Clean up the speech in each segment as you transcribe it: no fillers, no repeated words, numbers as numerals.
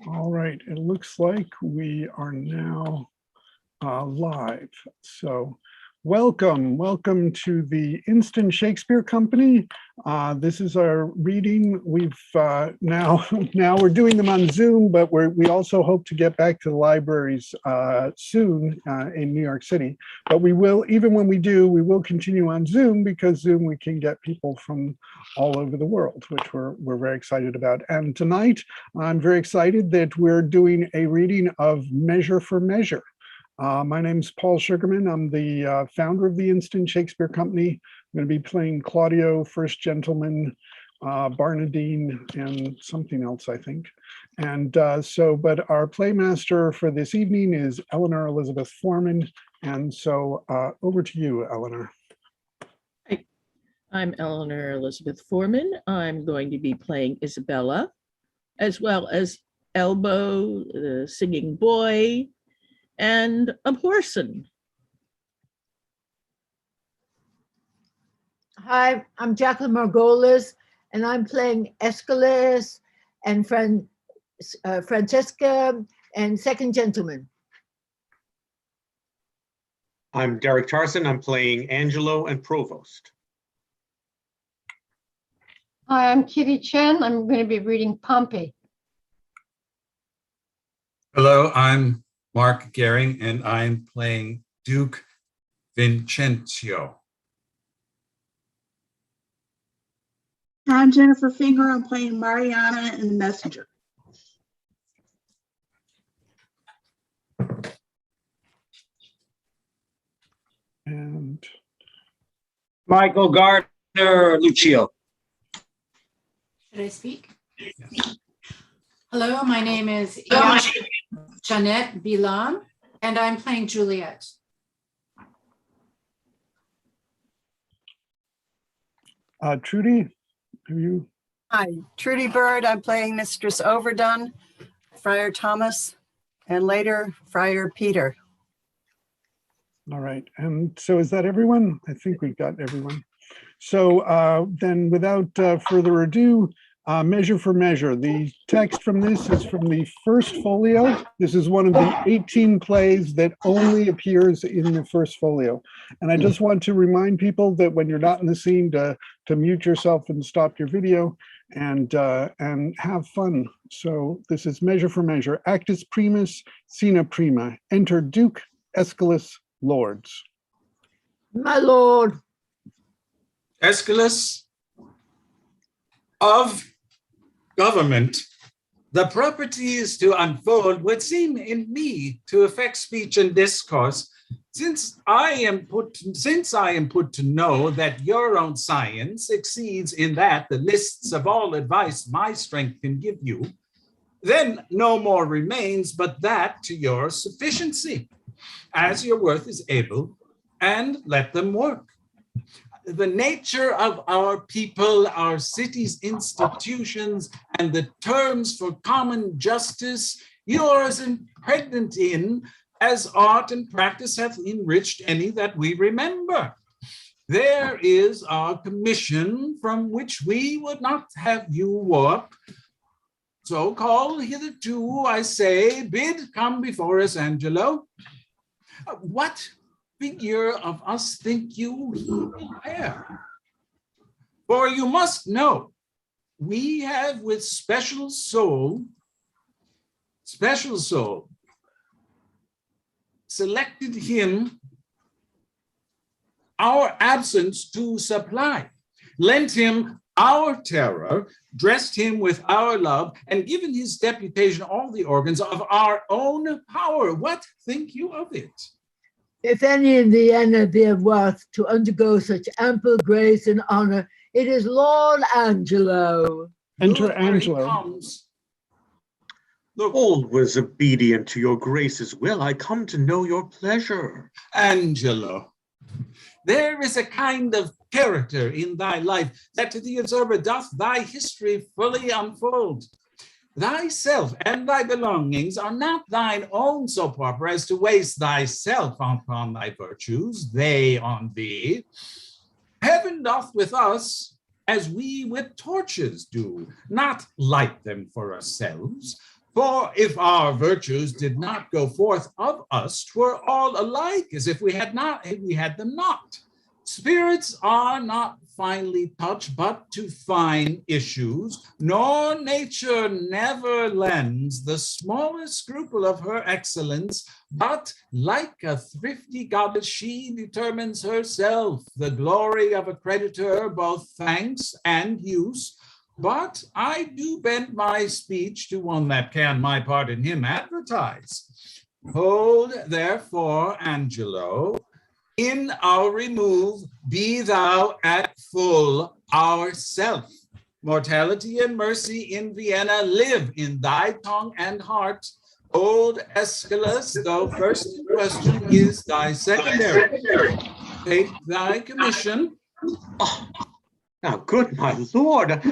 All right, it looks like we are now live. So welcome to the Instant Shakespeare Company. This is our reading. We've now we're doing them on Zoom, but we also hope to get back to the libraries soon in New York City. But we will, even when we do, we will continue on Zoom, because Zoom we can get people from all over the world, which we're very excited about. And tonight, I'm very excited that we're doing a reading of Measure for Measure. My name's Paul Sugarman. I'm the founder of the Instant Shakespeare Company. I'm going to be playing Claudio, First Gentleman, Barnardine, and something else, I think. And but our playmaster for this evening is Eleanor Elizabeth Foreman. And so over to you, Eleanor. Hi, I'm Eleanor Elizabeth Foreman. I'm going to be playing Isabella, as well as Elbow, the singing boy, and a person. Hi, I'm Jacqueline Margolis, and I'm playing Aeschylus and Francesca and Second Gentleman. I'm Derek Tarson. I'm playing Angelo and Provost. Hi, I'm Kitty Chen. I'm going to be reading Pompey. Hello, I'm Mark Gehring, and I'm playing Duke Vincencio. I'm Jennifer Finger. I'm playing Mariana and the Messenger. And Michael Gardner Lucio. Should I speak? Yes. Hello, my name is Jeanette Bilan, and I'm playing Juliet. Trudy, have you? Hi, Trudy Bird. I'm playing Mistress Overdone, Friar Thomas, and later Friar Peter. All right, and so is that everyone? I think we've got everyone. So then without further ado, Measure for Measure. The text from this is from the first folio. This is one of the 18 plays that only appears in the first folio. And I just want to remind people that when you're not in the scene to mute yourself and stop your video and have fun. So this is Measure for Measure. Actus primus, scena prima. Enter Duke, Aeschylus, lords. My lord. Aeschylus, of government, the property is to unfold would seem in me to affect speech and discourse, since I am put to know that your own science exceeds in that the lists of all advice my strength can give you, then no more remains but that to your sufficiency, as your worth is able, and let them work. The nature of our people, our city's institutions, and the terms for common justice, yours impregnant in, as art and practice hath enriched any that we remember. There is our commission, from which we would not have you warp. So call hitherto, I say, bid come before us, Angelo. What figure of us think you he will bear? For you must know, we have with special soul, selected him our absence to supply, lent him our terror, dressed him with our love, and given his deputation all the organs of our own power. What think you of it? If any in Vienna be of worth to undergo such ample grace and honor, it is Lord Angelo. Enter Look where he Angelo. comes. Look, All was obedient to your grace's will. I come to know your pleasure. Angelo, there is a kind of character in thy life that to the observer doth thy history fully unfold. Thyself and thy belongings are not thine own so proper as to waste thyself upon thy virtues, they on thee. Heaven doth with us as we with torches do, not light them for ourselves. For if our virtues did not go forth of us, 'twere all alike, as if we had them not. Spirits are not finely touched, but to fine issues, nor nature never lends the smallest scruple of her excellence, but like a thrifty goddess, she determines herself the glory of a creditor, both thanks and use. But I do bend my speech to one that can my part in him advertise. Hold therefore, Angelo, in our remove, be thou at full ourself. Mortality and mercy in Vienna live in thy tongue and heart. Old Aeschylus, though first in question, is thy secondary. Take thy commission. Oh, now, good my lord,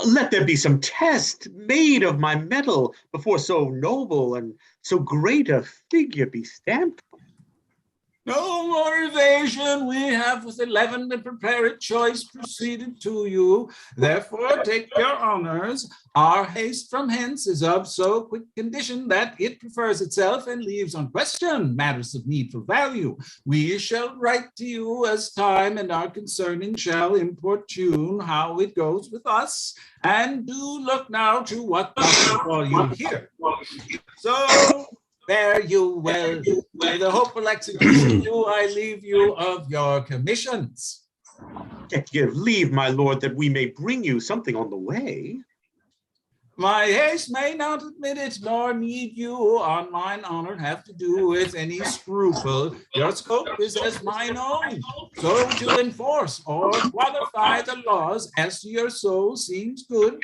let there be some test made of my metal before so noble and so great a figure be stamped. No more evasion, we have with 11 and prepared choice proceeded to you. Therefore take your honors. Our haste from hence is of so quick condition that it prefers itself and leaves unquestioned matters of needful value. We shall write to you as time and our concerning shall importune how it goes with us, and do look now to what doth befall you here. So fare you well. By the hopeful execution do I leave you of your commissions. Yet give leave, my lord, that we may bring you something on the way. My haste may not admit it, nor need you on mine honor have to do with any scruple. Your scope is as mine own, so to enforce or qualify the laws as to your soul seems good.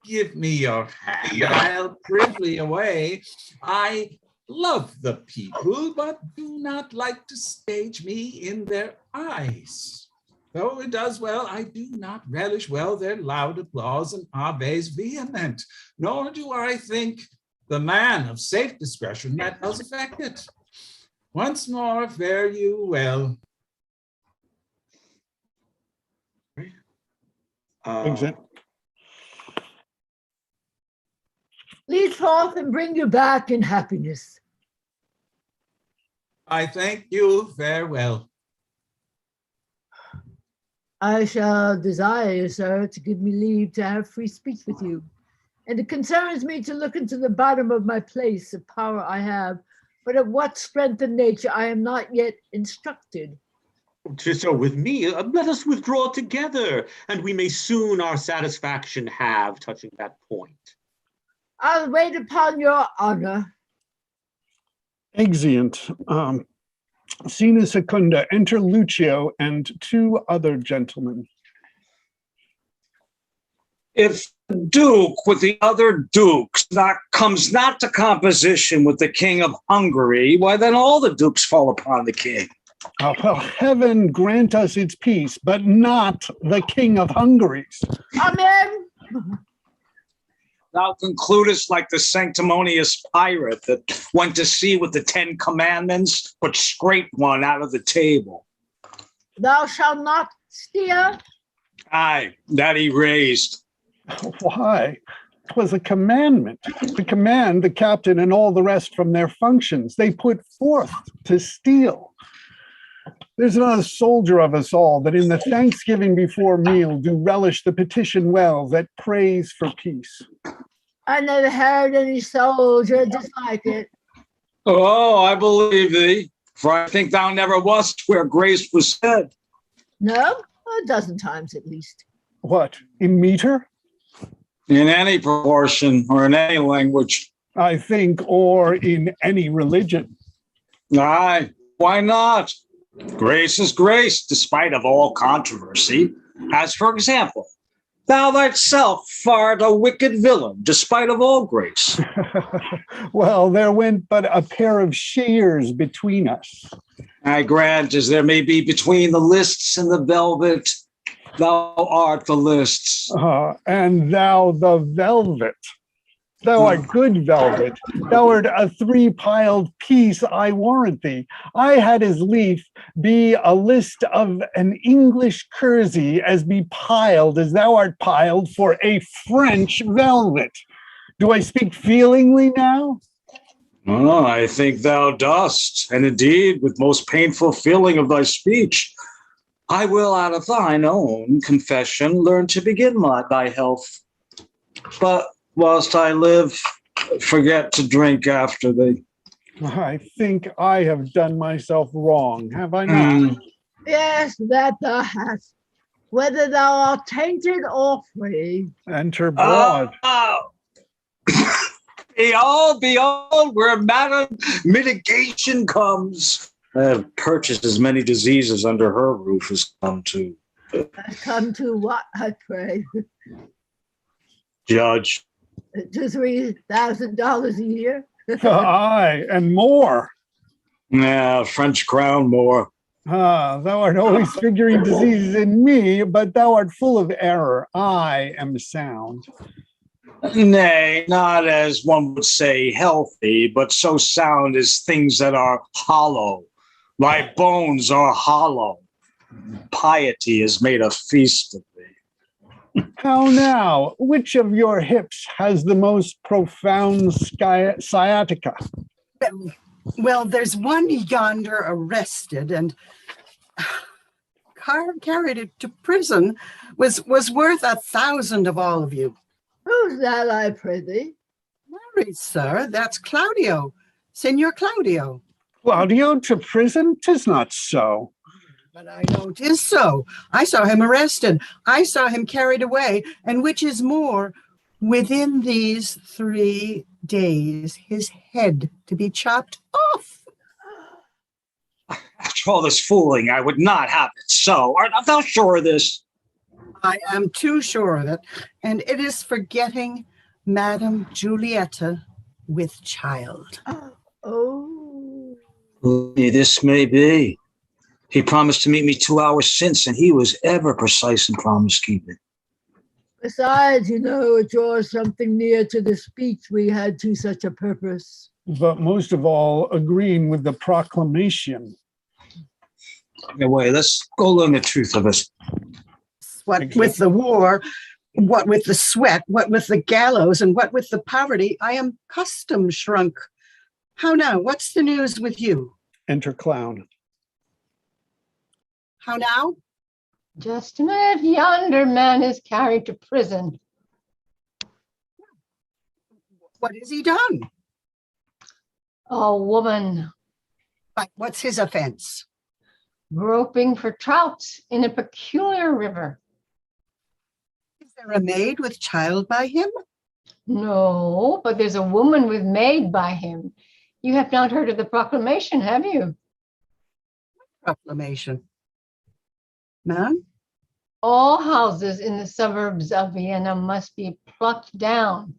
Give me your hand, I'll privily away. I love the people, but do not like to stage me in their eyes. Though it does well, I do not relish well their loud applause and aves vehement, nor do I think the man of safe discretion that does affect it. Once more, fare you well. Exit. Lead forth and bring you back in happiness. I thank you, farewell. I shall desire you, sir, to give me leave to have free speech with you. And it concerns me to look into the bottom of my place of power I have, but of what strength and nature I am not yet instructed. So with me, let us withdraw together, and we may soon our satisfaction have touching that point. I'll wait upon your honor. Exeunt. Scena secunda, enter Lucio and two other gentlemen. If the Duke with the other dukes comes not to composition with the King of Hungary, why then all the dukes fall upon the king. Oh, well, heaven grant us its peace, but not the King of Hungary's. Amen. Thou concludest like the sanctimonious pirate that went to sea with the 10 commandments, but scraped one out of the table. Thou shalt not steal. Aye, that he raised. Why? 'Twas a commandment to command the captain and all the rest from their functions. They put forth to steal. There's not a soldier of us all that in the Thanksgiving before meal do relish the petition well that prays for peace. I never heard any soldier dislike it. Oh, I believe thee, for I think thou never wast where grace was said. No, a dozen times at least. What, in meter? In any proportion or in any language. I think, or in any religion. Aye, why not? Grace is grace, despite of all controversy. As for example, thou thyself art a wicked villain, despite of all grace. Well, there went but a pair of shears between us. I grant, as there may be between the lists and the velvet, thou art the lists. And thou the velvet. Thou art good velvet. Thou art a three-piled piece, I warrant thee. I had as lief be a list of an English kersey as be piled as thou art piled for a French velvet. Do I speak feelingly now? Oh, I think thou dost, and indeed, with most painful feeling of thy speech, I will out of thine own confession learn to begin thy health. But whilst I live, forget to drink after thee. I think I have done myself wrong, have I not? Yes, that thou hast, whether thou art tainted or free. Enter broad. Behold, where Madam Mitigation comes. I have purchased as many diseases under her roof as come to. Has come to what, I pray? Judge. To $3,000 a year? Aye, and more. Yeah, French crown more. Thou art always figuring diseases in me, but thou art full of error. I am sound. Nay, not as one would say healthy, but so sound as things that are hollow. My bones are hollow. Piety has made a feast of thee. How now? Which of your hips has the most profound sciatica? Well, there's one yonder arrested and carried it to prison was worth 1,000 of all of you. Who's that, I prithee? Marry, sir, that's Claudio, Senor Claudio. Claudio to prison? 'Tis not so. But I know 'tis so. I saw him arrested. I saw him carried away. And which is more, within these 3 days, his head to be chopped off. After all this fooling, I would not have it so. Art thou sure of this? I am too sure of it. And it is for getting Madam Giulietta with child. Oh. This may be. He promised to meet me 2 hours since, and he was ever precise in promise keeping. Besides, you know, it draws something near to the speech we had to such a purpose. But most of all, agreeing with the proclamation. Anyway, let's go learn the truth of it. What with the war, what with the sweat, what with the gallows, and what with the poverty, I am custom shrunk. How now? What's the news with you? Enter clown. How now? Just a minute, yonder man is carried to prison. What has he done? A woman But what's his offense? groping for trouts in a peculiar river. Is there a maid with child by him? No, but there's a woman with maid by him. You have not heard of the proclamation, have you? Proclamation. Ma'am? All houses in the suburbs of Vienna must be plucked down.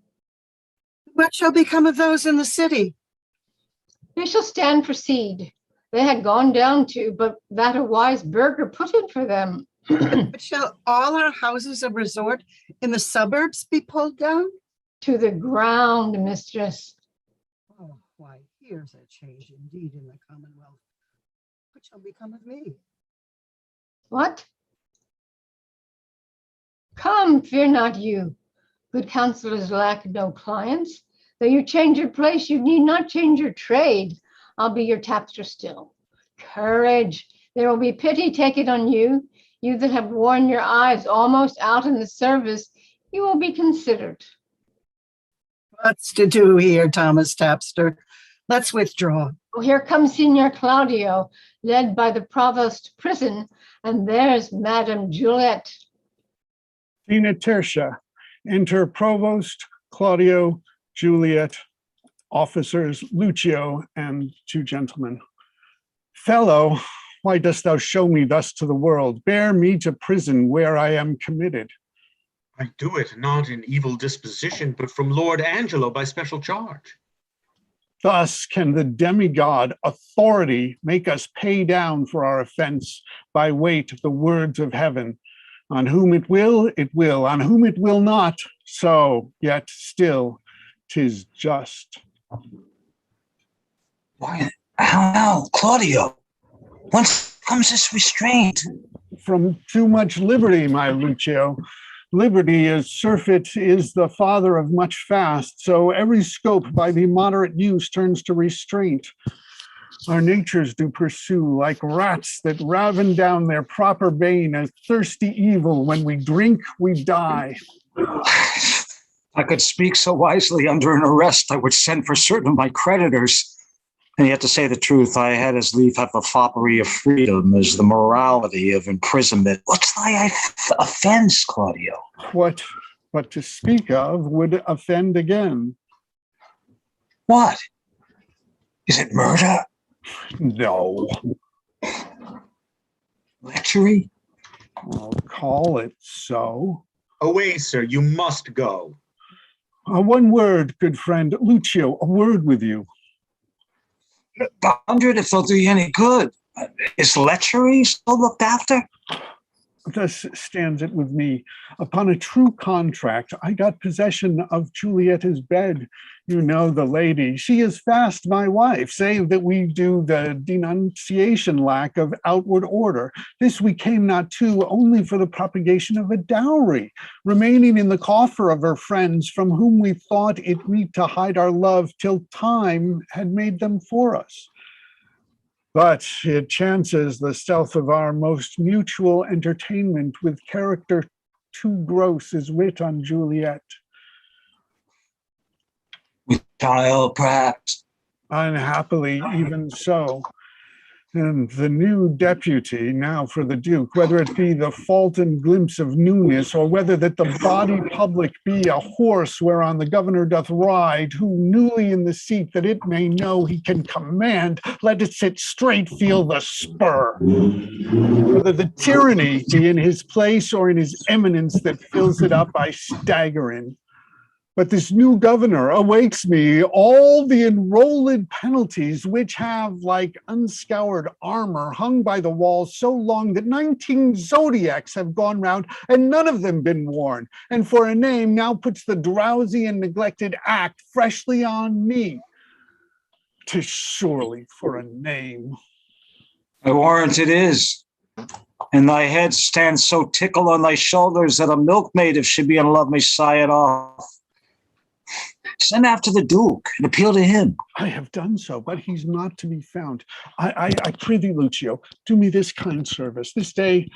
What shall become of those in the city? They shall stand for seed. They had gone down to, but that a wise burgher put in for them. But shall all our houses of resort in the suburbs be pulled down? To the ground, mistress. Oh, why, here's a change indeed in the Commonwealth. What shall become of me? What? Come, fear not you. Good counselors lack no clients. Though you change your place, you need not change your trade. I'll be your tapster still. Courage. There will be pity taken on you. You that have worn your eyes almost out in the service, you will be considered. What's to do here, Thomas Tapster? Let's withdraw. Oh, here comes Signor Claudio, led by the provost to prison, and there's Madame Juliet. Tina Tertia. Enter Provost, Claudio, Juliet, officers Lucio, and 2 gentlemen. Fellow, why dost thou show me thus to the world? Bear me to prison where I am committed. I do it not in evil disposition, but from Lord Angelo by special charge. Thus can the demigod authority make us pay down for our offense by weight of the words of heaven. On whom it will, it will. On whom it will not, so yet still 'tis just. Why, how now, Claudio? Whence comes this restraint? From too much liberty, my Lucio. Liberty as surfeit is the father of much fast, so every scope by the moderate use turns to restraint. Our natures do pursue like rats that raven down their proper bane as thirsty evil. When we drink, we die. I could speak so wisely under an arrest, I would send for certain of my creditors. And yet, to say the truth, I had as lief have the foppery of freedom as the morality of imprisonment. What's thy offense, Claudio? What but to speak of would offend again? What? Is it murder? No. Lechery? I'll call it so. Away, sir, you must go. One word, good friend. Lucio, a word with you. 100 if they'll do you any good. Is lechery still looked after? Thus stands it with me. Upon a true contract, I got possession of Julieta's bed. You know the lady. She is fast my wife, save that we do the denunciation lack of outward order. This we came not to only for the propagation of a dowry, remaining in the coffer of her friends, from whom we thought it meet to hide our love till time had made them for us. But it chances the stealth of our most mutual entertainment with character too gross is writ on Juliet. With child, perhaps. Unhappily, even so. And the new deputy now for the Duke, whether it be the fault and glimpse of newness, or whether that the body public be a horse whereon the governor doth ride, who newly in the seat that it may know he can command, let it sit straight, feel the spur. Whether the tyranny be in his place or in his eminence that fills it up, I stagger in. But this new governor awaits me all the enrolled penalties, which have, like unscoured armor, hung by the walls so long that 19 zodiacs have gone round and none of them been worn. And for a name now puts the drowsy and neglected act freshly on me. 'Tis surely for a name. I warrant it is. And thy head stands so tickle on thy shoulders that a milkmaid, if she be in love, may sigh it off. Send after the Duke and appeal to him. I have done so, but he's not to be found. I prithee, Lucio, do me this kind service. This day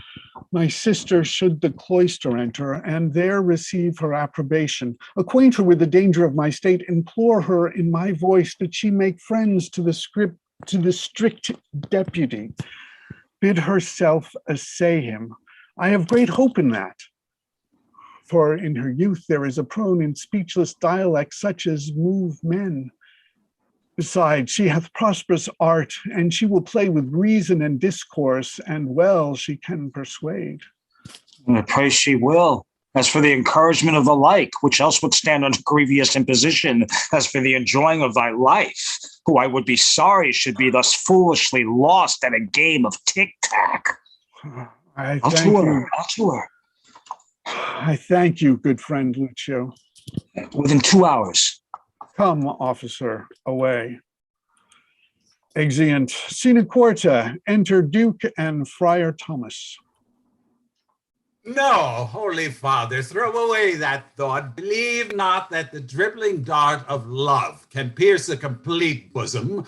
my sister should the cloister enter, and there receive her approbation. Acquaint her with the danger of my state, implore her in my voice that she make friends to the strict deputy. Bid herself assay him. I have great hope in that. For in her youth there is a prone in speechless dialect such as move men. Besides, she hath prosperous art, and she will play with reason and discourse, and well she can persuade. I pray she will. As for the encouragement of the like, which else would stand under grievous imposition, as for the enjoying of thy life, who I would be sorry should be thus foolishly lost at a game of tic-tac. I'll to her. I thank you, good friend Lucio. Within 2 hours. Come, officer, away. Exeunt. Sine quarta, enter Duke and Friar Thomas. No, Holy Father, throw away that thought. Believe not that the dribbling dart of love can pierce a complete bosom.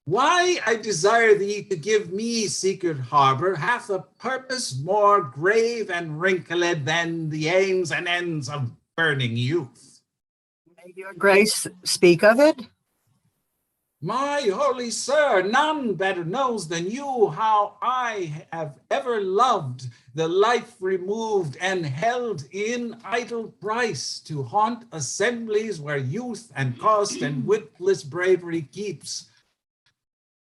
Why I desire thee to give me secret harbor hath a purpose more grave and wrinkled than the aims and ends of burning youth. May your grace speak of it? My holy sir, none better knows than you how I have ever loved the life removed and held in idle price to haunt assemblies where youth and cost and witless bravery keeps.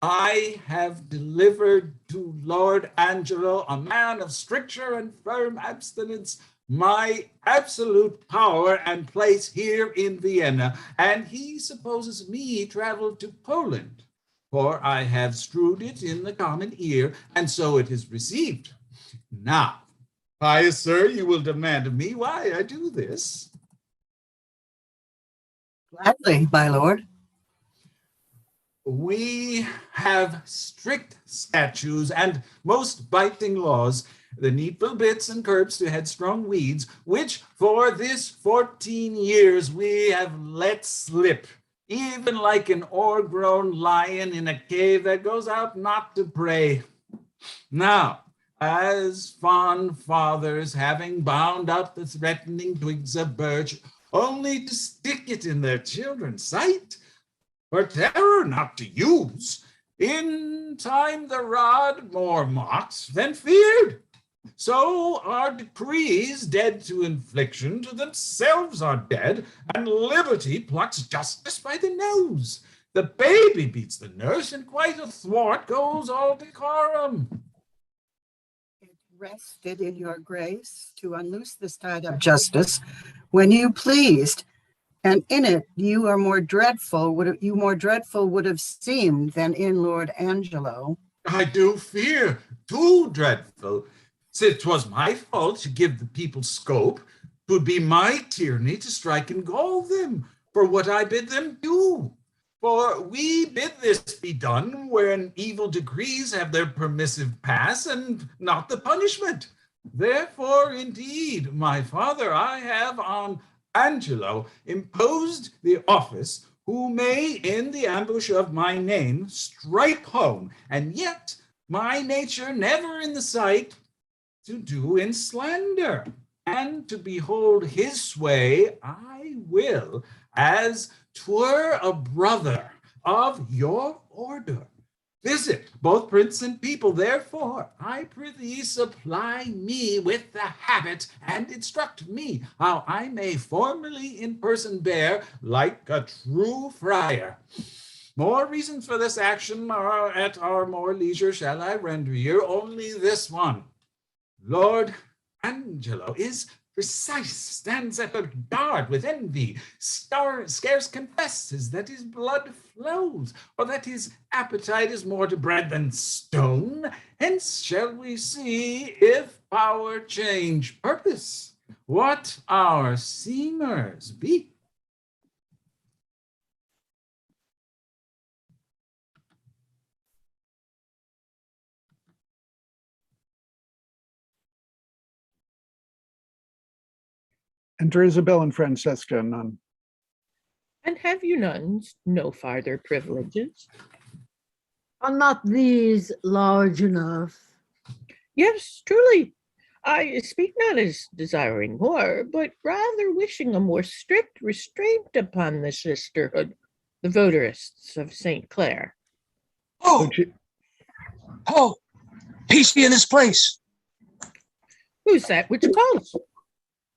I have delivered to Lord Angelo, a man of stricture and firm abstinence, my absolute power and place here in Vienna, and he supposes me traveled to Poland, for I have strewed it in the common ear, and so it is received. Now, pious sir, you will demand of me why I do this. Gladly, my lord. We have strict statutes and most biting laws, the needful bits and curbs to headstrong weeds, which for this 14 years we have let slip, even like an o'ergrown lion in a cave that goes out not to prey. Now, as fond fathers, having bound up the threatening twigs of birch, only to stick it in their children's sight, for terror not to use, in time the rod more mocked than feared. So our decrees, dead to infliction, to themselves are dead, and liberty plucks justice by the nose. The baby beats the nurse, and quite athwart goes all decorum. It rested in your grace to unloose this tide of justice when you pleased, and in it you more dreadful would have seemed than in Lord Angelo. I do fear, too dreadful. Since 'twas my fault to give the people scope, 'twould be my tyranny to strike and gall them for what I bid them do. For we bid this be done when evil decrees have their permissive pass and not the punishment. Therefore, indeed, my father, I have on Angelo imposed the office, who may in the ambush of my name strike home, and yet my nature never in the sight to do in slander, and to behold his sway I will, as 'twere a brother of your order. Visit both prince and people, therefore, I prithee supply me with the habit, and instruct me how I may formally in person bear like a true friar. More reasons for this action are at our more leisure shall I render you, only this one. Lord Angelo is precise, stands at a guard with envy, scarce confesses that his blood flows, or that his appetite is more to bread than stone. Hence shall we see if power change purpose, what our seemers be. Enter Isabel and Francesca, none. And have you nuns no farther privileges? Are not these large enough? Yes, truly. I speak not as desiring more, but rather wishing a more strict restraint upon the sisterhood, the votarists of St. Clair. Oh, peace be in this place. Who's that which calls?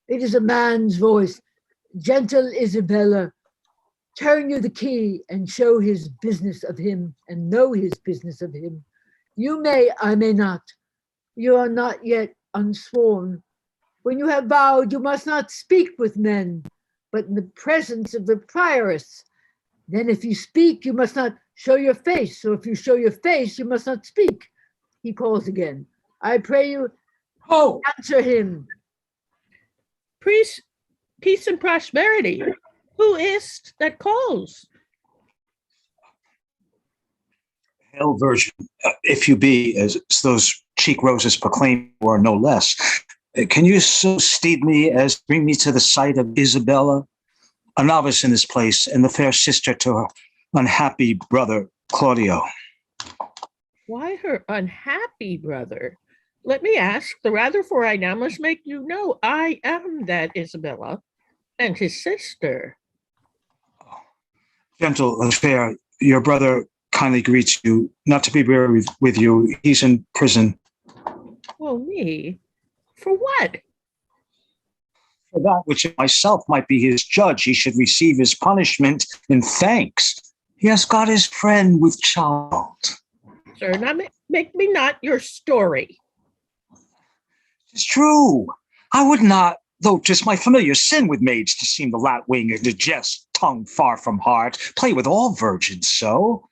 It is a man's voice. Gentle Isabella, turn you the key and show his business of him and know his business of him. You may, I may not. You are not yet unsworn. When you have vowed, you must not speak with men, but in the presence of the prioress. Then if you speak, you must not show your face. So if you show your face, you must not speak. He calls again. I pray you, answer him. Peace and prosperity. Who is't that calls? Hail, Virgin, if you be, as those cheek roses proclaim, or no less, can you so steed me as bring me to the sight of Isabella, a novice in this place, and the fair sister to her unhappy brother, Claudio? Why her unhappy brother? Let me ask the rather, for I now must make you know I am that Isabella and his sister. Gentle and fair, your brother kindly greets you, not to be weary with you. He's in prison. Well, me? For what? For that which myself might be his judge, he should receive his punishment in thanks. He has got his friend with child. Sir, now make me not your story. It's true. I would not, though 'tis my familiar sin with maids to seem the lat wing and to jest, tongue far from heart, play with all virgins so.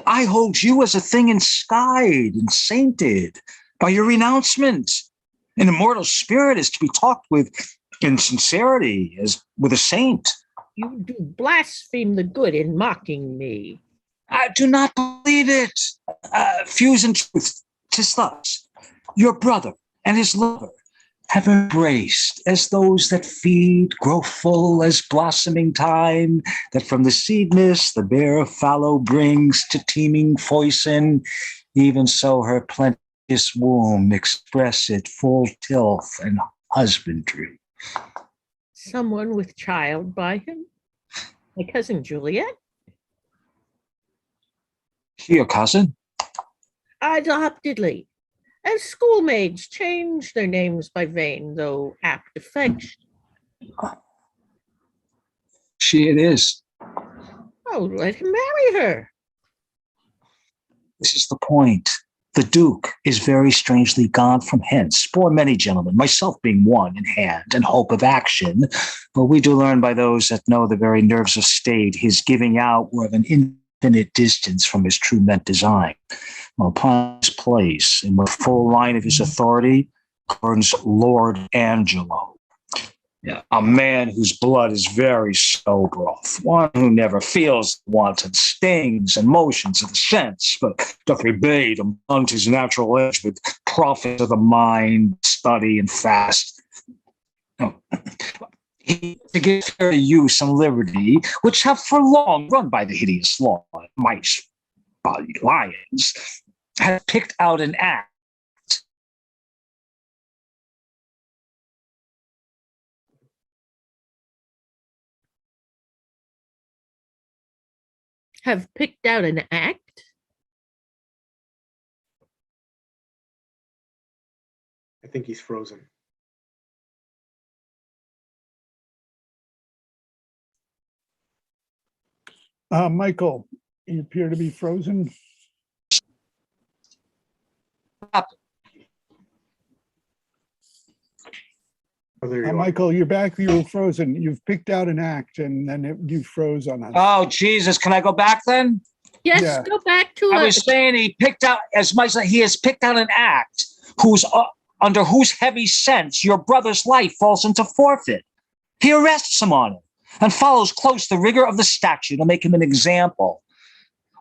I hold you as a thing enskied and sainted by your renouncement. An immortal spirit is to be talked with in sincerity as with a saint. You do blaspheme the good in mocking me. I do not believe it. Fuse in truth, 'tis thus. Your brother and his lover have embraced as those that feed grow full as blossoming time, that from the seed mist the bare fallow brings to teeming foison, even so her plenteous womb expresseth full tilth and husbandry. Someone with child by him? My cousin Juliet? Your cousin? Adoptedly. As schoolmates change their names by vain, though apt affection. She it is. Oh, let him marry her. This is the point. The Duke is very strangely gone from hence. Bore many gentlemen, myself being one in hand and hope of action. But we do learn by those that know the very nerves of state, his giving out were of an infinite distance from his true meant design. While upon his place, in the full line of his authority, governs Lord Angelo. Yeah, a man whose blood is very snow broth, one who never feels the wanton stings and motions of the sense, but doth rebate among his natural edge with profit of the mind, study, and fast. No. To give fair use and liberty, which have for long run by the hideous law, mice, bodied lions, have picked out an act. Have picked out an act? I think he's frozen. Michael, you appear to be frozen. Oh, there you are. Michael, you're back. You were frozen. You've picked out an act, and then you froze on us. Oh, Jesus. Can I go back then? Yes, Yeah. go back to I us. was saying he picked out, as much as he has picked out an act whose under whose heavy sense your brother's life falls into forfeit. He arrests him on it and follows close the rigor of the statute to make him an example.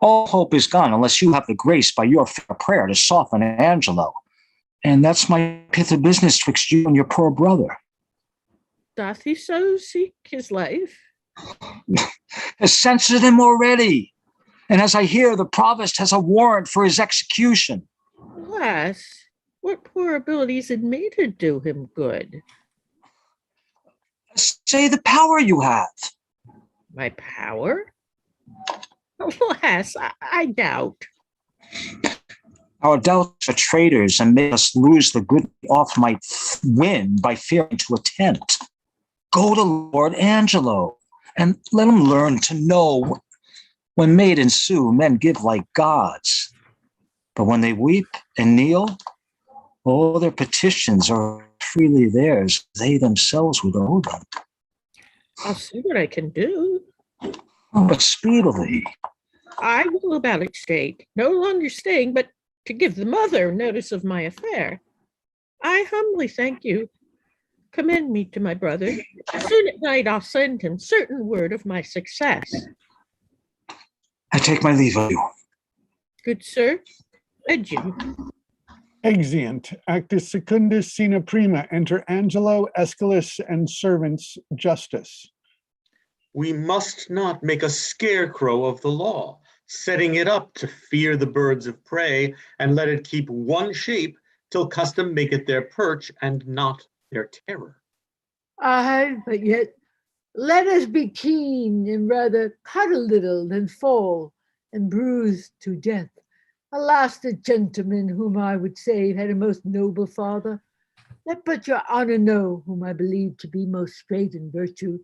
All hope is gone unless you have the grace by your fair prayer to soften Angelo. And that's my pith of business twixt you and your poor brother. Doth he so seek his life? Has censored him already. And as I hear, the provost has a warrant for his execution. Alas, what poor abilities had made it do him good? Say the power you have. My power? Alas, I doubt. Our doubts are traitors and make us lose the good we oft might win by fearing to attempt. Go to Lord Angelo and let him learn to know when maidens sue, men give like gods. But when they weep and kneel, all their petitions are freely theirs. They themselves would owe them. I'll see what I can do. Oh, but speedily. I will about it state, no longer staying, but to give the mother notice of my affair. I humbly thank you. Commend me to my brother. Soon at night I'll send him certain word of my success. I take my leave of you. Good sir, adieu. Exeunt. Actus secundus, scena prima. Enter Angelo, Aeschylus, and servants justice. We must not make a scarecrow of the law, setting it up to fear the birds of prey, and let it keep one shape till custom make it their perch and not their terror. Aye, but yet let us be keen and rather cut a little than fall and bruise to death. Alas, the gentleman whom I would save had a most noble father. Let but your honor know, whom I believe to be most straight in virtue,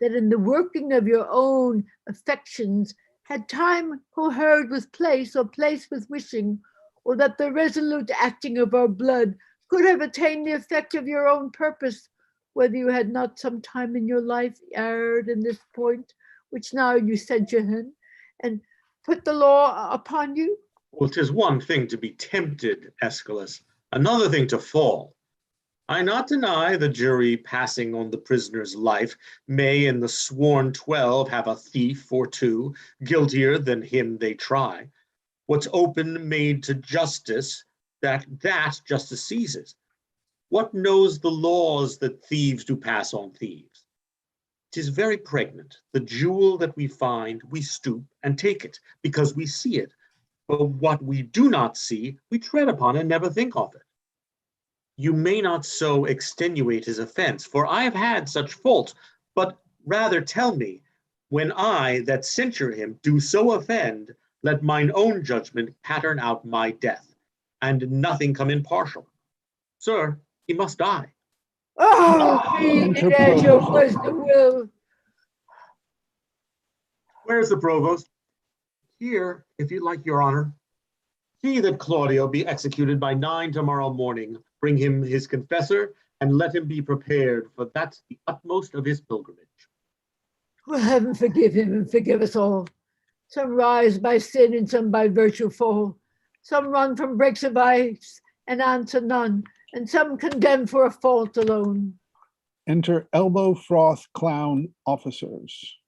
that in the working of your own affections had time cohered with place or place with wishing, or that the resolute acting of our blood could have attained the effect of your own purpose, whether you had not some time in your life erred in this point, which now you censure him, and put the law upon you? Well, 'tis one thing to be tempted, Aeschylus, another thing to fall. I not deny the jury passing on the prisoner's life may in the sworn 12 have a thief or two, guiltier than him they try. What's open made to justice, that justice seizes. What knows the laws that thieves do pass on thieves? 'Tis very pregnant. The jewel that we find, we stoop and take it, because we see it. But what we do not see, we tread upon and never think of it. You may not so extenuate his offense, for I have had such faults, but rather tell me, when I that censure him do so offend, let mine own judgment pattern out my death, and nothing come impartial. Sir, he must die. Oh, be it as your wisdom will. Where's the provost? Here, if you like, your honor. See that Claudio be executed by 9 tomorrow morning. Bring him his confessor, and let him be prepared, for that's the utmost of his pilgrimage. Will heaven forgive him and forgive us all. Some rise by sin and some by virtue fall. Some run from breaks of ice and answer none, and some condemned for a fault alone. Enter elbow froth clown officers.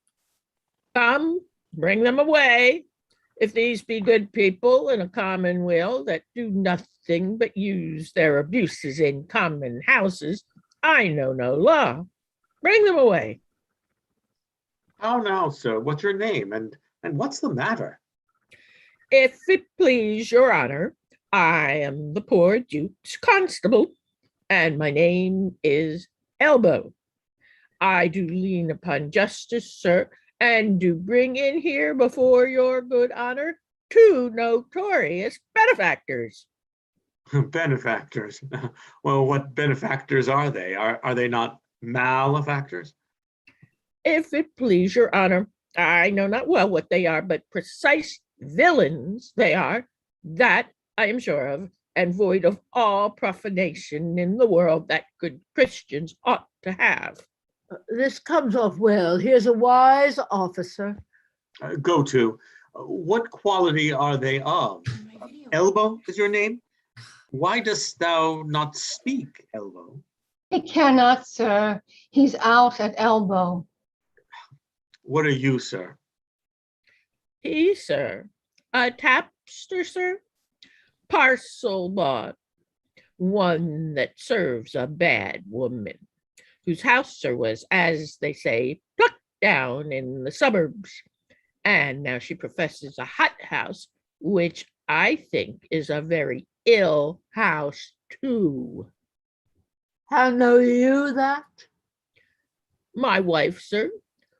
Come, bring them away. If these be good people in a commonweal that do nothing but use their abuses in common houses, I know no law. Bring them away. How now, sir? What's your name, and what's the matter? If it please your honor, I am the poor Duke's constable, and my name is Elbow. I do lean upon justice, sir, and do bring in here before your good honor 2 notorious benefactors. Benefactors? Well, what benefactors are they? Are they not malefactors? If it please your honor, I know not well what they are, but precise villains they are, that I am sure of, and void of all profanation in the world that good Christians ought to have. This comes off well. Here's a wise officer. Go to. What quality are they of? Elbow is your name? Why dost thou not speak, Elbow? He cannot, sir. He's out at elbow. What are you, sir? He, sir, a tapster, sir, parcel bought, one that serves a bad woman, whose house, sir, was, as they say, plucked down in the suburbs, and now she professes a hot house, which I think is a very ill house too. How know you that? My wife, sir,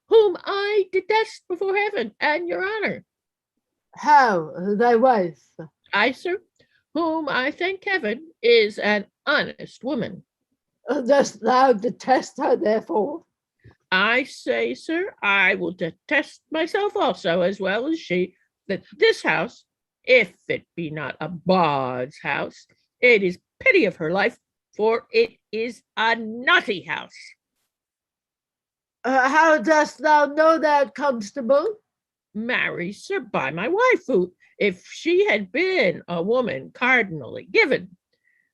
whom I detest before heaven and your honor. How, thy wife? I, sir, whom I thank heaven is an honest woman. Dost thou detest her, therefore? I say, sir, I will detest myself also, as well as she, that this house, if it be not a bawd's house, it is pity of her life, for it is a naughty house. How dost thou know that, constable? Marry, sir, by my wife, who, if she had been a woman cardinally given,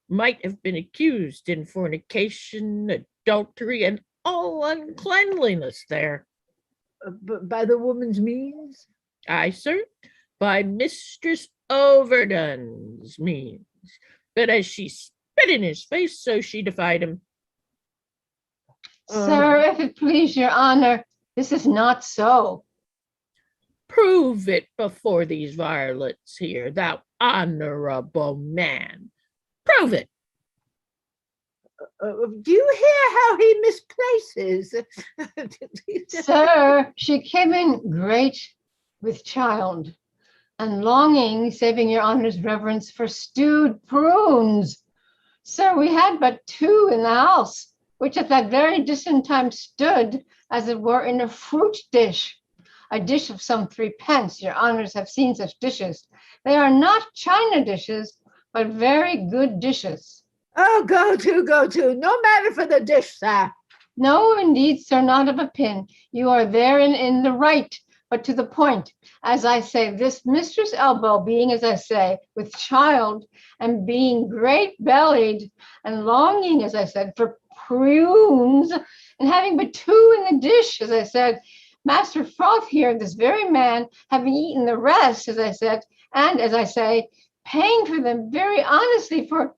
might have been accused in fornication, adultery, and all uncleanliness there. By the woman's means? Aye, sir, by Mistress Overdone's means. But as she spit in his face, so she defied him. Sir, if it please your honor, this is not so. Prove it before these varlets here, thou honorable man. Prove it. Do you hear how he misplaces? Sir, she came in great with child and longing, saving your honor's reverence, for stewed prunes. Sir, we had but 2 in the house, which at that very distant time stood, as it were, in a fruit dish, a dish of some 3 pence. Your honors have seen such dishes. They are not china dishes, but very good dishes. Oh, go to. No matter for the dish, sir. No, indeed, sir, not of a pin. You are therein in the right, but to the point. As I say, this Mistress Elbow, being, as I say, with child, and being great-bellied, and longing, as I said, for prunes, and having but 2 in the dish, as I said, Master Froth here, this very man, having eaten the rest, as I said, and, as I say, paying for them very honestly, for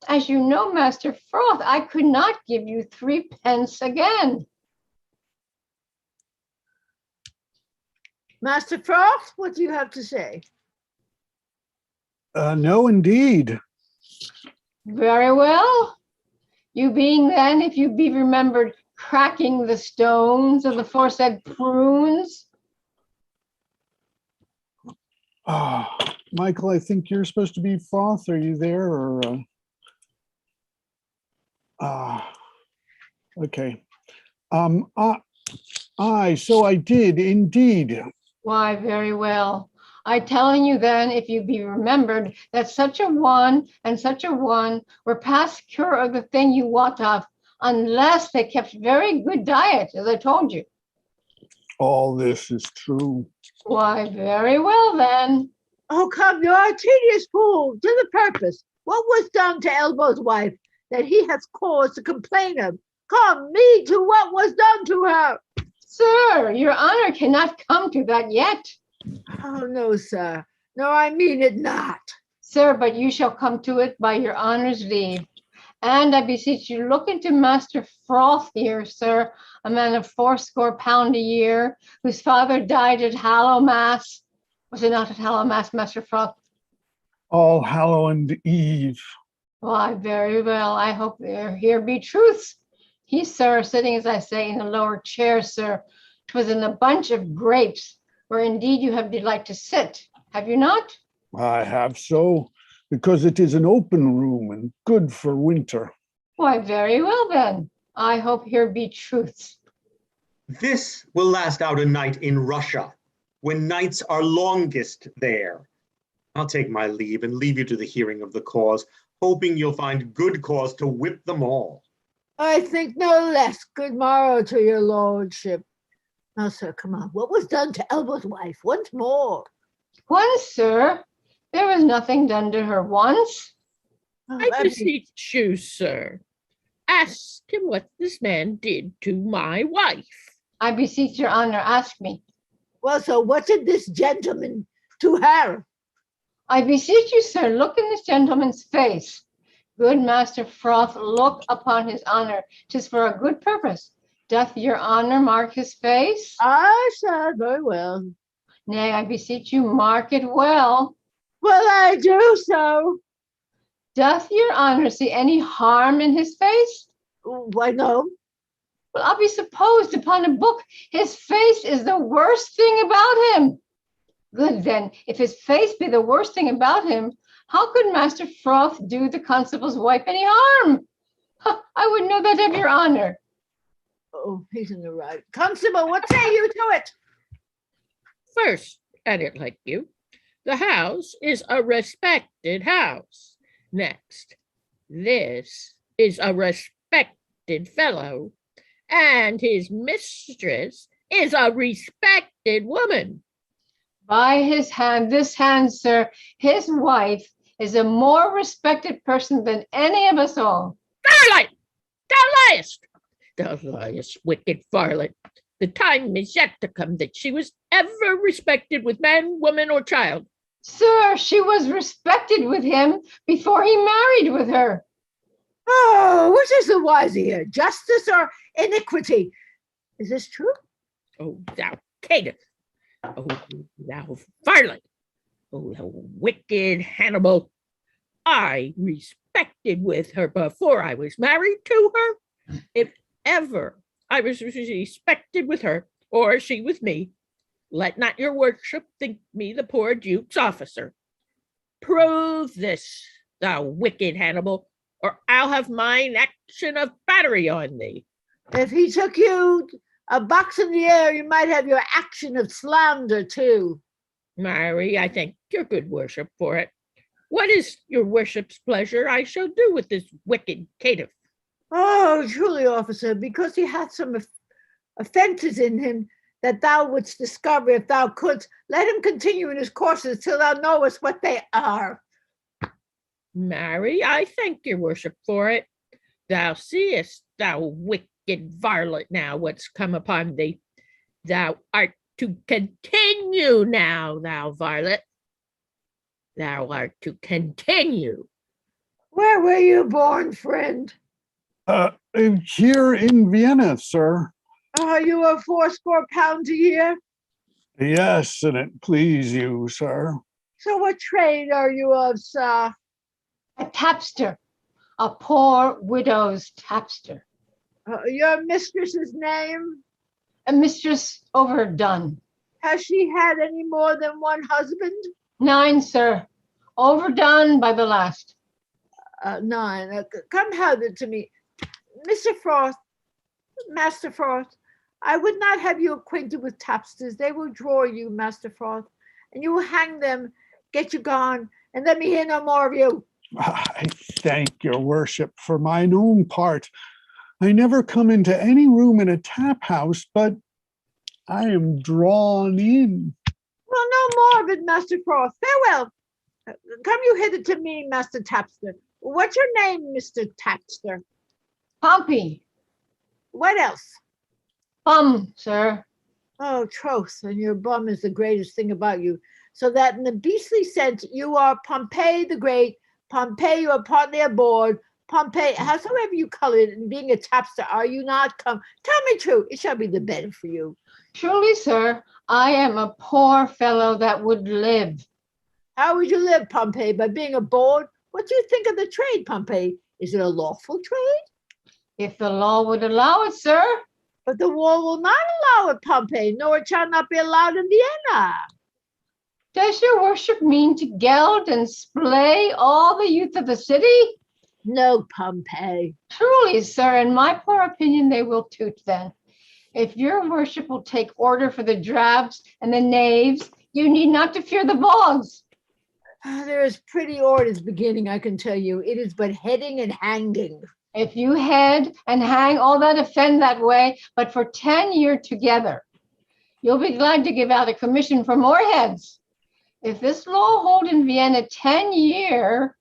As you know, Master Froth, I could not give you 3 pence again. Master Froth, what do you have to say? No, indeed. Very well. You being then, if you be remembered, cracking the stones of the foresaid prunes. Michael, I think you're supposed to be Froth. Are you there or? Okay. So I did indeed. Why, very well. I telling you then, if you be remembered, that such a one and such a one were past cure of the thing you wot of, unless they kept very good diet, as I told you. All this is true. Why, very well then. Oh, come, you're a tedious fool. To the purpose. What was done to Elbow's wife that he has cause to complain of? Come, me to what was done to her. Sir, your honor cannot come to that yet. Oh, no, sir. No, I mean it not. Sir, but you shall come to it by your honor's leave. And I beseech you, look into Master Froth here, sir, a man of 80 pounds a year, whose father died at Hallowmass. Was it not at Hallowmass, Master Froth? All Hallow and Eve. Why, very well. I hope there here be truths. He, sir, sitting, as I say, in the lower chair, sir, 'twas in a bunch of grapes, where indeed you have delight to sit. Have you not? I have so, because it is an open room and good for winter. Why, very well then. I hope here be truths. This will last out a night in Russia, when nights are longest there. I'll take my leave and leave you to the hearing of the cause, hoping you'll find good cause to whip them all. I think no less. Good morrow to your lordship. Now, sir, come on. What was done to Elbow's wife? Once more. Once, sir. There was nothing done to her once. I beseech you, sir. Ask him what this man did to my wife. I beseech your honor, ask me. Well, so what did this gentleman to her? I beseech you, sir, look in this gentleman's face. Good Master Froth, look upon his honor. 'Tis for a good purpose. Doth your honor mark his face? I said very well. Nay, I beseech you, mark it well. Well, I do so. Doth your honor see any harm in his face? Why, no. Well, I'll be supposed upon a book, his face is the worst thing about him. Good then, if his face be the worst thing about him, how could Master Froth do the constable's wife any harm? I would know that of your honor. Oh, he's in the right. Constable, what say you to it? First, and it like you, the house is a respected house. Next, this is a respected fellow, and his mistress is a respected woman. By his hand, this hand, sir, his wife is a more respected person than any of us all. Varlet! Thou liest, wicked varlet. The time is yet to come that she was ever respected with man, woman, or child. Sir, she was respected with him before he married with her. Oh, which is the wiser here, justice or iniquity? Is this true? Oh, thou caitiff! Oh, thou varlet! Oh, thou wicked Hannibal! I respected with her before I was married to her. If ever I was respected with her, or she with me, let not your worship think me the poor duke's officer. Prove this, thou wicked Hannibal, or I'll have mine action of battery on thee. If he took you a box in the air, you might have your action of slander too. Marry, I thank your good worship for it. What is your worship's pleasure I shall do with this wicked caitiff? Oh, truly, officer, because he hath some offences in him that thou wouldst discover if thou couldst, let him continue in his courses till thou knowest what they are. Marry, I thank your worship for it. Thou seest, thou wicked varlet, now what's come upon thee. Thou art to continue now, thou varlet. Thou art to continue. Where were you born, friend? Here in Vienna, sir. Are you of 80 pounds a year? Yes, and it please you, sir. So what trade are you of, sir? A tapster, a poor widow's tapster. Your mistress's name? A mistress overdone. Has she had any more than one husband? 9, sir. Overdone by the last. 9. Come hither to me. Mr. Frost, Master Frost, I would not have you acquainted with tapsters. They will draw you, Master Frost, and you will hang them, get you gone, and let me hear no more of you. I thank your worship. For mine own part, I never come into any room in a tap house, but I am drawn in. Well, no more of it, Master Frost. Farewell. Come you hither to me, Master Tapster. What's your name, Mr. Tapster? Pompey. What else? Bum, sir. Oh, troth, and your bum is the greatest thing about you. So that in the beastly sense, you are Pompey the Great. Pompey, you are partly aboard. Pompey, howsoever you color it, and being a tapster, are you not come? Tell me true, it shall be the better for you. Truly, sir, I am a poor fellow that would live. How would you live, Pompey? By being aboard? What do you think of the trade, Pompey? Is it a lawful trade? If the law would allow it, sir. But the war will not allow it, Pompey, nor it shall not be allowed in Vienna. Does your worship mean to geld and splay all the youth of the city? No, Pompey. Truly, sir, in my poor opinion, they will toot then. If your worship will take order for the drabs and the knaves, you need not to fear the bogs. There is pretty orders beginning, I can tell you. It is but heading and hanging. If you head and hang all that offend that way, but for 10 years together, you'll be glad to give out a commission for more heads. If this law hold in Vienna 10 year,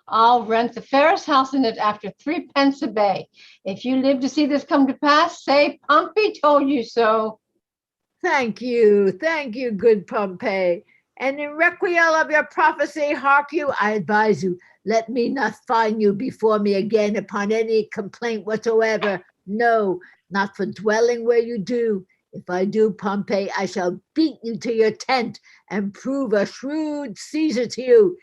I'll rent the fairest house in it after 3 pence a bay. If you live to see this come to pass, say Pompey told you so. Thank you, good Pompey. And in requial of your prophecy, hark you, I advise you, let me not find you before me again upon any complaint whatsoever. No, not for dwelling where you do. If I do, Pompey, I shall beat you to your tent and prove a shrewd Caesar to you.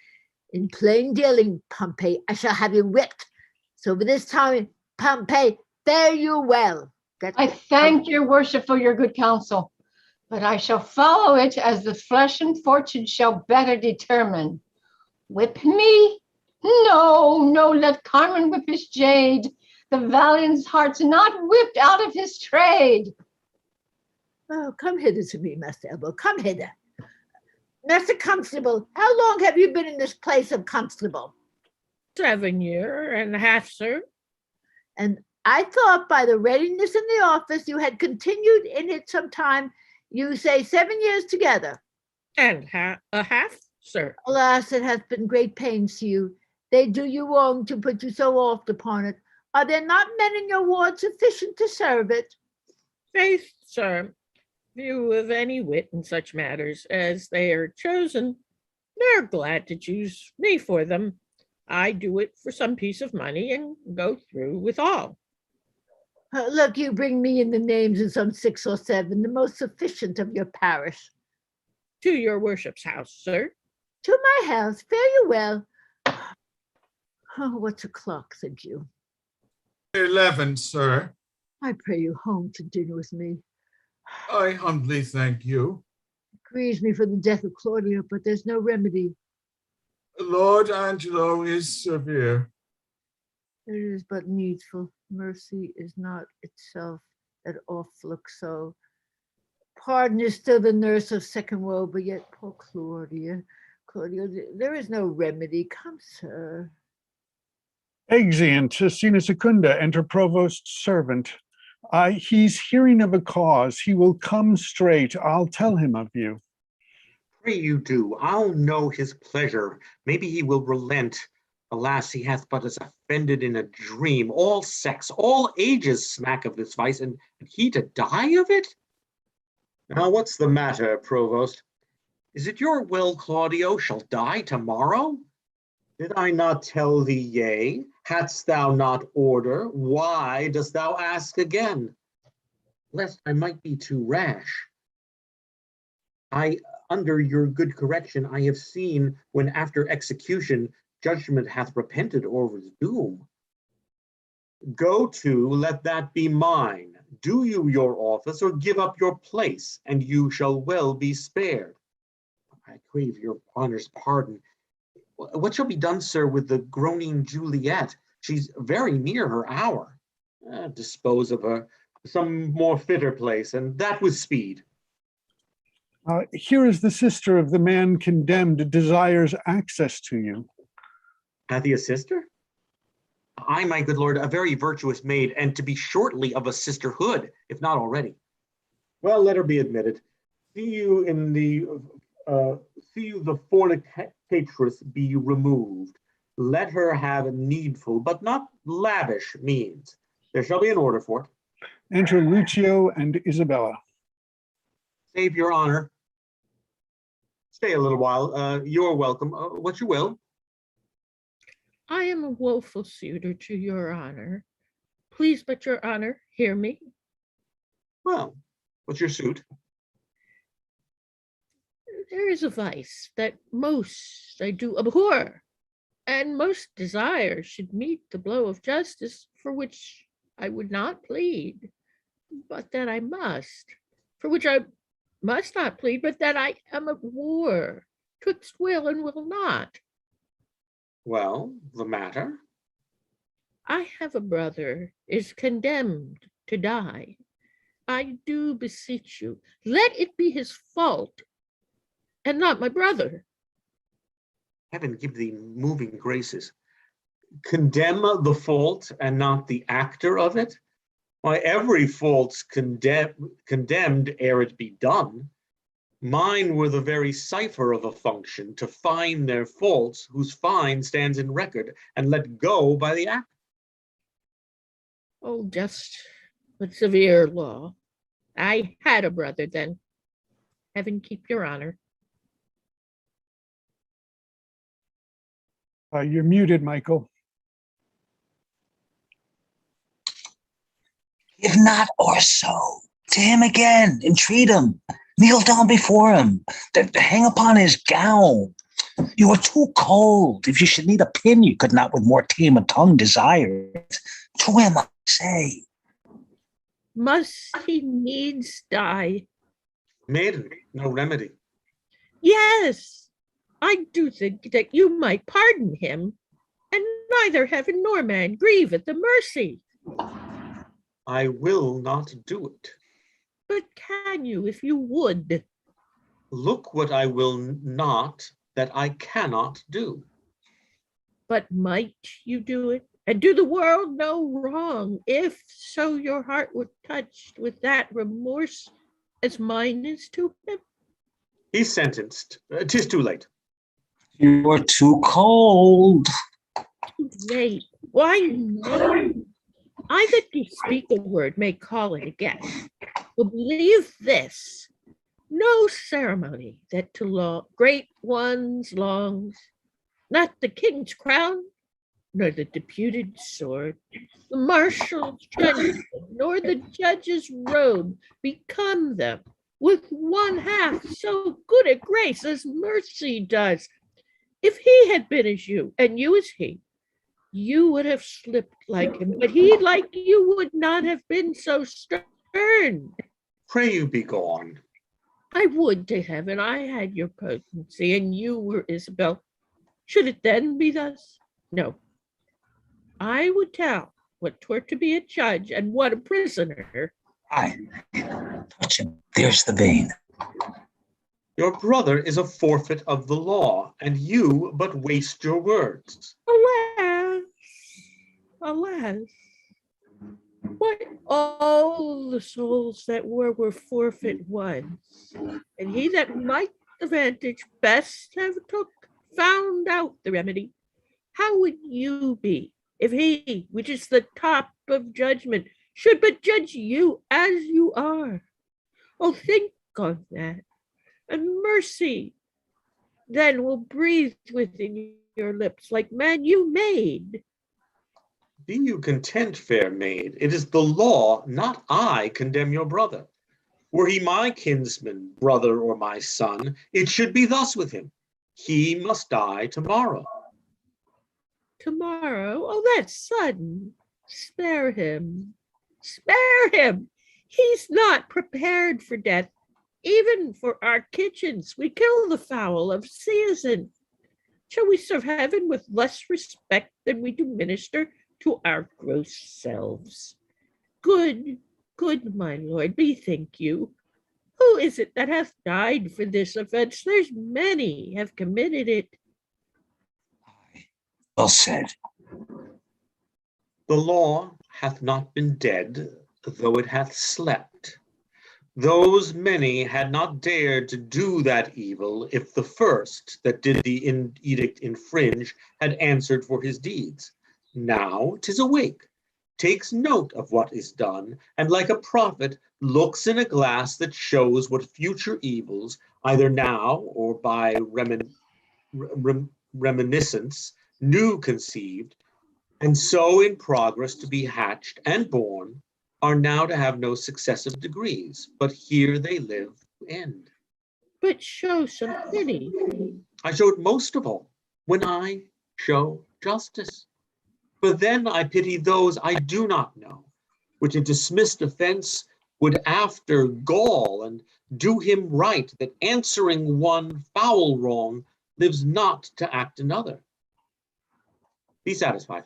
In plain dealing, Pompey, I shall have you whipped. So for this time, Pompey, fare you well. I thank your worship for your good counsel, but I shall follow it as the flesh and fortune shall better determine. Whip me? No, no, let Carmen whip his jade. The valiant's heart's not whipped out of his trade. Oh, come hither to me, Master Elbow, come hither. Master Constable, how long have you been in this place of constable? 7 years and a half, sir. And I thought by the readiness in the office you had continued in it some time. You say 7 years together. And a half, sir. Alas, it hath been great pains to you. They do you wrong to put you so oft upon it. Are there not men in your ward sufficient to serve it? Faith, sir, few of any wit in such matters, as they are chosen. They're glad to choose me for them. I do it for some piece of money and go through with all. Look, you bring me in the names of some 6 or 7, the most sufficient of your parish. To your worship's house, sir. To my house, fare you well. Oh, what's o'clock, think you? 11, sir. I pray you home to dinner with me. I humbly thank you. It grieves me for the death of Claudio, but there's no remedy. Lord Angelo is severe. It is but needful. Mercy is not itself that oft looks so. Pardon is still the nurse of second woe, but yet poor Claudio, there is no remedy. Come, sir. Exeunt, Sina Secunda, enter Provost's servant. He's hearing of a cause. He will come straight. I'll tell him of you. Pray you do. I'll know his pleasure. Maybe he will relent. Alas, he hath but as offended in a dream. All sex, all ages smack of this vice, and he to die of it? Now, what's the matter, Provost? Is it your will Claudio shall die tomorrow? Did I not tell thee yea? Hadst thou not order? Why dost thou ask again? Lest I might be too rash. Under your good correction, I have seen when after execution, judgment hath repented over his doom. Go to, let that be mine. Do you your office, or give up your place, and you shall well be spared. I crave your honor's pardon. What shall be done, sir, with the groaning Juliet? She's very near her hour. Dispose of her, some more fitter place, and that with speed. Here is the sister of the man condemned, desires access to you. Hath he a sister? I, my good lord, a very virtuous maid, and to be shortly of a sisterhood, if not already. Well, let her be admitted. See you the fornicatress be removed. Let her have needful, but not lavish means. There shall be an order for it. Enter Lucio and Isabella. Save your honor. Stay a little while. You're welcome. What you will. I am a woeful suitor to your honor. Please but your honor hear me. Well, what's your suit? There is a vice that most I do abhor, and most desire should meet the blow of justice, for which I would not plead, but that I must, for which I must not plead, but that I am at war twixt will and will not. Well, the matter? I have a brother is condemned to die. I do beseech you, let it be his fault and not my brother. Heaven give thee moving graces. Condemn the fault and not the actor of it? Why, every fault's condemned ere it be done. Mine were the very cipher of a function to find their faults, whose fine stands in record, and let go by the act. Oh, just but severe law. I had a brother then. Heaven keep your honor. You're muted, Michael. If not, or so, to him again, entreat him, kneel down before him, hang upon his gown. You are too cold. If you should need a pin, you could not with more tame a tongue desire it. To him, I say. Must he needs die? Maiden, no remedy. Yes, I do think that you might pardon him, and neither heaven nor man grieve at the mercy. I will not do it. But can you, if you would? Look what I will not, that I cannot do. But might you do it, and do the world no wrong, if so your heart were touched with that remorse as mine is to him? He's sentenced. 'Tis too late. You are too cold. Too late. Why no? I that do speak a word may call it again. But believe this, no ceremony that to great ones longs, not the king's crown, nor the deputed sword, the marshal's truncheon, nor the judge's robe become them with one half so good a grace as mercy does. If he had been as you, and you as he, you would have slipped like him, but he, like you, would not have been so stern. Pray you be gone. I would to heaven I had your potency, and you were Isabel. Should it then be thus? No. I would tell what 'twere to be a judge and what a prisoner. I touch him. There's the vein. Your brother is a forfeit of the law, and you but waste your words. Alas, alas. What all the souls that were forfeit once, and he that might the vantage best have took, found out the remedy. How would you be if he, which is the top of judgment, should but judge you as you are? Oh, think of that, and mercy then will breathe within your lips like man you made. Be you content, fair maid. It is the law, not I, condemn your brother. Were he my kinsman, brother, or my son, it should be thus with him. He must die tomorrow. Tomorrow? Oh, that's sudden. Spare him. Spare him. He's not prepared for death. Even for our kitchens, we kill the fowl of season. Shall we serve heaven with less respect than we do minister to our gross selves? Good, good, my lord, bethink you. Who is it that hath died for this offense? There's many have committed it. Well said. The law hath not been dead, though it hath slept. Those many had not dared to do that evil if the first that did the edict infringe had answered for his deeds. Now 'tis awake, takes note of what is done, and like a prophet looks in a glass that shows what future evils, either now or by reminiscence, new conceived, and so in progress to be hatched and born, are now to have no successive degrees, but here they live to end. But show some pity. I show it most of all when I show justice. But then I pity those I do not know, which a dismissed offense would after gall and do him right, that answering one foul wrong lives not to act another. Be satisfied.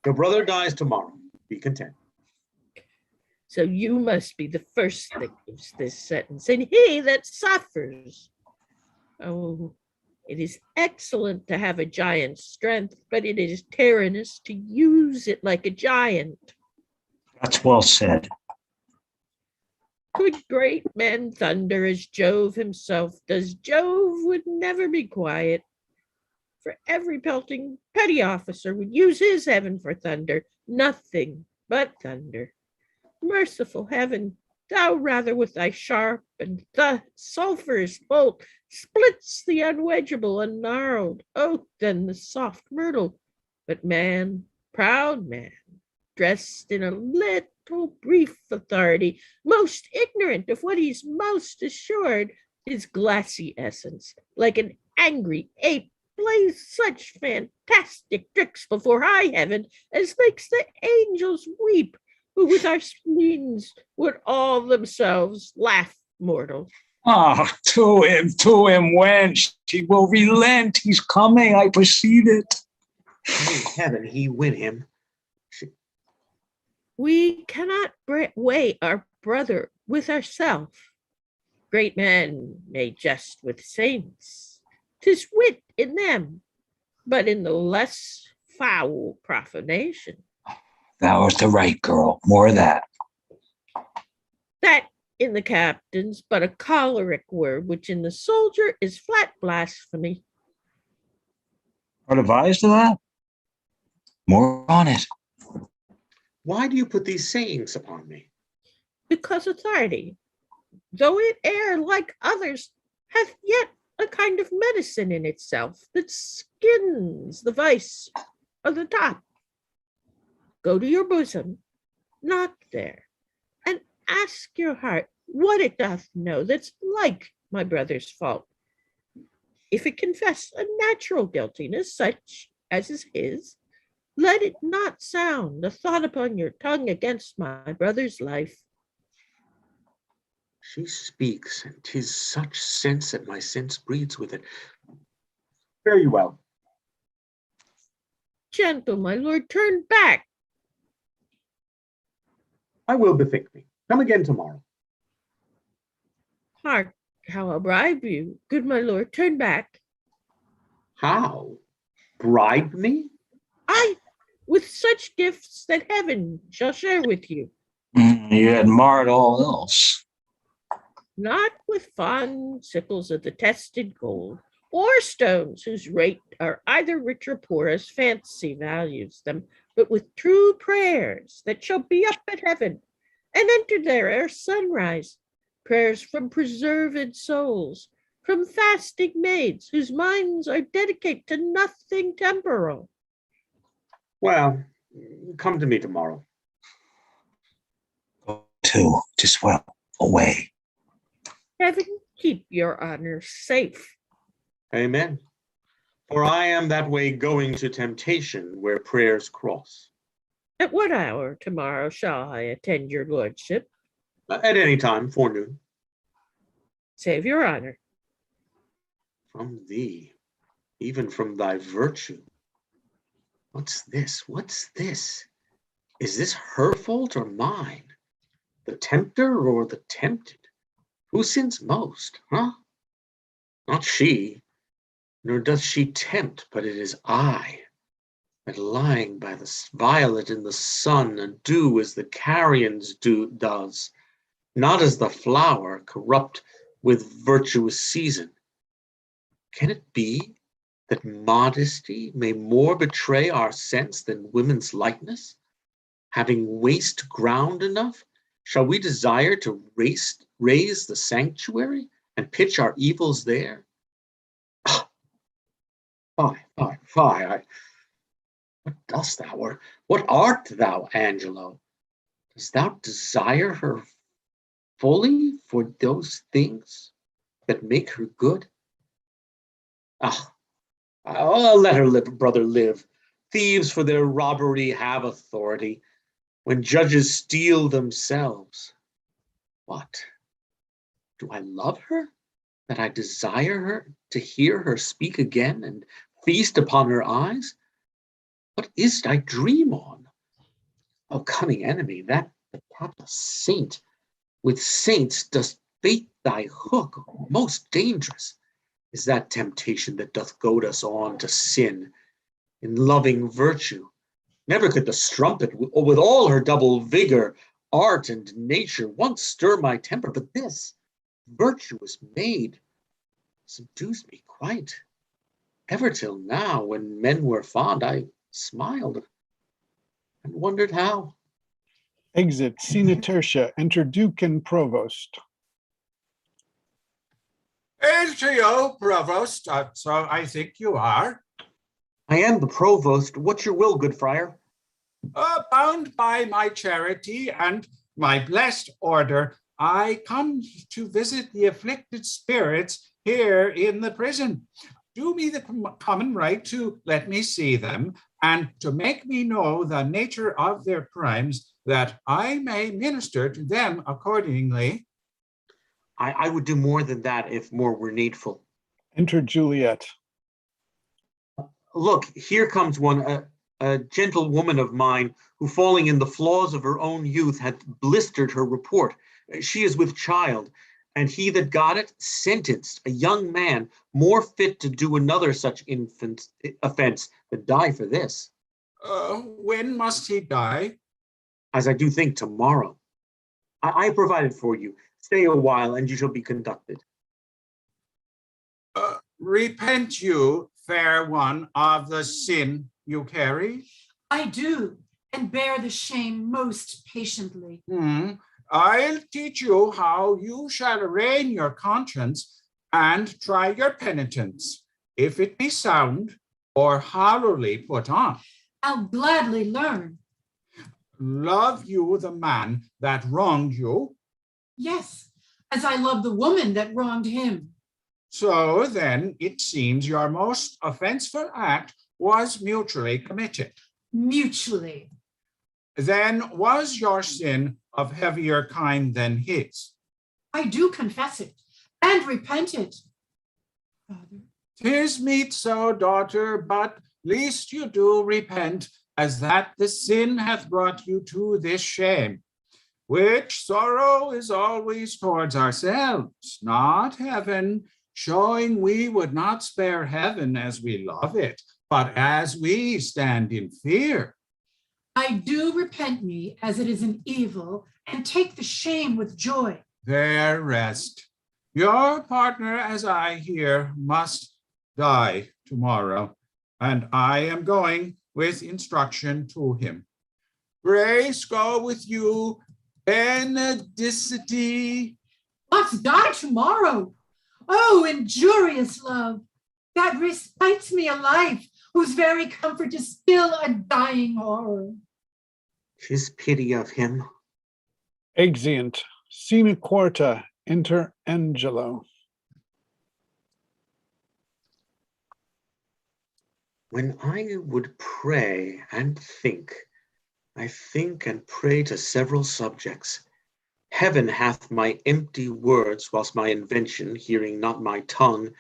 Your brother dies tomorrow. Be content. So you must be the first that gives this sentence, and he that suffers. Oh, it is excellent to have a giant's strength, but it is tyrannous to use it like a giant. That's well said. Could great men thunder as Jove himself does, Jove would never be quiet. For every pelting petty officer would use his heaven for thunder, nothing but thunder. Merciful heaven, thou rather with thy sharp and the sulphurous bolt splits the unwedgeable and gnarled oak than the soft myrtle. But man, proud man, dressed in a little brief authority, most ignorant of what he's most assured, his glassy essence, like an angry ape, plays such fantastic tricks before high heaven as makes the angels weep, who with our spleens would all themselves laugh mortal. Ah, to him, wench. He will relent. He's coming. I perceive it. May heaven he win him. We cannot weigh our brother with ourselves. Great men may jest with saints. 'Tis wit in them, but in the less foul profanation. Thou art the right girl. More of that. That in the captain's but a choleric word, which in the soldier is flat blasphemy. What advised to that? More on it. Why do you put these sayings upon me? Because authority, though it err like others, hath yet a kind of medicine in itself that skins the vice of the top. Go to your bosom, knock there, and ask your heart what it doth know that's like my brother's fault. If it confess a natural guiltiness such as is his, let it not sound a thought upon your tongue against my brother's life. She speaks, and 'tis such sense that my sense breeds with it. Fare you well. Gentle, my lord, turn back. I will bethink me. Come again tomorrow. Hark, how I'll bribe you. Good my lord, turn back. How? Bribe me? I, with such gifts that heaven shall share with you. You had marred all else. Not with fond sickles of the tested gold, or stones whose rate are either rich or poor as fancy values them, but with true prayers that shall be up at heaven and enter there ere sunrise, prayers from preserved souls, from fasting maids whose minds are dedicated to nothing temporal. Well, come to me tomorrow. Go to, 'tis well, away. Heaven keep your honor safe. Amen. For I am that way going to temptation where prayers cross. At what hour tomorrow shall I attend your lordship? At any time, forenoon. Save your honor. From thee, even from thy virtue. What's this? What's this? Is this her fault or mine? The tempter or the tempted? Who sins most, huh? Not she, nor doth she tempt, but it is I, that lying by the violet in the sun, and do as the carrion's does, not as the flower corrupt with virtuous season. Can it be that modesty may more betray our sense than women's lightness? Having waste ground enough, shall we desire to raise the sanctuary and pitch our evils there? Fie. What dost thou, or what art thou, Angelo? Dost thou desire her fully for those things that make her good? Let her live, brother, live. Thieves for their robbery have authority, when judges steal themselves. What? Do I love her, that I desire her to hear her speak again and feast upon her eyes? What is't I dream on? O cunning enemy, that a saint. With saints dost bait thy hook, most dangerous is that temptation that doth goad us on to sin. In loving virtue, never could the strumpet, with all her double vigor, art and nature, once stir my temper, but this virtuous maid subdues me quite. Ever till now, when men were fond, I smiled and wondered how. Exit Scena Tertia. Enter Duke and Provost. Enter you, Provost. So I think you are. I am the Provost. What's your will, good friar? Bound by my charity and my blessed order, I come to visit the afflicted spirits here in the prison. Do me the common right to let me see them and to make me know the nature of their crimes, that I may minister to them accordingly. I would do more than that if more were needful. Enter Juliet. Look, here comes one, a gentle woman of mine, who falling in the flaws of her own youth hath blistered her report. She is with child, and he that got it sentenced, a young man, more fit to do another such offense than die for this. When must he die? As I do think tomorrow. I provided for you. Stay a while, and you shall be conducted. Repent you, fair one, of the sin you carry? I do, and bear the shame most patiently. I'll teach you how you shall arraign your conscience and try your penitence, if it be sound or hollowly put on. I'll gladly learn. Love you the man that wronged you? Yes, as I love the woman that wronged him. So then it seems your most offenseful act was mutually committed. Mutually. Then was your sin of heavier kind than his? I do confess it and repent it. Father. 'Tis meet so, daughter, but least you do repent, as that the sin hath brought you to this shame, which sorrow is always towards ourselves, not heaven, showing we would not spare heaven as we love it, but as we stand in fear. I do repent me as it is an evil, and take the shame with joy. There rest. Your partner, as I hear, must die tomorrow, and I am going with instruction to him. Grace go with you, benedicite. Must die tomorrow. Oh, injurious love, that respites me a life whose very comfort is still a dying horror. 'Tis pity of him. Exeunt. Scena quarta. Enter Angelo. When I would pray and think, I think and pray to several subjects. Heaven hath my empty words, whilst my invention, hearing not my tongue,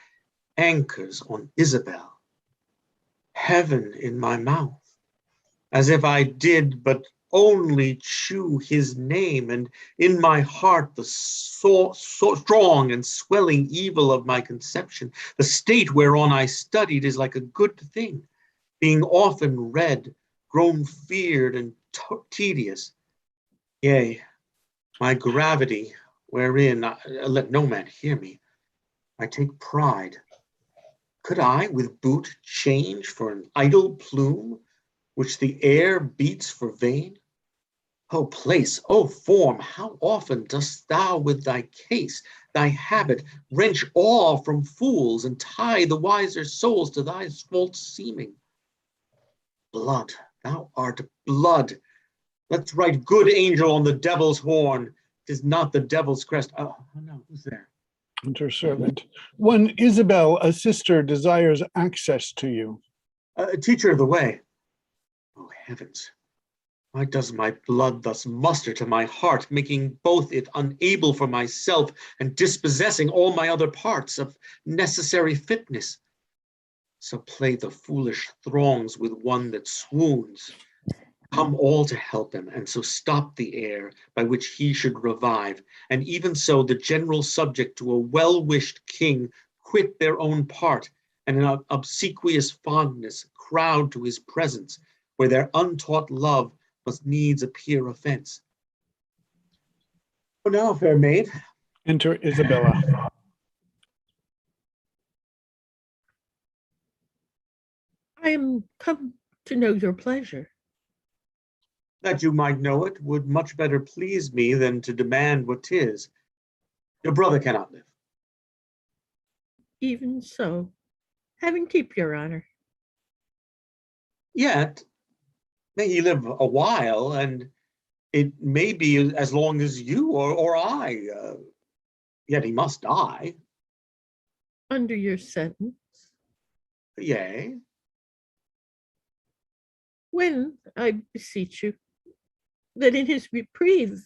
anchors on Isabel. Heaven in my mouth, as if I did but only chew his name, and in my heart the so strong and swelling evil of my conception. The state whereon I studied is like a good thing, being often read, grown feared and tedious. Yea, my gravity, wherein let no man hear me, I take pride. Could I with boot change for an idle plume, which the air beats for vain? O place, O form, how often dost thou with thy case, thy habit, wrench awe from fools, and tie the wiser souls to thy false seeming? Blood, thou art blood. Let's write good angel on the devil's horn. 'Tis not the devil's crest. Oh no, who's there? Enter servant. One Isabel, a sister, desires access to you. Teacher of the way. Oh heavens, why does my blood thus muster to my heart, making both it unable for myself and dispossessing all my other parts of necessary fitness? So play the foolish throngs with one that swoons. Come all to help him, and so stop the air by which he should revive. And even so the general subject to a well-wished king quit their own part, and in obsequious fondness crowd to his presence, where their untaught love must needs appear offense. Oh now, fair maid. Enter Isabella. I am come to know your pleasure. That you might know it would much better please me than to demand what 'tis. Your brother cannot live. Even so, heaven keep your honor. Yet may he live a while, and it may be as long as you or I. Yet he must die. Under your sentence, Yea. when, I beseech you, that in his reprieve,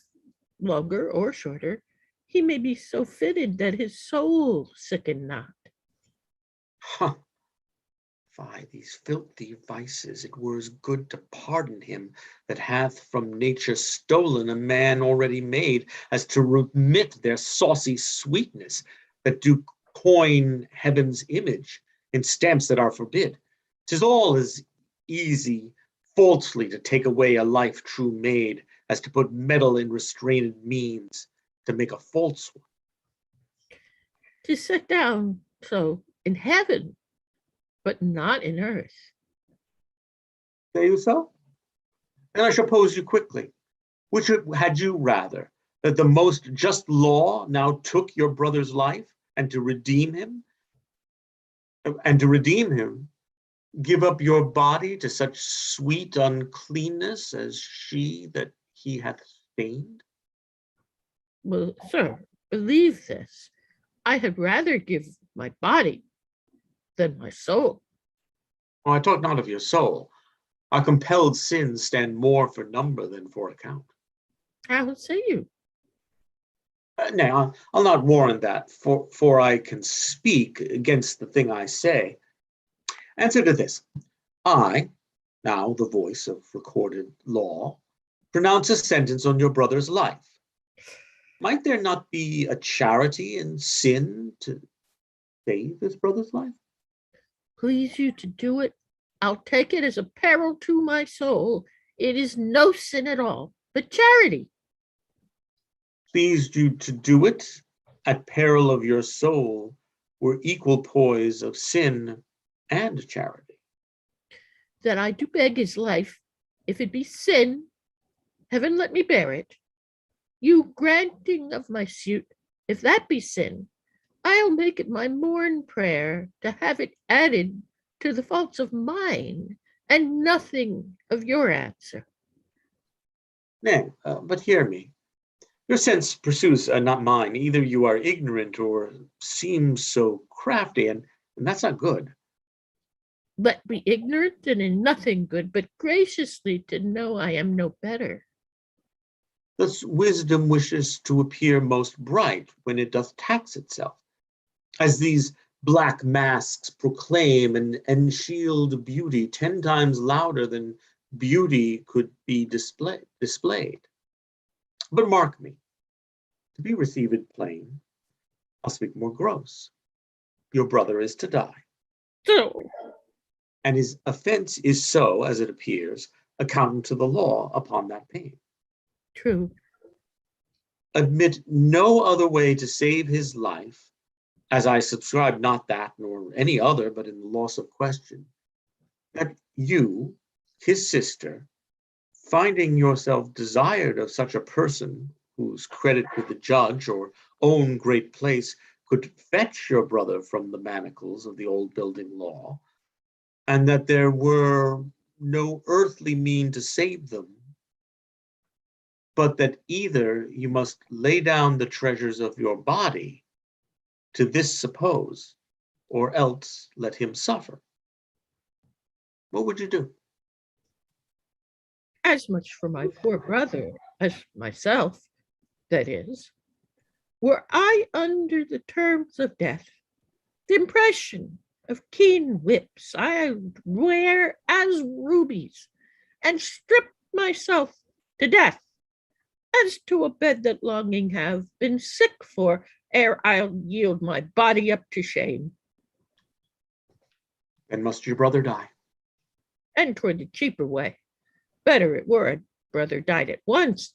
longer or shorter, he may be so fitted that his soul sicken not. Huh. Fie, these filthy vices, it were as good to pardon him that hath from nature stolen a man already made, as to remit their saucy sweetness, that do coin heaven's image in stamps that are forbid. 'Tis all as easy falsely to take away a life true made, as to put metal in restrained means, to make a false one. 'Tis set down so in heaven, but not in earth. Say you so? Then I shall pose you quickly. Which had you rather, that the most just law now took your brother's life, and to redeem him, give up your body to such sweet uncleanness as she that he hath stained? Well, sir, believe this. I had rather give my body than my soul. Oh, I talk not of your soul. Our compelled sins stand more for number than for account. How say you? Nay, I'll not warrant that, for I can speak against the thing I say. Answer to this. I, now the voice of recorded law, pronounce a sentence on your brother's life. Might there not be a charity in sin to save his brother's life? Please you to do it. I'll take it as a peril to my soul. It is no sin at all, but charity. Pleased you to do it at peril of your soul were equal poise of sin and charity. That I do beg his life, if it be sin, heaven let me bear it. You granting of my suit, if that be sin, I'll make it my morn prayer to have it added to the faults of mine, and nothing of your answer. Nay, but hear me. Your sense pursues not mine. Either you are ignorant or seem so crafty, and that's not good. Let me ignorant and in nothing good, but graciously to know I am no better. Thus wisdom wishes to appear most bright when it doth tax itself, as these black masks proclaim and shield beauty 10 times louder than beauty could be displayed. But mark me, to be received plain, I'll speak more gross. Your brother is to die, So, and his offense is so, as it appears, accountant to the law upon that pain. true. Admit no other way to save his life, as I subscribe not that nor any other, but in the loss of question, that you, his sister, finding yourself desired of such a person whose credit with the judge or own great place could fetch your brother from the manacles of the old building law, and that there were no earthly mean to save them, but that either you must lay down the treasures of your body to this suppose, or else let him suffer. What would you do? As much for my poor brother as myself, that is. Were I under the terms of death, the impression of keen whips I would wear as rubies, and strip myself to death, as to a bed that longing have been sick for, ere I'll yield my body up to shame. And must your brother die? And 'twere the cheaper way. Better it were a brother died at once,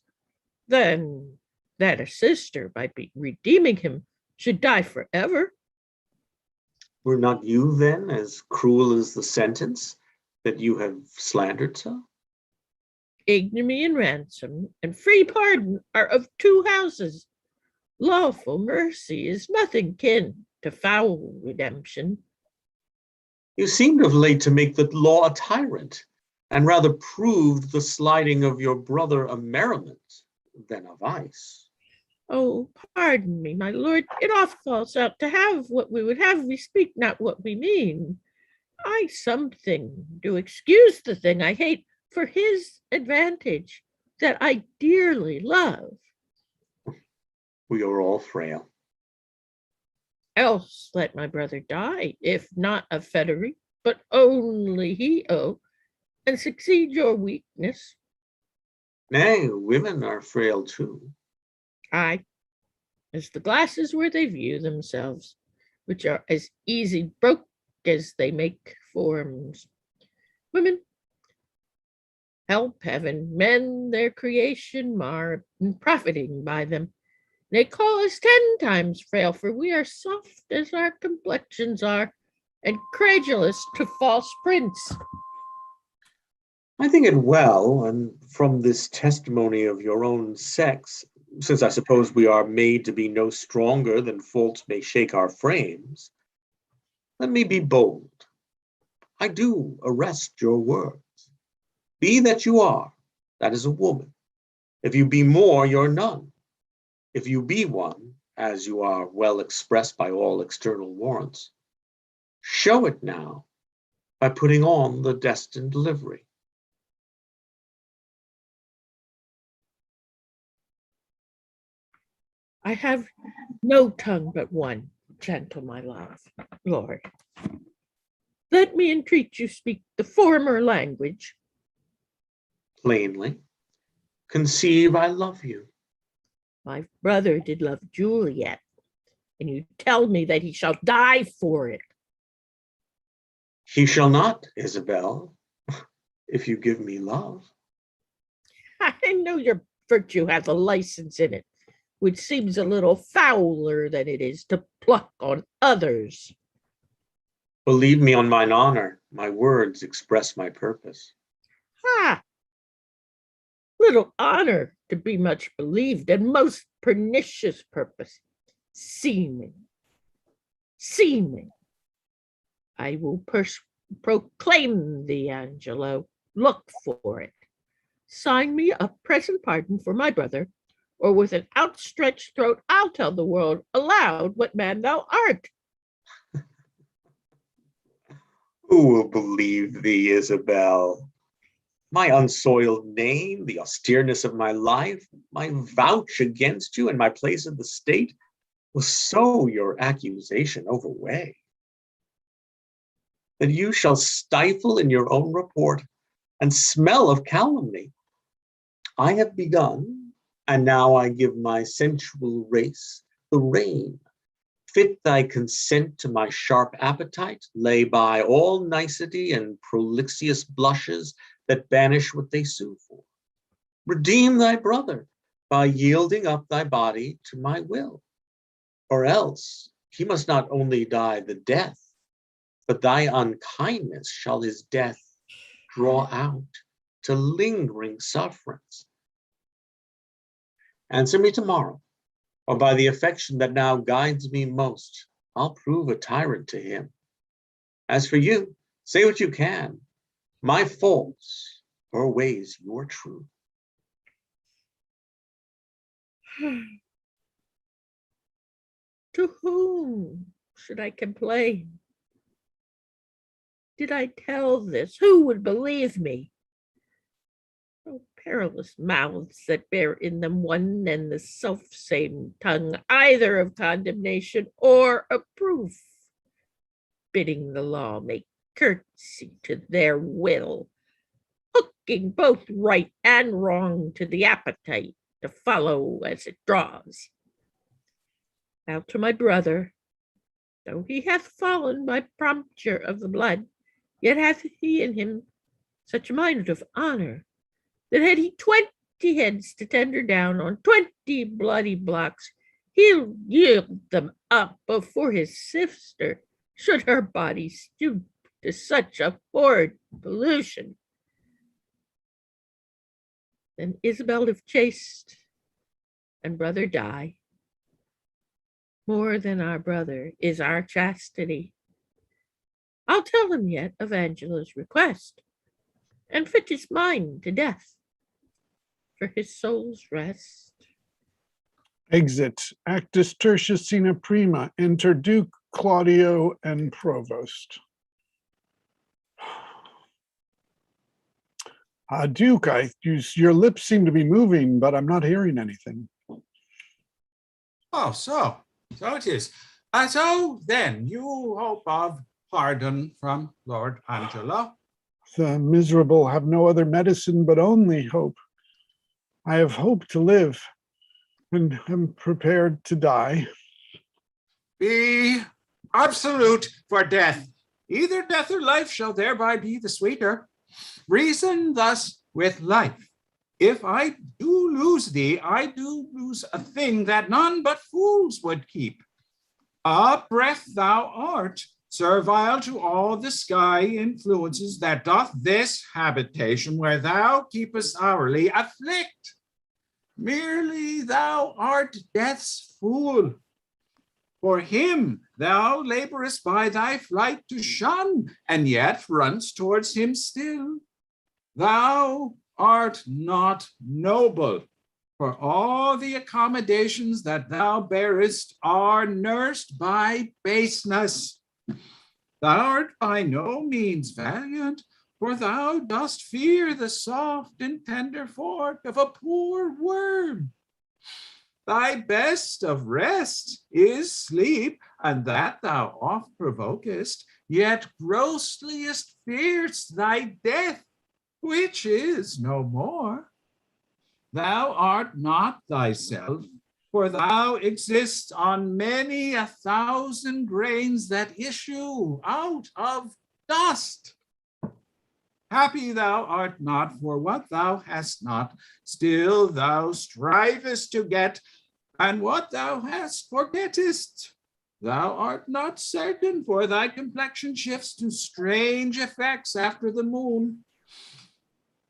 than that a sister, by redeeming him, should die forever. Were not you then as cruel as the sentence that you have slandered so? Ignominy and ransom and free pardon are of 2 houses. Lawful mercy is nothing kin to foul redemption. You seemed of late to make the law a tyrant, and rather proved the sliding of your brother a merriment than a vice. Oh, pardon me, my lord, it oft falls out to have what we would have, we speak not what we mean. I something do excuse the thing I hate for his advantage that I dearly love. We are all frail. Else let my brother die, if not of fettery, but only he and succeed your weakness. Nay, women are frail too. Aye, as the glasses where they view themselves, which are as easy broke as they make forms. Women help heaven mend their creation mar, and profiting by them. They call us 10 times frail, for we are soft as our complexions are, and credulous to false prints. I think it well, and from this testimony of your own sex, since I suppose we are made to be no stronger than faults may shake our frames, let me be bold. I do arrest your words. Be that you are, that is a woman. If you be more, you're none. If you be one, as you are well expressed by all external warrants, show it now by putting on the destined livery. I have no tongue but one, gentle my love, Lord. Let me entreat you speak the former language. Plainly, conceive I love you. My brother did love Juliet, and you tell me that he shall die for it. He shall not, Isabel, if you give me love. I know your virtue hath a license in it, which seems a little fouler than it is to pluck on others. Believe me on mine honor, my words express my purpose. Ha! Little honor to be much believed, and most pernicious purpose, seeming See me. I will proclaim thee, Angelo. Look for it. Sign me a present pardon for my brother, or with an outstretched throat I'll tell the world aloud what man thou art. Who will believe thee, Isabel? My unsoiled name, the austereness of my life, my vouch against you and my place in the state will so your accusation overweigh that you shall stifle in your own report and smell of calumny. I have begun, and now I give my sensual race the rein. Fit thy consent to my sharp appetite, lay by all nicety and prolixious blushes that banish what they sue for. Redeem thy brother by yielding up thy body to my will, or else he must not only die the death, but thy unkindness shall his death draw out to lingering sufferance. Answer me tomorrow, or by the affection that now guides me most, I'll prove a tyrant to him. As for you, say what you can. My faults o'erweighs your truth. To whom should I complain? Did I tell this, who would believe me? Oh, perilous mouths that bear in them one and the self-same tongue, either of condemnation or of proof, bidding the law make curtsy to their will, hooking both right and wrong to the appetite to follow as it draws. Now to my brother, though he hath fallen by prompture of the blood, yet hath he in him such a mind of honor, that had he 20 heads to tender down on 20 bloody blocks, he'll yield them up before his sister, should her body stoop to such a horrid pollution. Then Isabel, if chaste, and brother die, more than our brother is our chastity. I'll tell him yet of Angela's request, and fit his mind to death for his soul's rest. Exit. Actus tertius scena prima. Enter Duke, Claudio, and Provost. Duke, your lips seem to be moving, but I'm not hearing anything. Oh, so it is. So then you hope of pardon from Lord Angelo? The miserable have no other medicine but only hope. I have hope to live, and am prepared to die. Be absolute for death. Either death or life shall thereby be the sweeter. Reason thus with life. If I do lose thee, I do lose a thing that none but fools would keep. A breath thou art, servile to all the sky influences that doth this habitation where thou keepest hourly afflict. Merely thou art death's fool. For him thou laborest by thy flight to shun, and yet runs towards him still. Thou art not noble, for all the accommodations that thou bearest are nursed by baseness. Thou art by no means valiant, for thou dost fear the soft and tender fork of a poor worm. Thy best of rest is sleep, and that thou oft provokest, yet grossliest fearst thy death, which is no more. Thou art not thyself, for thou exists on many 1,000 grains that issue out of dust. Happy thou art not for what thou hast not, still thou strivest to get, and what thou hast forgettest. Thou art not certain, for thy complexion shifts to strange effects after the moon.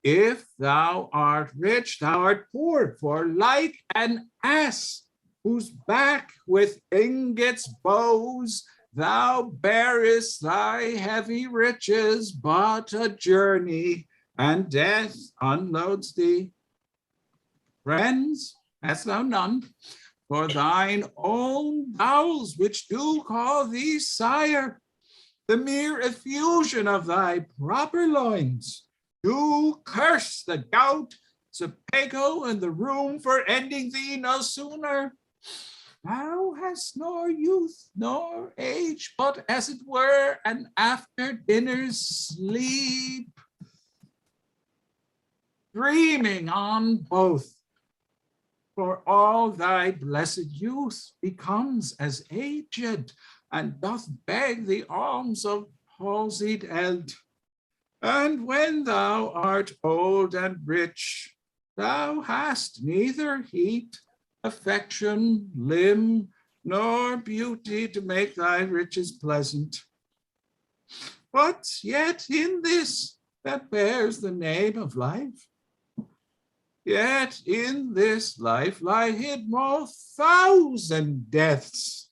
If thou art rich, thou art poor, for like an ass, whose back with ingots bows thou bearest thy heavy riches, but a journey, and death unloads thee. Friends, hast thou none? For thine own bowels, which do call thee sire, the mere effusion of thy proper loins, do curse the gout, Sepago, and the room for ending thee no sooner. Thou hast nor youth nor age, but as it were an after dinner's sleep, dreaming on both. For all thy blessed youth becomes as aged, and doth beg the alms of palsied eld. And when thou art old and rich, thou hast neither heat, affection, limb, nor beauty to make thy riches pleasant. But yet in this that bears the name of life, yet in this life lie hid more 1,000 deaths.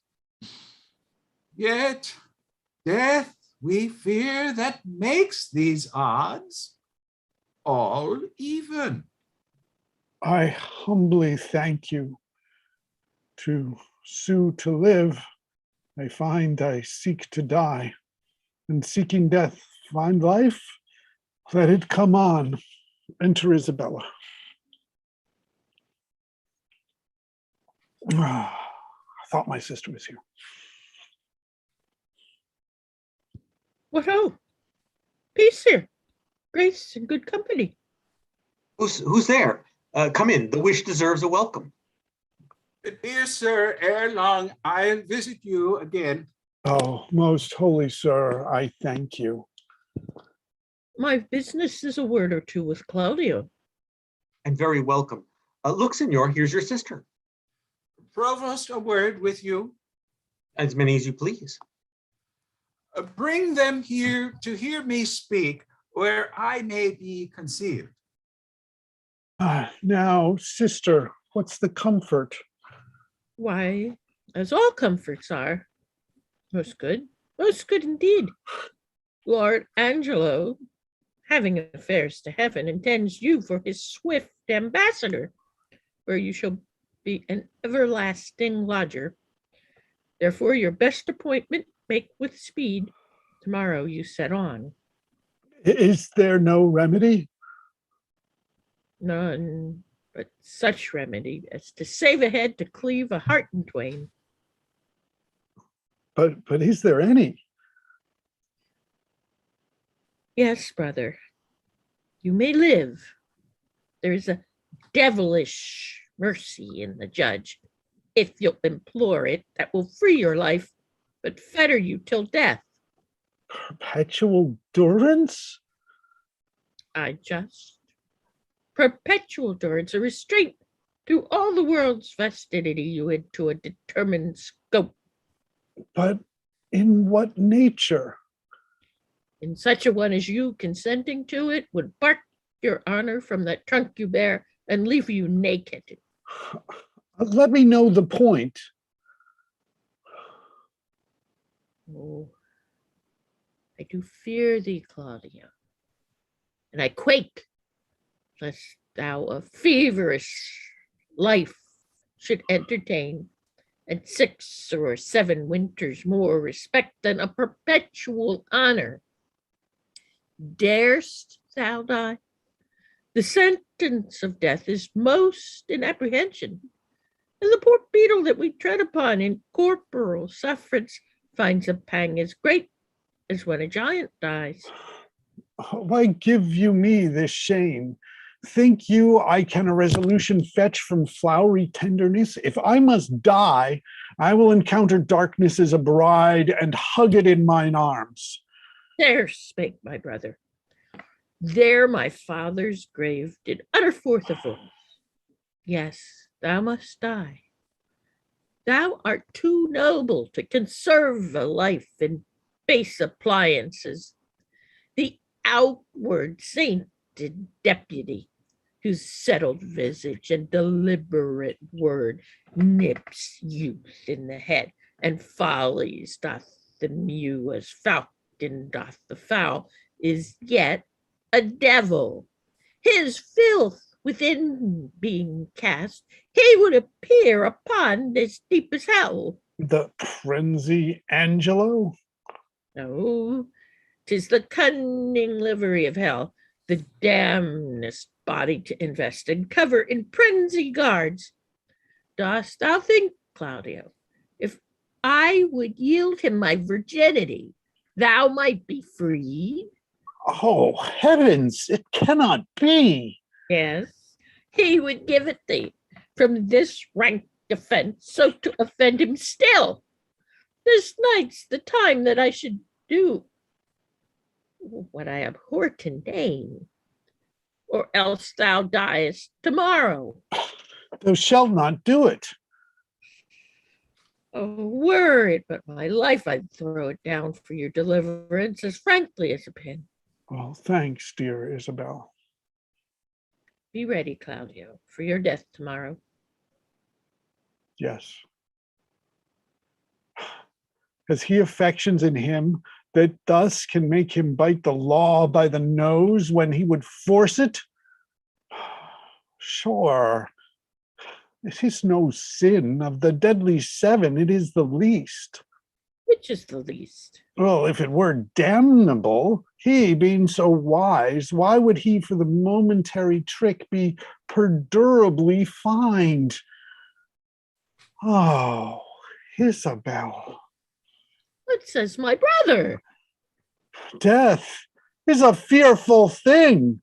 Yet death we fear that makes these odds all even. I humbly thank you. To sue to live, I find I seek to die, and seeking death, find life. Let it come on. Enter Isabella. I thought my sister was here. What ho? Peace here. Grace and good company. Who's there? Come in. The wish deserves a welcome. Dear sir, ere long I'll visit you again. Oh, most holy sir, I thank you. My business is a word or two with Claudio. And very welcome. Look, senor, here's your sister. Provost, a word with you. As many as you please. Bring them here to hear me speak, where I may be concealed. Now, sister, what's the comfort? Why, as all comforts are, most good indeed. Lord Angelo, having affairs to heaven, intends you for his swift ambassador, where you shall be an everlasting lodger. Therefore, your best appointment make with speed. Tomorrow you set on. Is there no remedy? None but such remedy as to save a head to cleave a heart in twain. But is there any? Yes, brother, you may live. There is a devilish mercy in the judge, if you'll implore it, that will free your life, but fetter you till death. Perpetual durance? I just. Perpetual durance, a restraint through all the world's festivity you into a determined scope. But in what nature? In such a one as you, consenting to it, would bark your honor from that trunk you bear and leave you naked. Let me know the point. Oh, I do fear thee, Claudio, and I quake lest thou a feverish life should entertain, and 6 or 7 winters more respect than a perpetual honor. Darest thou die? The sentence of death is most in apprehension, and the poor beetle that we tread upon in corporal sufferance finds a pang as great as when a giant dies. Why give you me this shame? Think you I can a resolution fetch from flowery tenderness? If I must die, I will encounter darkness as a bride and hug it in mine arms. There spake my brother. There my father's grave did utter forth a voice. Yes, thou must die. Thou art too noble to conserve a life in base appliances. The outward sainted deputy, whose settled visage and deliberate word nips youth in the head, and follies doth the mew as falcon doth the fowl, is yet a devil. His filth within being cast, he would appear upon as deep as hell. The frenzy Angelo? No, 'tis the cunning livery of hell, the damnedest body to invest and cover in frenzy guards. Dost thou think, Claudio, if I would yield him my virginity, thou might be freed? Oh, heavens, it cannot be. Yes, he would give it thee from this rank defense, so to offend him still. This night's the time that I should do what I abhor to name, or else thou diest tomorrow. Thou shalt not do it. Oh, were it but my life, I'd throw it down for your deliverance as frankly as a pin. Well, thanks, dear Isabel. Be ready, Claudio, for your death tomorrow. Yes. Has he affections in him that thus can make him bite the law by the nose when he would force it? Sure. It is no sin. Of the deadly seven, it is the least. Which is the least? Well, if it were damnable, he being so wise, why would he for the momentary trick be perdurably fined? Oh, Isabel. What says my brother? Death is a fearful thing.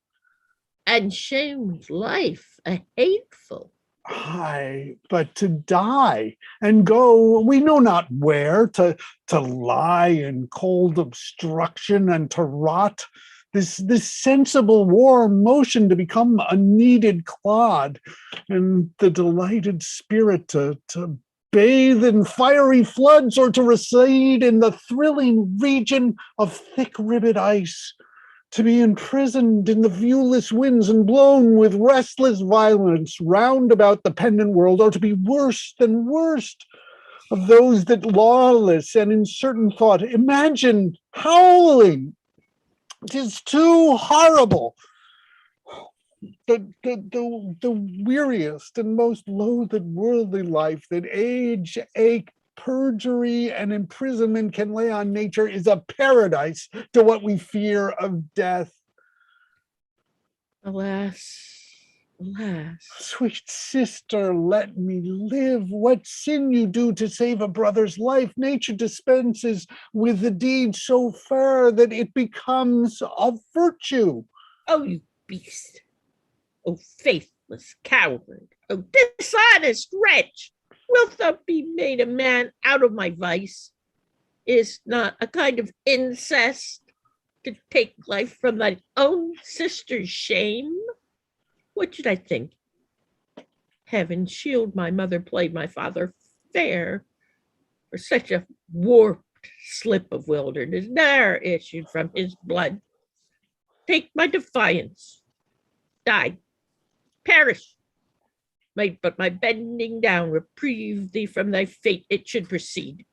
And shames life a hateful. Aye, but to die and go we know not where, to lie in cold obstruction and to rot, this sensible warm motion to become a kneaded clod, and the delighted spirit to bathe in fiery floods or to recede in the thrilling region of thick-ribbed ice, to be imprisoned in the viewless winds and blown with restless violence round about the pendant world, or to be worse than worst of those that lawless and in certain thought imagine howling. 'Tis too horrible. The weariest and most loathed worldly life that age, ache, perjury, and imprisonment can lay on nature is a paradise to what we fear of death. Alas, alas. Sweet sister, let me live. What sin you do to save a brother's life, nature dispenses with the deed so fair that it becomes a virtue. Oh, you beast. Oh, faithless coward. Oh, dishonest wretch. Wilt thou be made a man out of my vice? Is not a kind of incest to take life from thine own sister's shame? What should I think? Heaven shield my mother played my father fair, for such a warped slip of wilderness ne'er issued from his blood. Take my defiance. Die. Perish. Might but my bending down reprieve thee from thy fate, it should proceed.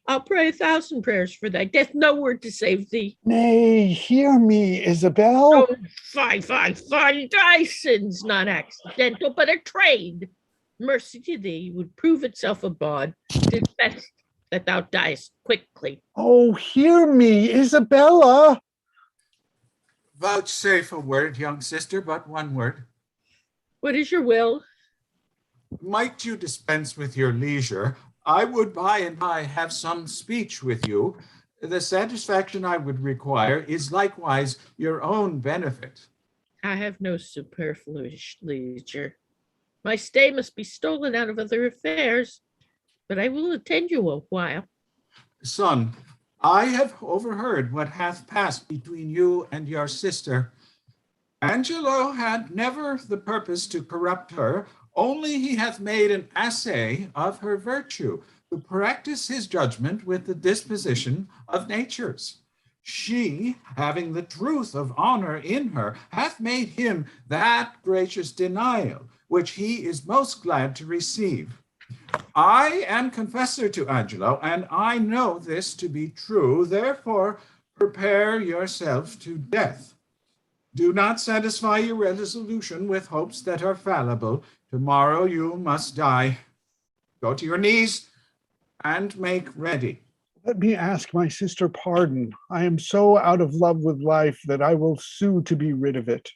I'll pray 1,000 prayers for thy death, no word to save thee. Nay, hear me, Isabel. Oh, fie. Thy sin's not accidental, but a trade. Mercy to thee would prove itself a bawd. 'Tis best that thou diest quickly. Oh, hear me, Isabella. Vouchsafe a word, young sister, but one word. What is your will? Might you dispense with your leisure, I would by and by have some speech with you. The satisfaction I would require is likewise your own benefit. I have no superfluous leisure. My stay must be stolen out of other affairs, but I will attend you a while. Son, I have overheard what hath passed between you and your sister. Angelo had never the purpose to corrupt her, only he hath made an assay of her virtue, to practice his judgment with the disposition of natures. She, having the truth of honor in her, hath made him that gracious denial, which he is most glad to receive. I am confessor to Angelo, and I know this to be true. Therefore, prepare yourself to death. Do not satisfy your resolution with hopes that are fallible. Tomorrow you must die. Go to your knees and make ready. Let me ask my sister pardon. I am so out of love with life that I will sue to be rid of it.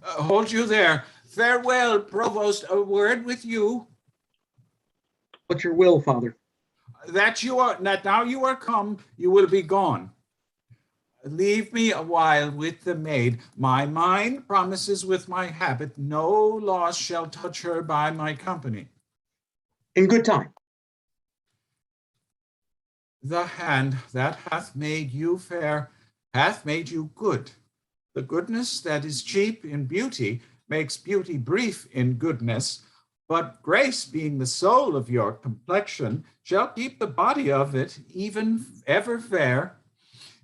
Hold you there. Farewell, Provost. A word with you. What's your will, Father? That now you are come, you will be gone. Leave me a while with the maid. My mind promises with my habit no loss shall touch her by my company. In good time. The hand that hath made you fair hath made you good. The goodness that is cheap in beauty makes beauty brief in goodness, but grace, being the soul of your complexion, shall keep the body of it even ever fair.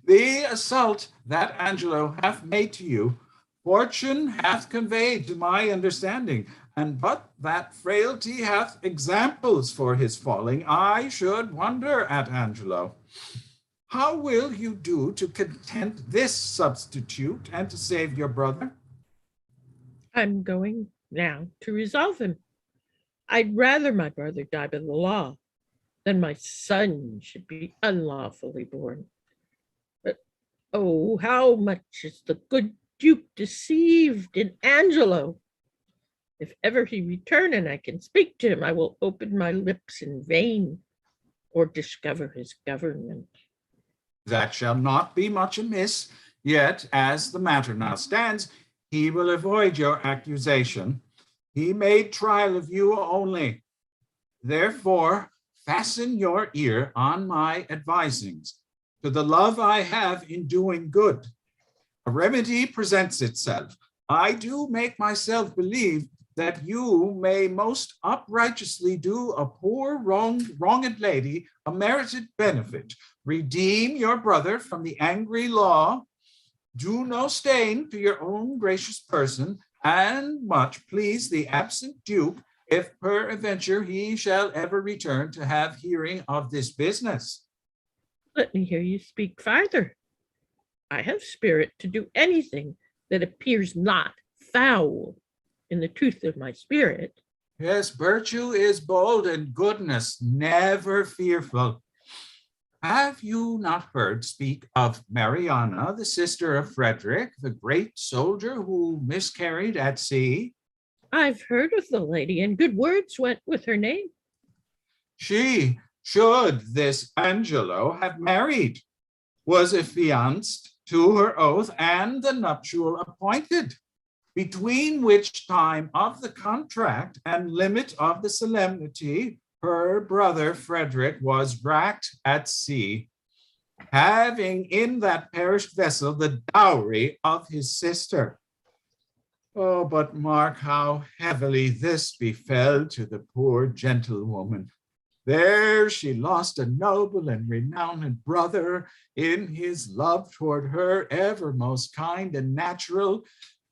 The assault that Angelo hath made to you, fortune hath conveyed to my understanding, and but that frailty hath examples for his falling, I should wonder at Angelo. How will you do to content this substitute and to save your brother? I'm going now to resolve him. I'd rather my brother die by the law than my son should be unlawfully born. But oh, how much is the good Duke deceived in Angelo! If ever he return and I can speak to him, I will open my lips in vain or discover his government. That shall not be much amiss, yet as the matter now stands, he will avoid your accusation. He made trial of you only. Therefore, fasten your ear on my advisings, to the love I have in doing good. A remedy presents itself. I do make myself believe that you may most uprighteously do a poor wronged lady a merited benefit. Redeem your brother from the angry law. Do no stain to your own gracious person, and much please the absent Duke, if peradventure he shall ever return to have hearing of this business. Let me hear you speak farther. I have spirit to do anything that appears not foul in the truth of my spirit. Yes, virtue is bold and goodness never fearful. Have you not heard speak of Mariana, the sister of Frederick, the great soldier who miscarried at sea? I've heard of the lady, and good words went with her name. She should this Angelo have married, was affianced to her oath and the nuptial appointed, between which time of the contract and limit of the solemnity, her brother Frederick was wracked at sea, having in that perished vessel the dowry of his sister. Oh, but mark how heavily this befell to the poor gentlewoman. There she lost a noble and renowned brother in his love toward her, ever most kind and natural,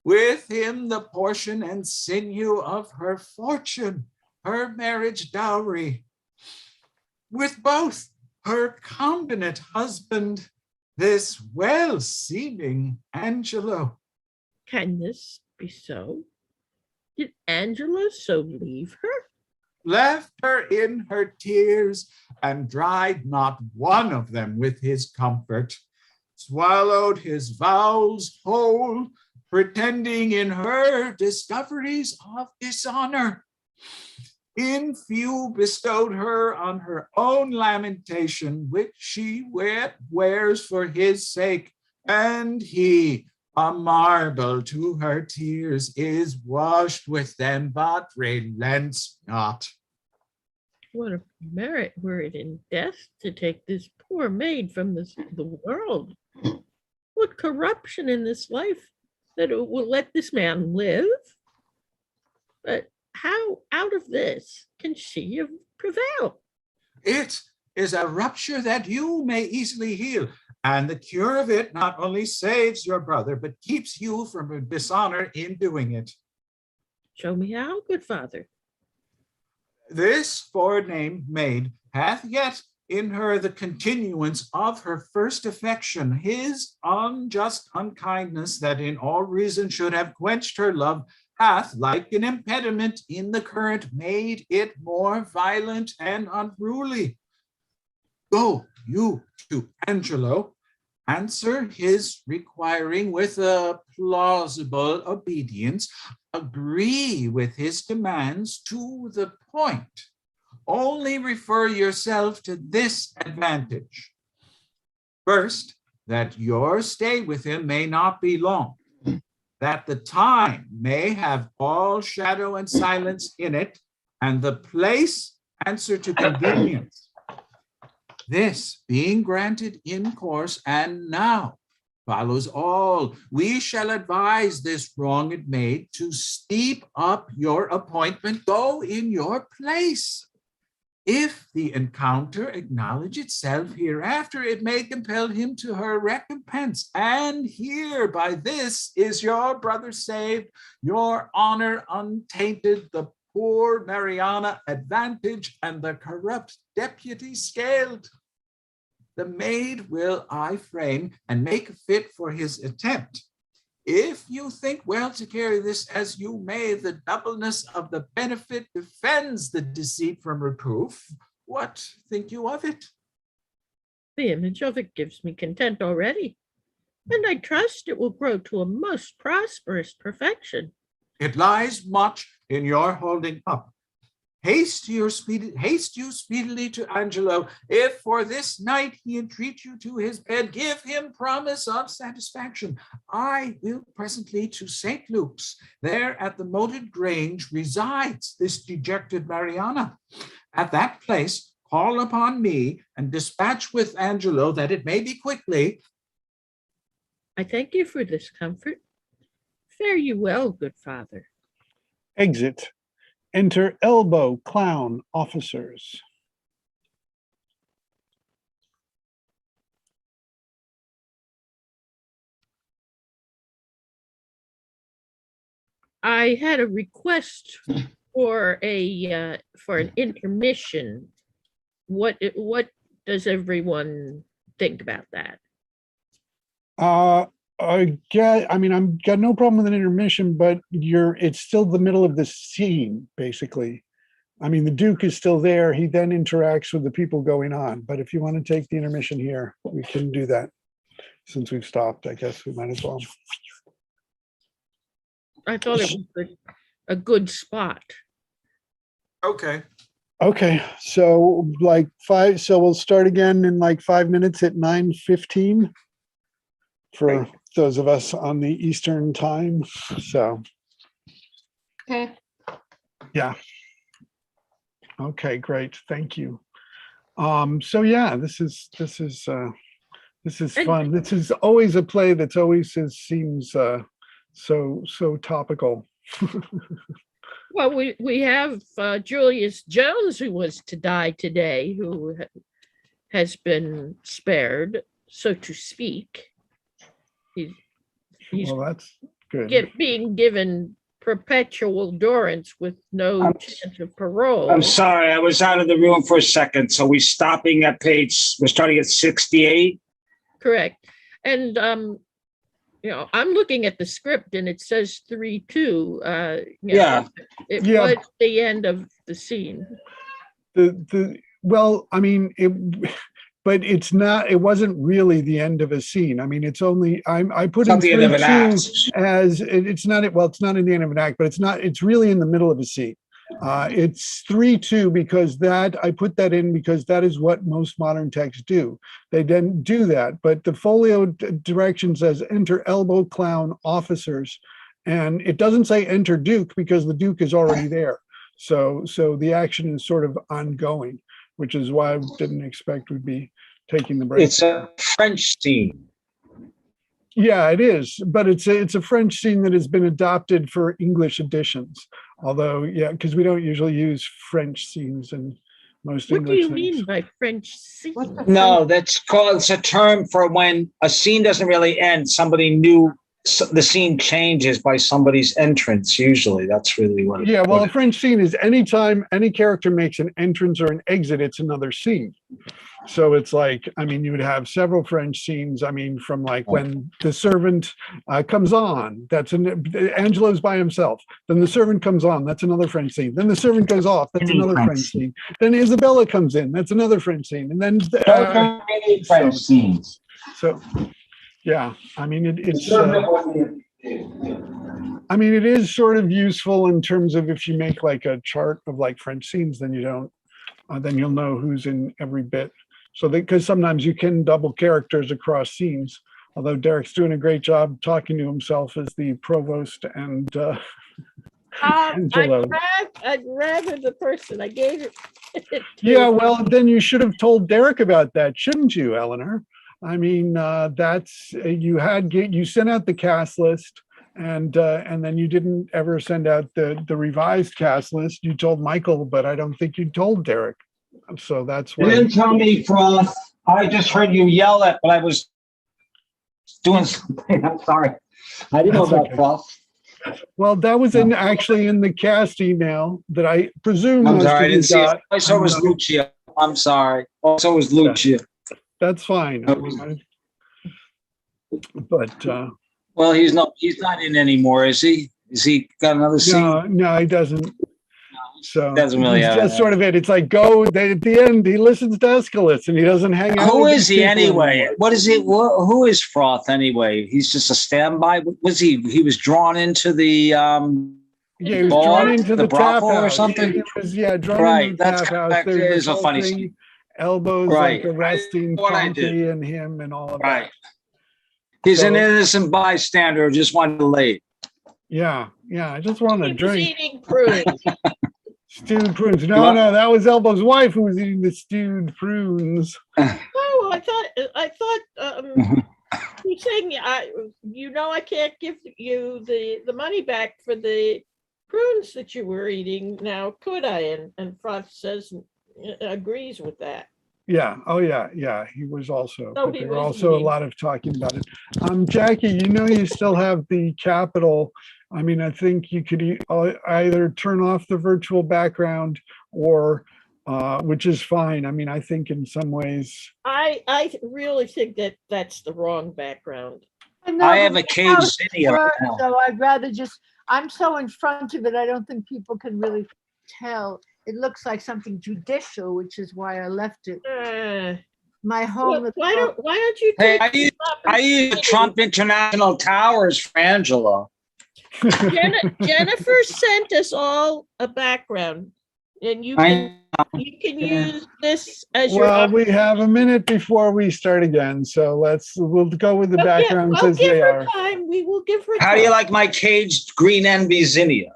with him the portion and sinew of her fortune, her marriage dowry. With both her combinate husband, this well-seeming Angelo. Can this be so? Did Angelo so leave her? Left her in her tears, and dried not one of them with his comfort, swallowed his vows whole, pretending in her discoveries of dishonor. In few bestowed her on her own lamentation, which she wears for his sake, and he, a marble to her tears, is washed with them, but relents not. What a merit were it in death to take this poor maid from the world. What corruption in this life that it will let this man live? But how out of this can she prevail? It is a rupture that you may easily heal, and the cure of it not only saves your brother, but keeps you from dishonor in doing it. Show me how, good father. This forenamed maid hath yet in her the continuance of her first affection, his unjust unkindness that in all reason should have quenched her love, hath, like an impediment in the current, made it more violent and unruly. Go you to Angelo, answer his requiring with a plausible obedience, agree with his demands to the point. Only refer yourself to this advantage. First, that your stay with him may not be long, that the time may have all shadow and silence in it, and the place answer to convenience. This being granted in course, and now follows all, we shall advise this wronged maid to steep up your appointment, go in your place. If the encounter acknowledge itself hereafter, it may compel him to her recompense. And here by this is your brother saved, your honor untainted, the poor Mariana advantage, and the corrupt deputy scaled. The maid will I frame and make fit for his attempt. If you think well to carry this as you may, the doubleness of the benefit defends the deceit from reproof. What think you of it? The image of it gives me content already, and I trust it will grow to a most prosperous perfection. It lies much in your holding up. Haste you speedily to Angelo. If for this night he entreat you to his bed, give him promise of satisfaction. I will presently to St. Luke's. There at the moated grange resides this dejected Mariana. At that place, call upon me and dispatch with Angelo that it may be quickly. I thank you for this comfort. Fare you well, good father. Exit. Enter elbow, clown, officers. I had a request for an intermission. What does everyone think about that? I've got no problem with an intermission, but it's still the middle of the scene, basically. I mean, the Duke is still there. He then interacts with the people going on. But if you want to take the intermission here, we can do that. Since we've stopped, I guess we might as well. I thought it was a good spot. Okay. Okay, so so we'll start again in like 5 minutes at 9:15 for Right. those of us on the Eastern time. So, Okay. yeah. Okay, great. Thank you. So yeah, this is fun. This is always a play that's always seems so topical. Well, we have Julius Jones, who was to die today, who has been spared, so to speak. He's Well, that's good. being given perpetual durance with no chance of parole. I'm sorry, I was out of the room for a second. So we're starting at 68. Correct. And I'm looking at the script and it says 3-2. Yeah. It Yeah. was the end of the scene. Well, I mean, but it's not. It wasn't really the end of a scene. I mean, it's only I put in It's not the end of an 3-2 act. as it's not. Well, it's not in the end of an act, but it's not. It's really in the middle of a scene. It's 3-2 because I put that in because that is what most modern texts do. They then do that, but the folio direction says enter elbow, clown, officers, and it doesn't say enter Duke because the Duke is already there. So the action is sort of ongoing, which is why I didn't expect we'd be taking the break. It's a French scene. Yeah, it is, but it's a French scene that has been adopted for English editions. Although, yeah, because we don't usually use French scenes in most What do English you things. mean by French scene? No, it's a term for when a scene doesn't really end. Somebody new the scene changes by somebody's entrance. Usually, that's really what. Yeah, well, what a French scene is anytime any character makes an entrance or an exit, it's another scene. So it's like, I mean, you would have several French scenes. I mean, from like when the servant comes on, Angelo's by himself. Then the servant comes on, that's another French scene. Then the servant goes off, that's another French scene. Then Isabella comes in, that's another French scene. And then French scenes. So, yeah, I mean, I mean, it is sort of useful in terms of if you make like a chart of like French scenes, then you don't, then you'll know who's in every bit. So because sometimes you can double characters across scenes, although Derek's doing a great job talking to himself as the provost and Angelo. I'd rather the person I gave it. Yeah, well, then you should have told Derek about that, shouldn't you, Eleanor? I mean, that's you sent out the cast list, and then you didn't ever send out the revised cast list. You told Michael, but I don't think you told Derek. So that's why. You didn't tell me, Froth. I just heard you yell at, but I was doing something. I'm sorry. I didn't know about Froth. Well, that was actually in the cast email that I presume. I'm sorry, I didn't see it. I saw it was Lucia. I'm sorry. Also, it was Lucia. That's fine. But well, he's not in anymore, is he? Is he got another scene? No, he doesn't. So doesn't really it's have just sort of it. It's like at the end, he listens to Aeschylus and he doesn't hang out. Who is he anyway? What is he? Who is Froth anyway? He's just a standby. Was he? He was drawn into the. Yeah, he was drawn into the tap house or something. He was, drawn into the tap house. That is a funny scene. Elbows like arresting Pompey and him and all of that. He's an innocent bystander, just wanted to late. Yeah, I just want to drink. Eating prunes. Stewed prunes. No, that was Elbow's wife who was eating the stewed prunes. Oh, I thought you're saying I can't give you the money back for the prunes that you were eating now, could I? And Froth says agrees with that. Yeah. Oh, yeah. He was also. So but there were also a lot of talking about it. Jackie, you still have the capital. I mean, I think you could either turn off the virtual background or, which is fine. I mean, I think in some ways. I really think that's the wrong background. I have a cage zinnia right now. So I'd rather I'm so in front of it, I don't think people can really tell. It looks like something judicial, which is why I left it. My home. Well, why don't you? Hey, I use Trump International Towers for Angela. Jennifer sent us all a background, and you can use this as your. Well, we have a minute before we start again, so we'll go with the backgrounds as they are. We will give her. How do you like my caged green envy zinnia?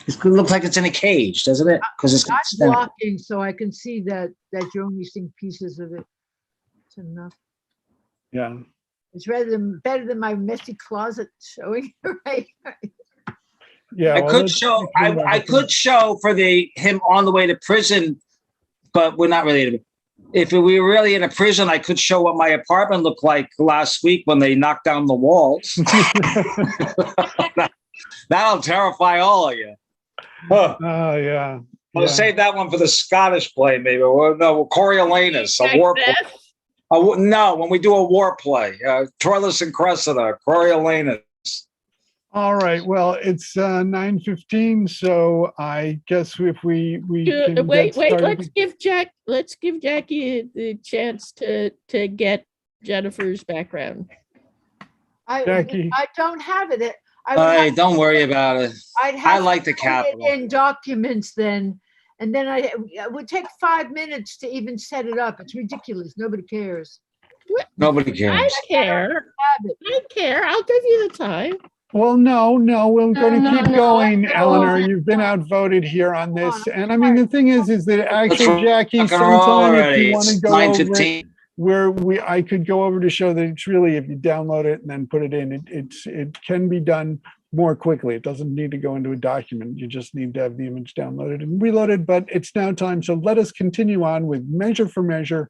It looks like it's in a cage, doesn't it? Because it's blocking, so I can see that you're only seeing pieces of it. It's enough. Yeah. It's better than my messy closet showing. Right. Yeah. I could show for him on the way to prison, but we're not really. If we were really in a prison, I could show what my apartment looked like last week when they knocked down the walls. That'll terrify all of you. Huh. Oh, yeah. We'll save that one for the Scottish play, maybe. Coriolanus, a war play. No, when we do a war play, Troilus and Cressida, Coriolanus. All right. Well, it's 9:15, so I guess if we can wait. Let's give Jackie the chance to get Jennifer's background. Jackie. I don't have it. Don't worry about it. I like the capital. In documents then, and then it would take 5 minutes to even set it up. It's ridiculous. Nobody cares. Nobody cares. I care. I'll give you the time. Well, no, we're going to keep going, Eleanor. You've been outvoted here on this. And I mean, the thing is that actually, Jackie, sometime if you want to go over where I could go over to show that it's really, if you download it and then put it in, it can be done more quickly. It doesn't need to go into a document. You just need to have the image downloaded and reloaded, but it's now time. So let us continue on with Measure for Measure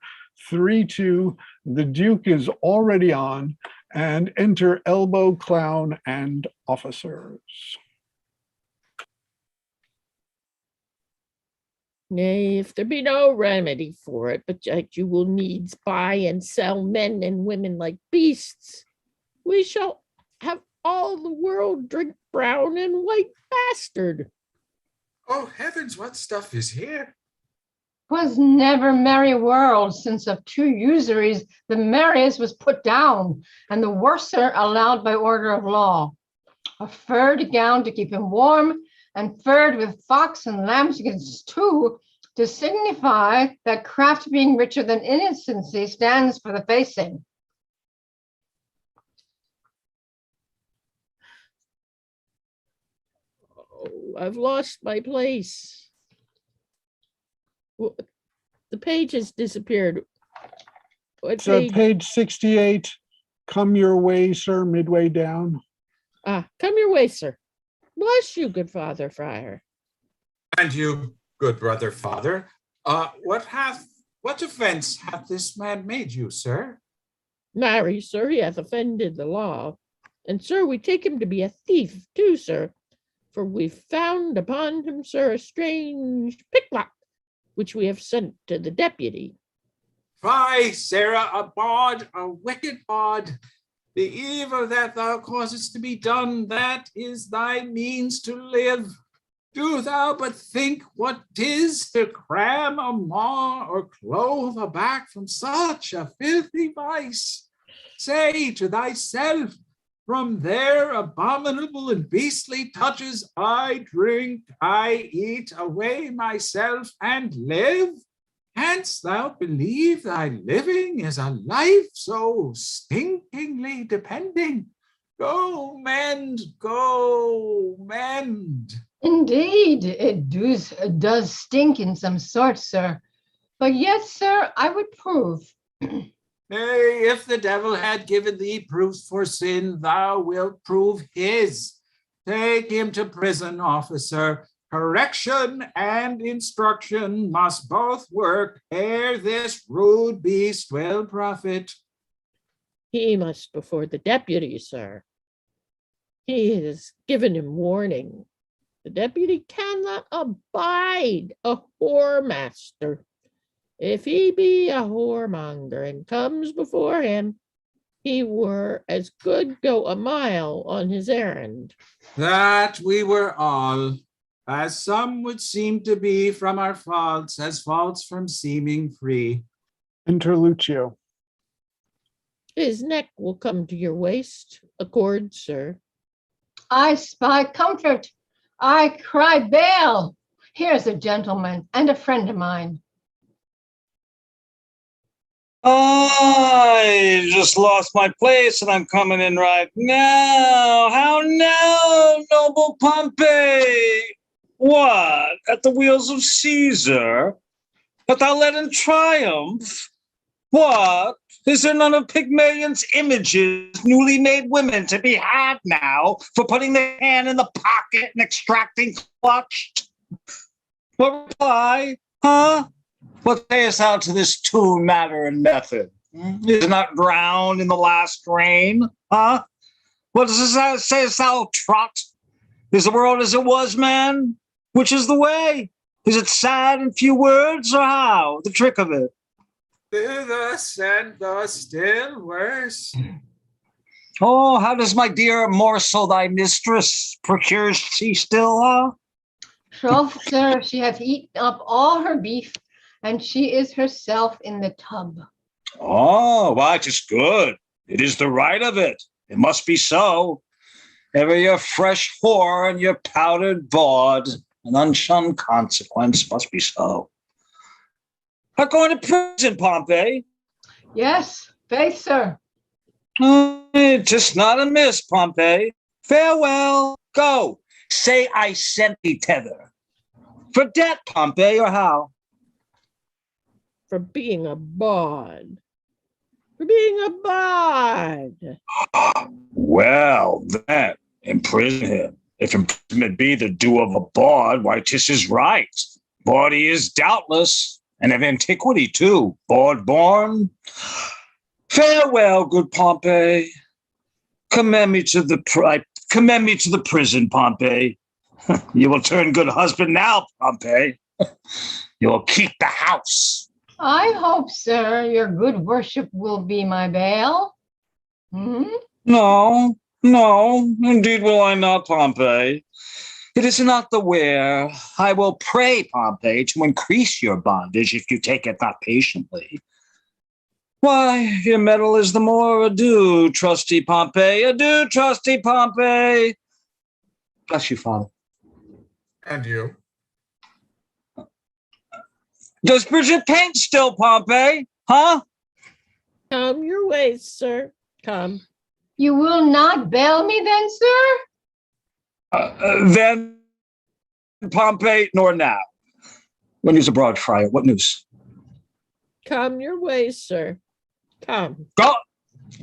3-2. The Duke is already on. and enter elbow, clown, and officers. Nay, if there be no remedy for it, but that you will needs buy and sell men and women like beasts, we shall have all the world drink brown and white bastard. Oh heavens, what stuff is here? 'Twas never merry world since of two usuries the merriest was put down, and the worser allowed by order of law. A furred gown to keep him warm, and furred with fox and lambskins too, to signify that craft being richer than innocency stands for the facing. Oh, I've lost my place. The page has disappeared. What So page? page 68, come your way, sir, midway down. Come your way, sir. Bless you, good Father Friar. And you, good brother father, what offense hath this man made you, sir? Marry, sir, he hath offended the law. And, sir, we take him to be a thief, too, sir. For we've found upon him, sir, a strange picklock, which we have sent to the deputy. Fie, Sarah, a bawd, a wicked bawd. The evil that thou causest to be done, that is thy means to live. Do thou but think what 'tis to cram a maw or clove a back from such a filthy vice. Say to thyself, from their abominable and beastly touches, I drink, I eat away myself and live. Canst thou believe thy living is a life so stinkingly depending? Go mend, go mend. Indeed, it does stink in some sort, sir. But yet, sir, I would prove. Nay, if the devil had given thee proofs for sin, thou wilt prove his. Take him to prison, officer. Correction and instruction must both work ere this rude beast will profit. He must before the deputy, sir. He has given him warning. The deputy cannot abide a whoremaster. If he be a whoremonger and comes before him, he were as good go a mile on his errand. That we were all, as some would seem to be from our faults, as faults from seeming free. Enter Lucio. His neck will come to your waist, accord, sir. I spy comfort. I cry bail. Here's a gentleman and a friend of mine. I just lost my place and I'm coming in right now. How now, noble Pompey? What, at the wheels of Caesar? But thou led in triumph? What? Is there none of Pygmalion's images, newly made women to be had now for putting their hand in the pocket and extracting clutched? What reply? Huh? What sayest thou to this tune, matter, and method? Is it not drowned in the last rain? Huh? What does this sayest thou, trot? Is the world as it was, man? Which is the way? Is it sad in few words, or how? The trick of it? Thus and thus still worse. Oh, how does my dear morsel, thy mistress, procures she still, huh? Troth, sir, she hath eaten up all her beef, and she is herself in the tub. Oh, why, 'tis good. It is the right of it. It must be so. Ever your fresh whore and your powdered bawd, an unshunned consequence must be so. Are going to prison, Pompey? Yes, faith, sir. Just not amiss, Pompey. Farewell. Go. Say I sent thee thither. For debt, Pompey, or how? For being a bawd. For being a bawd. Well, then, imprison him. If imprisonment be the due of a bawd, why, 'tis his right. Bawdy is doubtless, and of antiquity too, bawd born. Farewell, good Pompey. Commend me to the prison, Pompey. You will turn good husband now, Pompey. You will keep the house. I hope, sir, your good worship will be my bail. Hmm? No, no, indeed will I not, Pompey. It is not the wear. I will pray, Pompey, to increase your bondage if you take it not patiently. Why, your mettle is the more. Adieu, trusty Pompey. Adieu, trusty Pompey. Bless you, Father. And you? Does Bridget paint still, Pompey? Huh? Come your ways, sir. Come. You will not bail me then, sir? Then, Pompey, nor now. What news abroad, Friar? What news? Come your ways, sir. Come. Go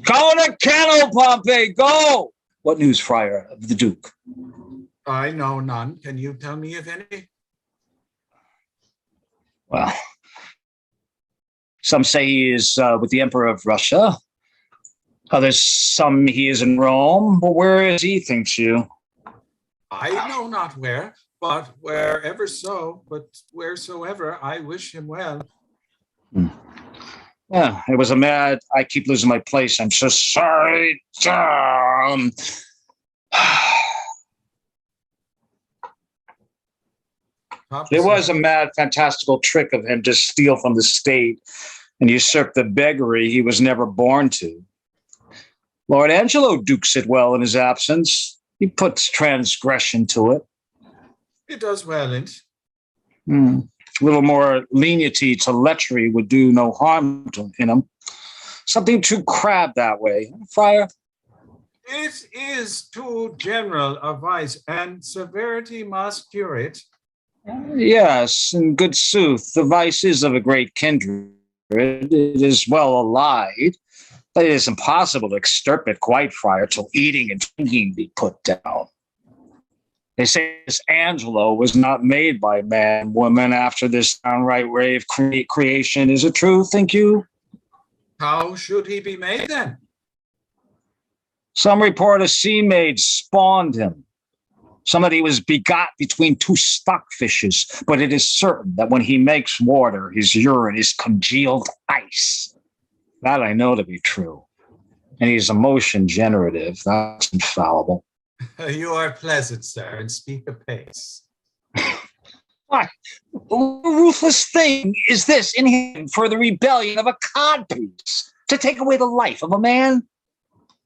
to kennel, Pompey, go! What news, Friar, of the Duke? I know none. Can you tell me of any? Well, some say he is with the Emperor of Russia. Others, some he is in Rome. But where is he, thinks you? I know not where, but wheresoever, I wish him well. Yeah, it was a mad. I keep losing my place. I'm so sorry. It was a mad, fantastical trick of him to steal from the state and usurp the beggary he was never born to. Lord Angelo dukes it well in his absence. He puts transgression to it. It does well, A little more leniency to lechery would do no harm in him. Something too crabbed that way, Friar. It is too general a vice, and severity must cure it. Yes, in good sooth, the vice is of a great kindred. It is well allied, but it is impossible to extirpate quite, Friar, till eating and drinking be put down. They say this Angelo was not made by man and woman after this downright ray of creation. Is it true, think you? How should he be made then? Some report a sea maid spawned him. Somebody was begot between two stockfishes, but it is certain that when he makes water, his urine is congealed ice. That I know to be true. And he's emotion generative. That's infallible. You are pleasant, sir, and speak apace. Why, what ruthless thing is this in him for the rebellion of a codpiece, to take away the life of a man?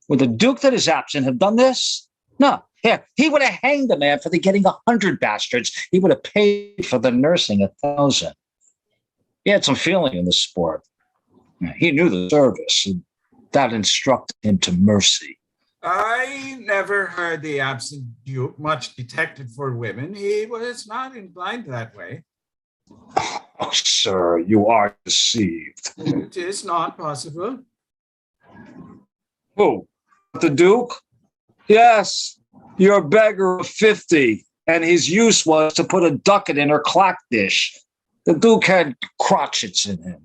Would the Duke that is absent have done this? No. Here, he would have hanged a man for the getting 100 bastards. He would have paid for the nursing 1,000. He had some feeling in the sport. He knew the service, and that instructed him to mercy. I never heard the absent Duke much detected for women. He was not inclined that way. Oh, sir, you are deceived. It is not possible. Who? The Duke? Yes, your beggar of 50, and his use was to put a ducat in her clack dish. The Duke had crotchets in him.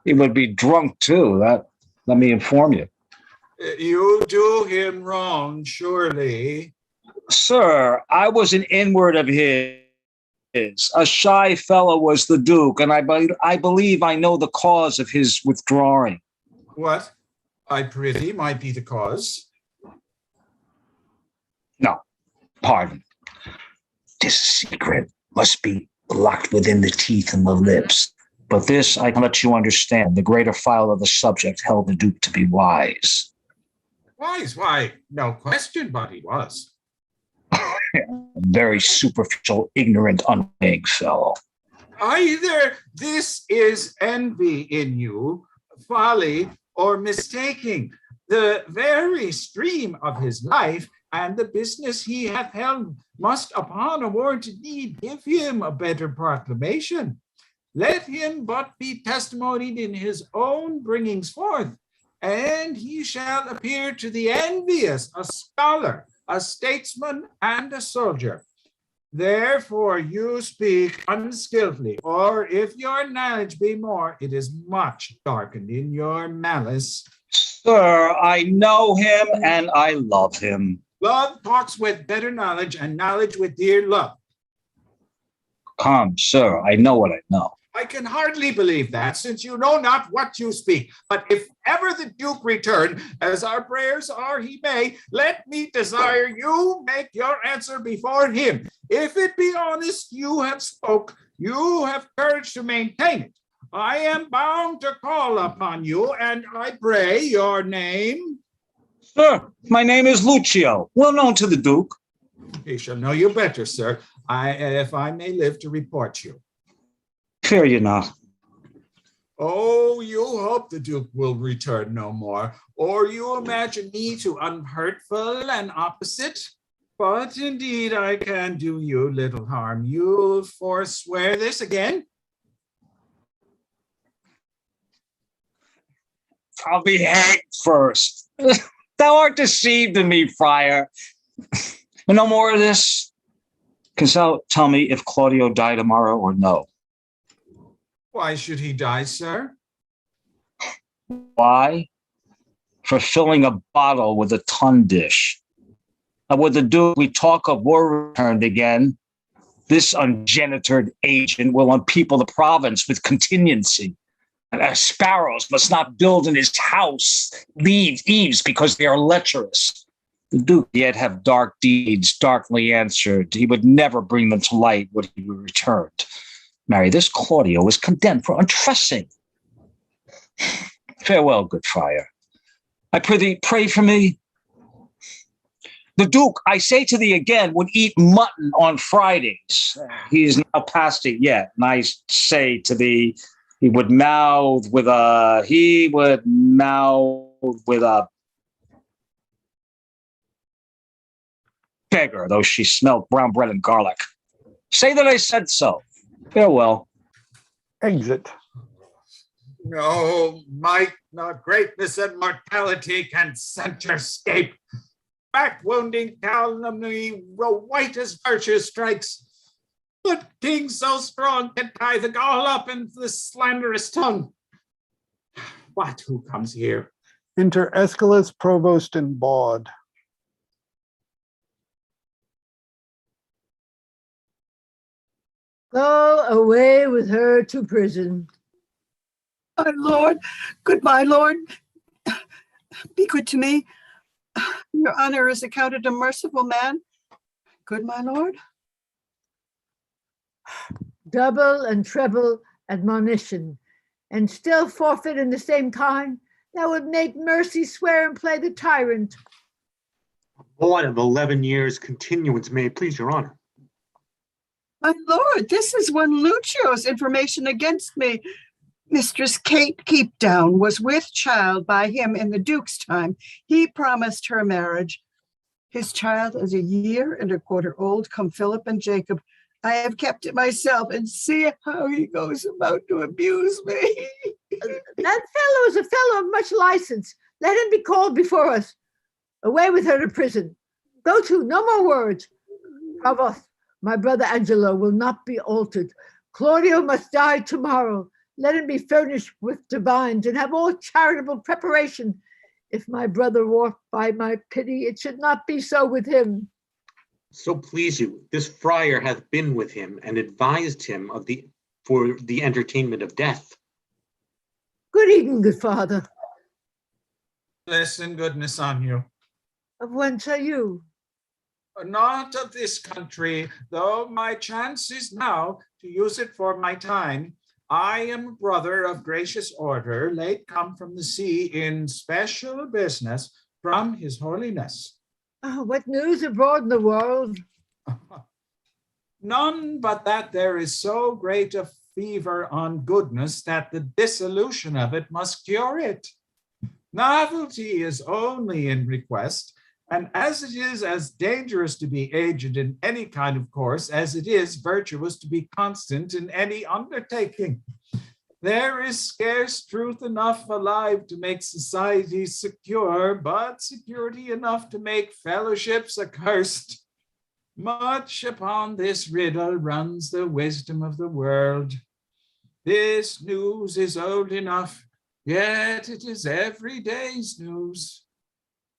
He would be drunk too, let me inform you. You do him wrong, surely. Sir, I was an inward of his. A shy fellow was the Duke, and I believe I know the cause of his withdrawing. What, I prithee, might be the cause? No, pardon. 'Tis a secret, must be locked within the teeth and the lips. But this I can let you understand. The greater file of the subject held the Duke to be wise. Wise, why, no question, but he was. Very superficial, ignorant, unweighing fellow. Either this is envy in you, folly, or mistaking. The very stream of his life and the business he hath held must upon a warranted need give him a better proclamation. Let him but be testimonied in his own bringings forth, and he shall appear to the envious a scholar, a statesman, and a soldier. Therefore you speak unskillfully, or if your knowledge be more, it is much darkened in your malice. Sir, I know him and I love him. Love talks with better knowledge, and knowledge with dear love. Come, sir, I know what I know. I can hardly believe that, since you know not what you speak. But if ever the Duke return, as our prayers are he may, let me desire you make your answer before him. If it be honest you have spoke, you have courage to maintain it. I am bound to call upon you, and I pray your name. Sir, my name is Lucio, well known to the Duke. He shall know you better, sir, if I may live to report you. Fear you not. Oh, you hope the Duke will return no more, or you imagine me to unhurtful and opposite. But indeed I can do you little harm. You'll forswear this again? I'll be hanged first. Thou art deceived in me, friar. No more of this. Canst thou tell me if Claudio die tomorrow or no? Why should he die, sir? Why? For filling a bottle with a tun dish. And would the Duke we talk of were returned again, this ungenitored agent will unpeople the province with contingency. And our sparrows must not build in his house eaves because they are lecherous. The Duke yet have dark deeds darkly answered. He would never bring them to light would he be returned. Marry, this Claudio is condemned for untrusting. Farewell, good friar. I prithee, pray for me. The Duke, I say to thee again, would eat mutton on Fridays. He is now past it yet. And I say to thee, he would mouth with a beggar, though she smelled brown bread and garlic. Say that I said so. Farewell. Exit. No might, nor greatness and mortality can center scape. Back-wounding calumny, white as virtue strikes. What king so strong can tie the gall up in this slanderous tongue? What, who comes here? Enter Aeschylus, Provost, and Bawd. Go away with her to prison. My lord, be good to me. Your honor is accounted a merciful man. Good my lord. Double and treble admonition, and still forfeit in the same kind, that would make mercy swear and play the tyrant. Bawd of 11 years continuance, may it please your honor. My lord, this is one Lucio's information against me. Mistress Kate Keepdown was with child by him in the Duke's time. He promised her marriage. His child is 1.25 years old, come Philip and Jacob. I have kept it myself, and see how he goes about to abuse me. That fellow is a fellow of much license. Let him be called before us. Away with her to prison. Go to, no more words. Provost, my brother Angelo will not be altered. Claudio must die tomorrow. Let him be furnished with divines and have all charitable preparation. If my brother walk by my pity, it should not be so with him. So please you, this friar hath been with him and advised him for the entertainment of death. Good evening, good father. Bless and goodness on you. Of whence are you? Not of this country, though my chance is now to use it for my time. I am a brother of gracious order, late come from the sea in special business from his holiness. What news abroad in the world? None but that there is so great a fever on goodness that the dissolution of it must cure it. Novelty is only in request, and as it is as dangerous to be aged in any kind of course as it is virtuous to be constant in any undertaking. There is scarce truth enough alive to make society secure, but security enough to make fellowships accursed. Much upon this riddle runs the wisdom of the world. This news is old enough, yet it is every day's news.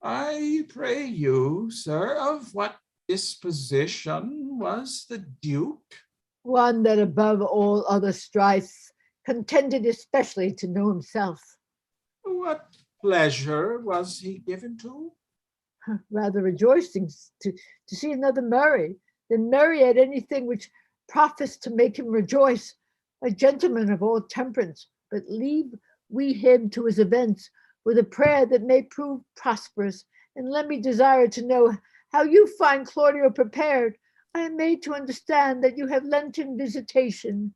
I pray you, sir, of what disposition was the Duke? One that above all other strifes contended especially to know himself. What pleasure was he given to? Rather rejoicing to see another merry than merry at anything which profits to make him rejoice. A gentleman of all temperance, but leave we him to his events with a prayer that may prove prosperous. And let me desire to know how you find Claudio prepared. I am made to understand that you have lent him visitation.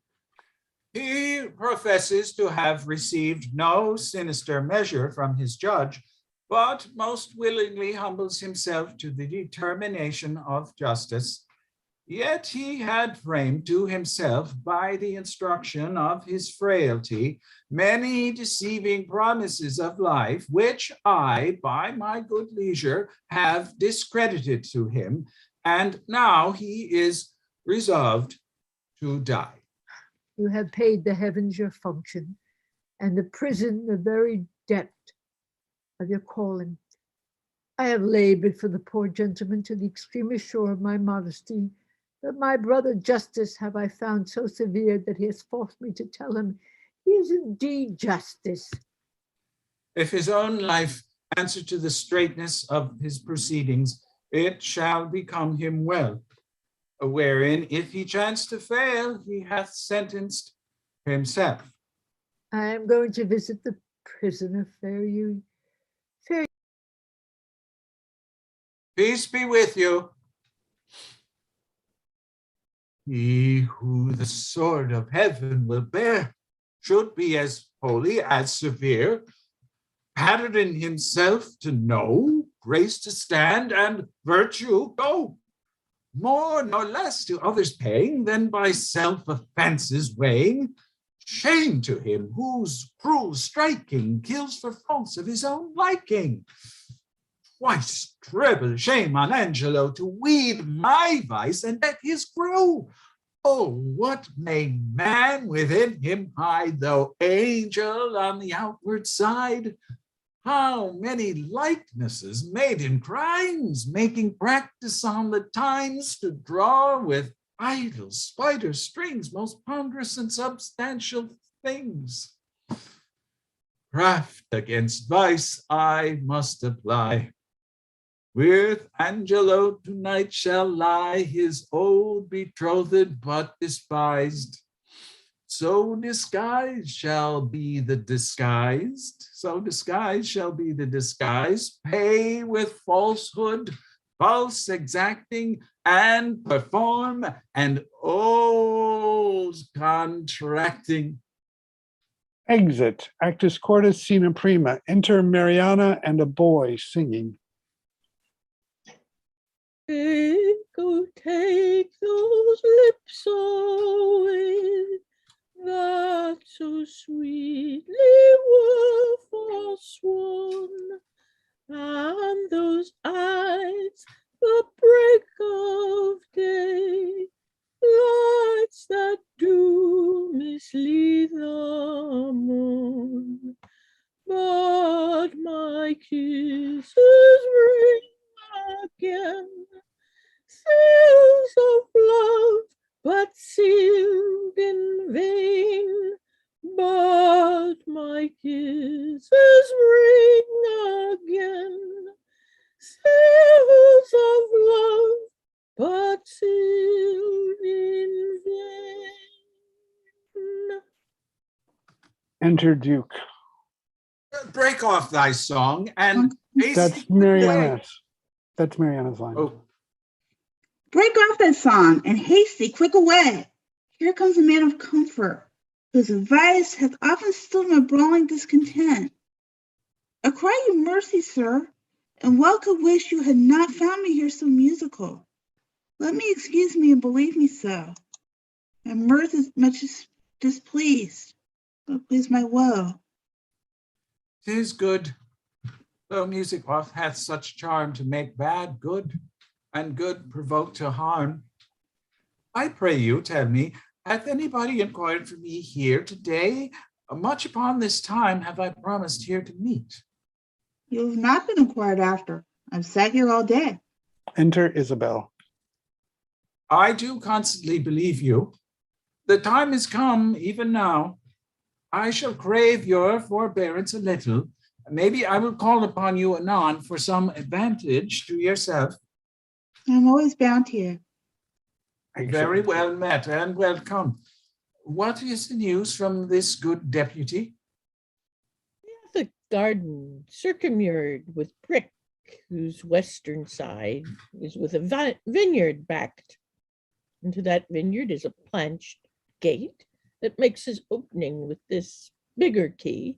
He professes to have received no sinister measure from his judge, but most willingly humbles himself to the determination of justice. Yet he had framed to himself, by the instruction of his frailty, many deceiving promises of life, which I, by my good leisure, have discredited to him, and now he is resolved to die. You have paid the heavens your function, and the prison the very depth of your calling. I have labored for the poor gentleman to the extremest shore of my modesty, but my brother Justice have I found so severe that he has forced me to tell him he is indeed justice. If his own life answer to the straightness of his proceedings, it shall become him well, wherein if he chance to fail, he hath sentenced himself. I am going to visit the prisoner, Peace be with you. He who the sword of heaven will bear should be as holy, as severe, patterned in himself to know, grace to stand, and virtue go. More nor less to others paying than by self-offenses weighing. Shame to him whose cruel striking kills for faults of his own liking. Twice treble shame on Angelo to weed my vice and let his grow. Oh, what may man within him hide, though angel on the outward side? How many likenesses made in crimes, making practice on the times to draw with idle spider strings most ponderous and substantial things. Craft against vice I must apply. With Angelo tonight shall lie his old betrothed but despised. So disguised shall be the disguised, so disguised shall be the disguise, pay with falsehood, false exacting, and perform an oath contracting. Exit. Actus Quartus, Scena Prima. Enter Mariana and a boy singing. Take those lips away that so sweetly were forsworn, and those eyes, the break of day, lights that do mislead the morn. But my kisses ring again, seals of love, but sealed in vain. But my kisses ring again, seals of love, but sealed in vain. Enter Duke. Break off thy song and That's Mariana's. That's Mariana's line. Oh. Break off that song and haste thee quick away. Here comes a man of comfort, whose advice hath often stilled my brawling discontent. I cry you mercy, sir, and well could wish you had not found me here so musical. Let me excuse me and believe me so. My mirth is much displeased, but please my woe. 'Tis good, though music oft hath such charm to make bad good. and good provoked to harm. I pray you tell me, hath anybody inquired for me here today? Much upon this time have I promised here to meet. You have not been inquired after. I've sat here all day. Enter Isabel. I do constantly believe you. The time is come, even now. I shall crave your forbearance a little. Maybe I will call upon you anon for some advantage to yourself. I'm always bound here. Very well met and welcome. What is the news from this good deputy? The garden circummured with brick, whose western side is with a vineyard backed. Into that vineyard is a planched gate that makes his opening with this bigger key.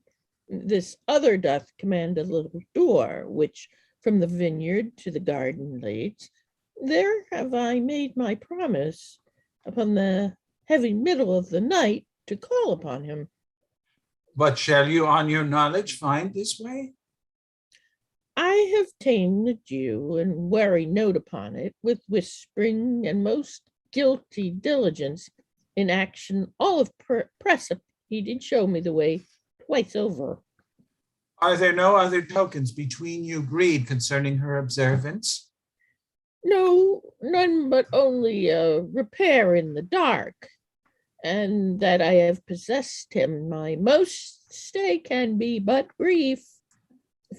This other doth command a little door, which from the vineyard to the garden leads. There have I made my promise upon the heavy middle of the night to call upon him. But shall you on your knowledge find this way? I have ta'en the Jew and wary note upon it with whispering and most guilty diligence in action all of precept. He did show me the way twice over. Are there no other tokens between you agreed concerning her observance? No, none but only a repair in the dark, and that I have possessed him. My most stay can be but brief,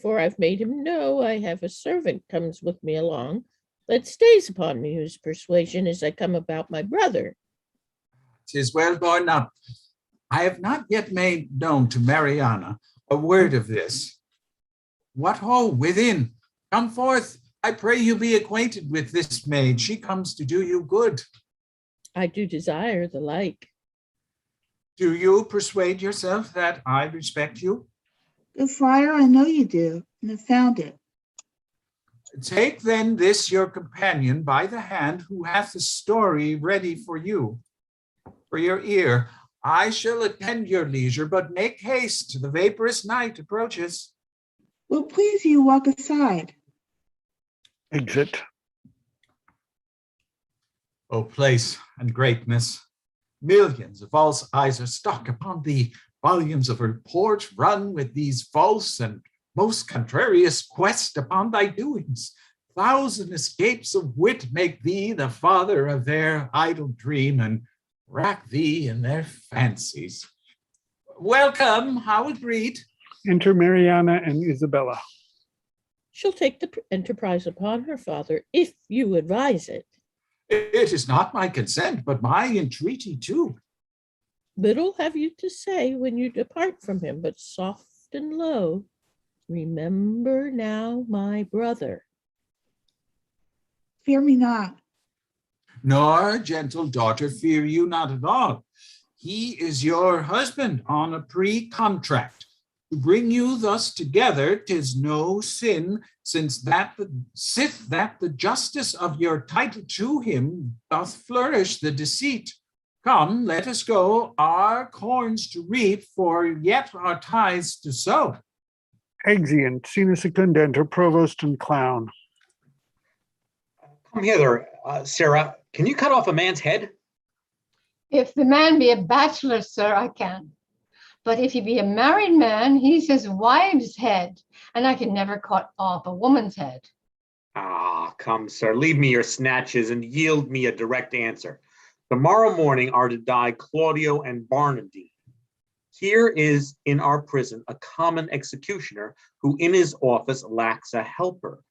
for I've made him know I have a servant comes with me along that stays upon me, whose persuasion is I come about my brother. 'Tis well borne up. I have not yet made known to Mariana a word of this. What ho, within? Come forth. I pray you be acquainted with this maid. She comes to do you good. I do desire the like. Do you persuade yourself that I respect you? Good friar, I know you do, and have found it. Take then this your companion by the hand, who hath a story ready for you, for your ear. I shall attend your leisure, but make haste, the vaporous night approaches. Will please you walk aside? Exit. O place and greatness, millions of false eyes are stuck upon thee. Volumes of reports run with these false and most contrarious quest upon thy doings. Thousand escapes of wit make thee the father of their idle dream and rack thee in their fancies. Welcome, how agreed? Enter Mariana and Isabella. She'll take the enterprise upon her, father, if you advise it. It is not my consent, but my entreaty too. Little have you to say when you depart from him, but soft and low. Remember now my brother. Fear me not. Nor, gentle daughter, fear you not at all. He is your husband on a pre-contract. To bring you thus together, 'tis no sin, since that the justice of your title to him doth flourish the deceit. Come, let us go, our corns to reap, for yet our tithes to sow. Exeunt. Scena secunda. Enter Provost and Clown. Come hither, Sarah. Can you cut off a man's head? If the man be a bachelor, sir, I can. But if he be a married man, he's his wife's head, and I can never cut off a woman's head. Ah, come, sir, leave me your snatches and yield me a direct answer. Tomorrow morning are to die Claudio and Barnardine. Here is in our prison a common executioner who in his office lacks a helper.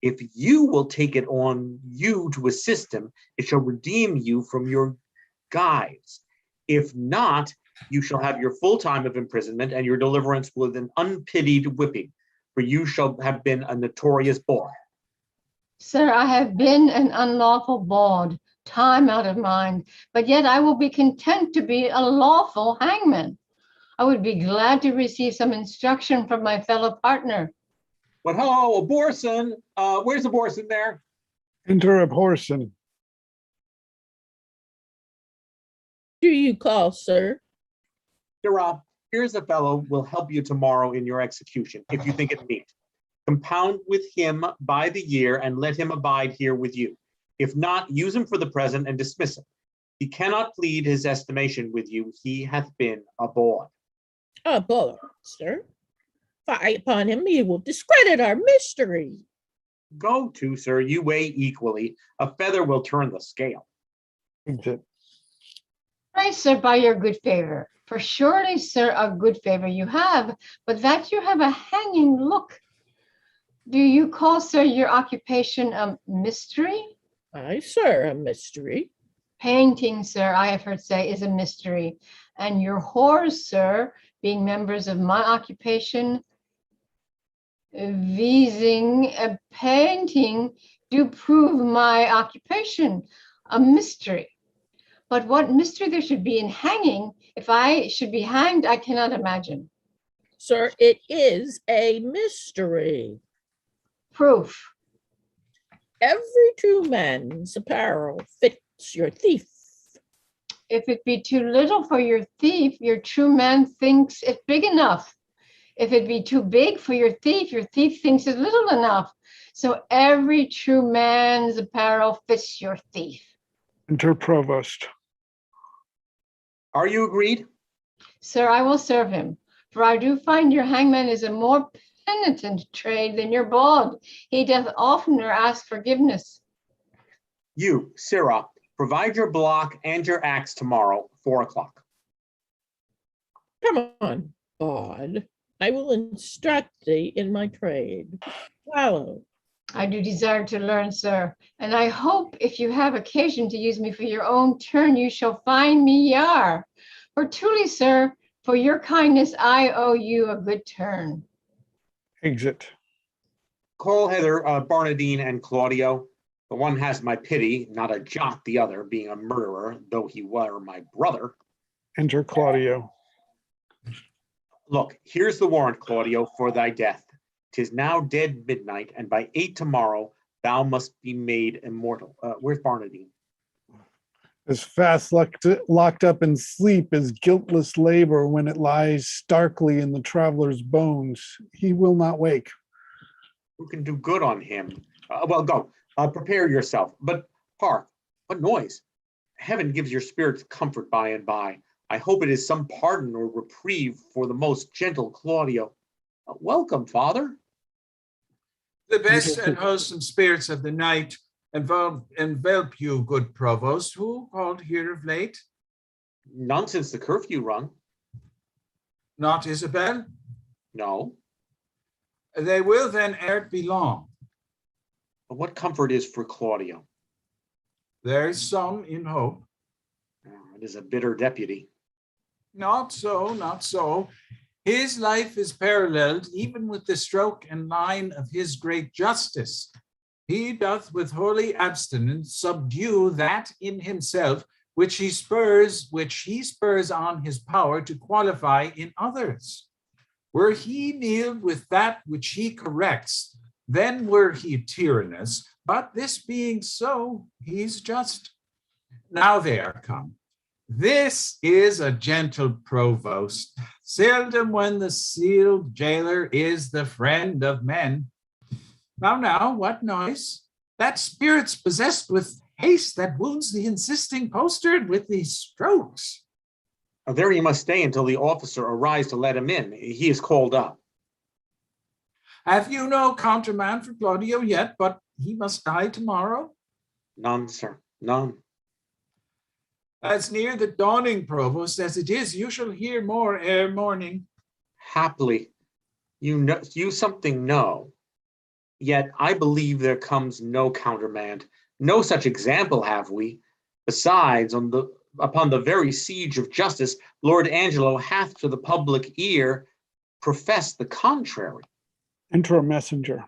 If you will take it on you to assist him, it shall redeem you from your gyves. If not, you shall have your full time of imprisonment and your deliverance with an unpitied whipping, for you shall have been a notorious bawd. Sir, I have been an unlawful bawd, time out of mind, but yet I will be content to be a lawful hangman. I would be glad to receive some instruction from my fellow partner. But ho, a Borson, where's the Borson there? Enter a Porson. Do you call, sir? Sirrah, here's a fellow will help you tomorrow in your execution, if you think it meet. Compound with him by the year and let him abide here with you. If not, use him for the present and dismiss him. He cannot plead his estimation with you. He hath been abhorred. Abhorred, sir. Fie upon him, he will discredit our mystery. Go to, sir, you weigh equally. A feather will turn the scale. Exit. Pray, sir, by your good favor. For surely, sir, a good favor you have, but that you have a hanging look. Do you call, sir, your occupation a mystery? Aye, sir, a mystery. Painting, sir, I have heard say, is a mystery. And your whores, sir, being members of my occupation, vising a painting, do prove my occupation a mystery. But what mystery there should be in hanging, if I should be hanged, I cannot imagine. Sir, it is a mystery. Proof. Every true man's apparel fits your thief. If it be too little for your thief, your true man thinks it big enough. If it be too big for your thief thinks it little enough. So every true man's apparel fits your thief. Enter Provost. Are you agreed? Sir, I will serve him, for I do find your hangman is a more penitent trade than your bald. He doth oftener ask forgiveness. You, Sirrah, provide your block and your axe tomorrow, 4 o'clock. Come on, bawd. I will instruct thee in my trade. Follow. I do desire to learn, sir, and I hope if you have occasion to use me for your own turn, you shall find me yar. For truly, sir, for your kindness, I owe you a good turn. Exit. Call hither Barnardine and Claudio. The one has my pity, not a jot the other, being a murderer, though he were my brother. Enter Claudio. Look, here's the warrant, Claudio, for thy death. 'Tis now dead midnight, and by 8 tomorrow thou must be made immortal. Where's Barnardine? As fast locked up in sleep as guiltless labor when it lies starkly in the traveler's bones. He will not wake. Who can do good on him? Well, go. Prepare yourself. But hark, what noise? Heaven gives your spirits comfort by and by. I hope it is some pardon or reprieve for the most gentle Claudio. Welcome, Father. The best and wholesome spirits of the night envelop you, good provost. Who called here of late? None since the curfew rung. Not Isabel? No. They will then ere it be long. But what comfort is for Claudio? There is some in hope. It is a bitter deputy. Not so, not so. His life is paralleled even with the stroke and line of his great justice. He doth with holy abstinence subdue that in himself which he spurs on his power to qualify in others. Were he kneeled with that which he corrects, then were he tyrannous, but this being so, he's just. Now they are come. This is a gentle provost, seldom when the sealed jailer is the friend of men. Now, what noise? That spirit's possessed with haste that wounds the insisting postard with these strokes. There he must stay until the officer arise to let him in. He is called up. Have you no countermand for Claudio yet, but he must die tomorrow? None, sir, none. As near the dawning, provost, as it is, you shall hear more ere morning. Haply, you something know. Yet I believe there comes no countermand. No such example have we. Besides, upon the very siege of justice, Lord Angelo hath to the public ear professed the contrary. Enter a messenger.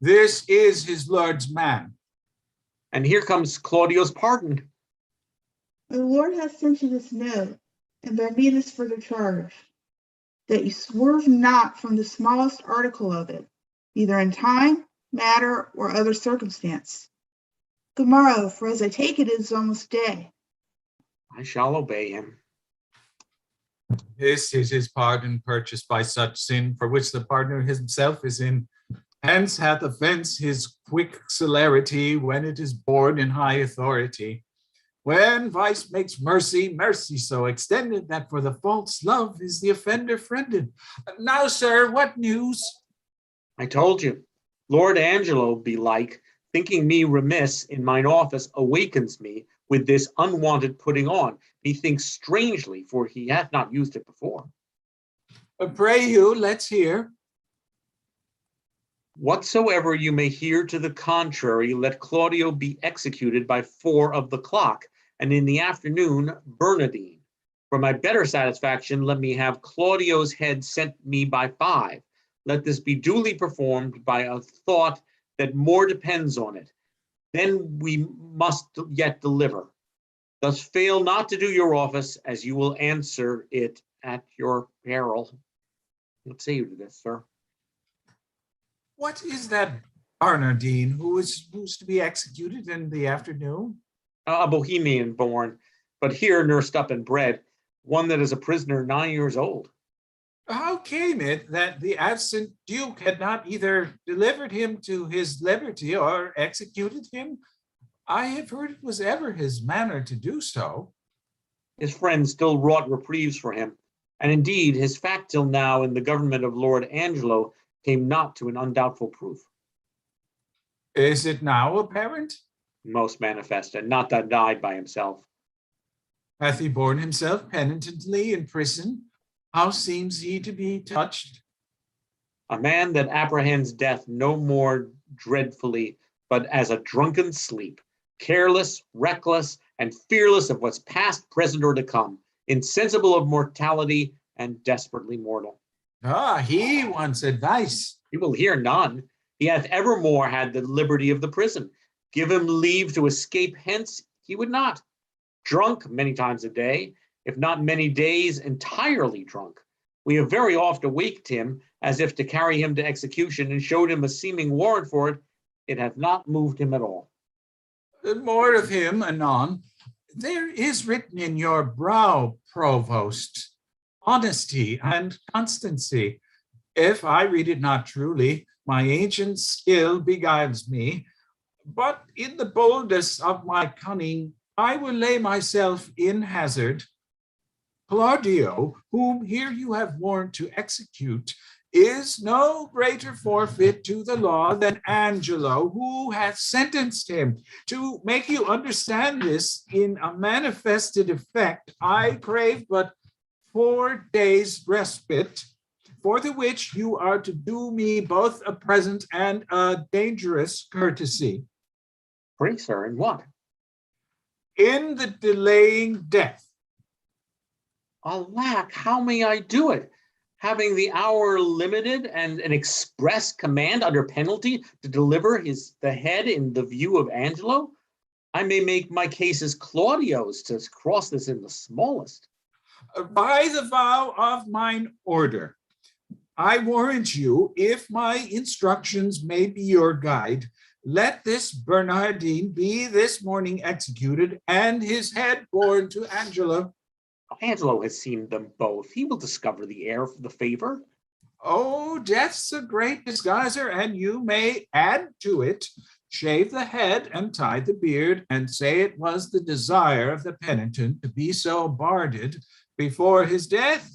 This is his lord's man. And here comes Claudio's pardon. The Lord hath sent you this note, and by me this further charge, that you swerve not from the smallest article of it, either in time, matter, or other circumstance. Good morrow, for as I take it, it is almost day. I shall obey him. This is his pardon purchased by such sin, for which the pardoner himself is in Hence hath offense his quick celerity when it is born in high authority. When vice makes mercy, mercy so extended that for the false love is the offender friended. Now, sir, what news? I told you, Lord Angelo, belike, thinking me remiss in mine office, awakens me with this unwonted putting on. He thinks strangely, for he hath not used it before. Pray you, let's hear. Whatsoever you may hear to the contrary, let Claudio be executed by 4 of the clock, and in the afternoon Bernardine. For my better satisfaction, let me have Claudio's head sent me by 5. Let this be duly performed by a thought that more depends on it. Then we must yet deliver. Thus fail not to do your office, as you will answer it at your peril. What say you to this, sir? What is that Bernardine who's to be executed in the afternoon? A Bohemian born, but here nursed up and bred, one that is a prisoner 9 years old. How came it that the absent Duke had not either delivered him to his liberty or executed him? I have heard it was ever his manner to do so. His friends still wrought reprieves for him, and indeed his fact till now in the government of Lord Angelo came not to an undoubtful proof. Is it now apparent? Most manifest, and not that died by himself. Hath he borne himself penitently in prison? How seems he to be touched? A man that apprehends death no more dreadfully, but as a drunken sleep, careless, reckless, and fearless of what's past, present, or to come, insensible of mortality, and desperately mortal. Ah, he wants advice. He will hear none. He hath evermore had the liberty of the prison. Give him leave to escape hence, he would not. Drunk many times a day, if not many days, entirely drunk. We have very oft awaked him, as if to carry him to execution, and showed him a seeming warrant for it. It hath not moved him at all. More of him anon. There is written in your brow, Provost, honesty and constancy. If I read it not truly, my ancient skill beguiles me. But in the boldness of my cunning, I will lay myself in hazard. Claudio, whom here you have warrant to execute, is no greater forfeit to the law than Angelo, who hath sentenced him. To make you understand this in a manifested effect, I crave but 4 days' respite, for the which you are to do me both a present and a dangerous courtesy. Pray, sir, in what? In the delaying death. Alack, how may I do it? Having the hour limited and an express command under penalty to deliver the head in the view of Angelo? I may make my case as Claudio's to cross this in the smallest. By the vow of mine order, I warrant you, if my instructions may be your guide, let this Bernardine be this morning executed and his head borne to Angelo. Angelo has seen them both. He will discover the heir for the favor. Oh, death's a great disguiser, and you may add to it. Shave the head and tie the beard, and say it was the desire of the penitent to be so barded before his death.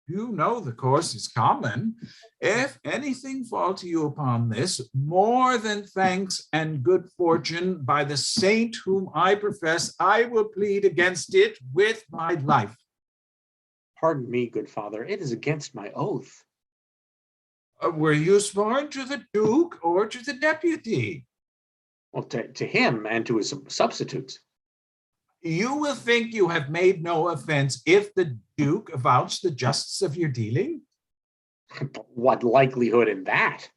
You know the course is common. If anything fall to you upon this, more than thanks and good fortune, by the saint whom I profess, I will plead against it with my life. Pardon me, good father, it is against my oath. Were you sworn to the Duke or to the deputy? Well, to him and to his substitutes. You will think you have made no offense if the Duke avouch the justice of your dealing? What likelihood in that?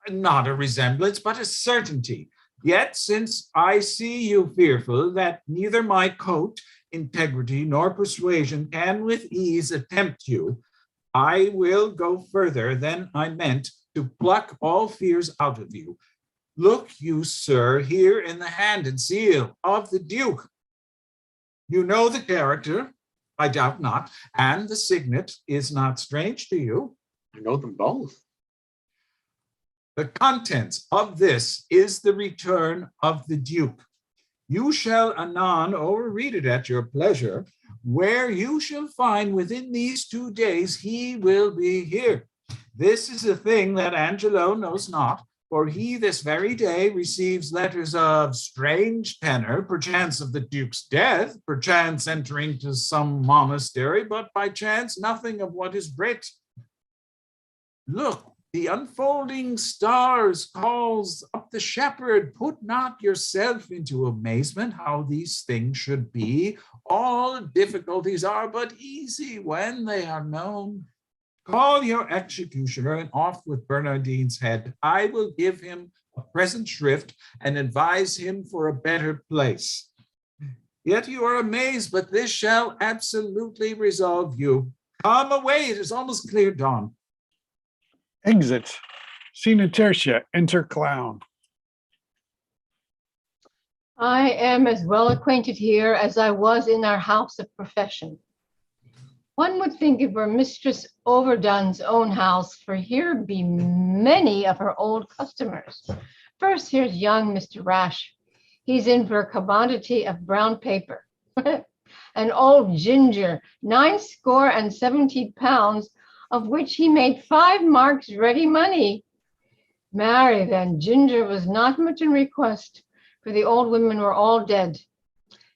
Not a resemblance, but a certainty. Yet, since I see you fearful that neither my coat, integrity, nor persuasion can with ease attempt you, I will go further than I meant to pluck all fears out of you. Look you, sir, here in the hand and seal of the Duke. You know the character, I doubt not, and the signet is not strange to you. I know them both. The contents of this is the return of the Duke. You shall anon overread it at your pleasure, where you shall find within these 2 days he will be here. This is a thing that Angelo knows not, for he this very day receives letters of strange tenor, perchance of the Duke's death, perchance entering to some monastery, but by chance nothing of what is writ. Look, the unfolding stars calls up the shepherd. Put not yourself into amazement how these things should be. All difficulties are but easy when they are known. Call your executioner and off with Bernardine's head. I will give him a present shrift and advise him for a better place. Yet you are amazed, but this shall absolutely resolve you. Come away, it is almost clear dawn. Exit. Scena tertia, enter clown. I am as well acquainted here as I was in our house of profession. One would think it were Mistress Overdone's own house, for here be many of her old customers. First, here's young Mr. Rash. He's in for a commodity of brown paper. An old ginger, £70, of which he made 5 marks ready money. Marry, then, ginger was not much in request, for the old women were all dead.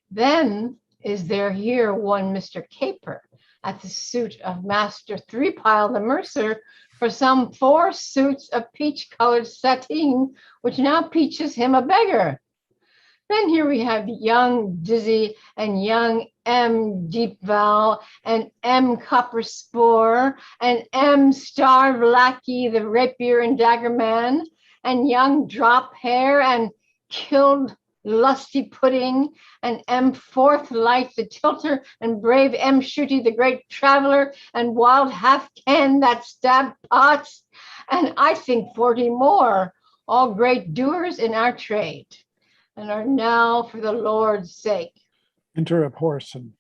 Then is there here one Mr. Caper, at the suit of Master Threepile the mercer, for some 4 suits of peach-colored sateen, which now peaches him a beggar. Then here we have young Dizzy and young M. Deep Val and M. Copper Spore and M. Starved Lackey, the rapier and dagger man, and young Drop Hair and Killed Lusty Pudding, and M. Fourth Light the tilter, and brave M. Shooty the great traveler, and Wild Half Can that stabbed pots, and I think 40 more, all great doers in our trade, and are now for the Lord's sake. Enter a Porson.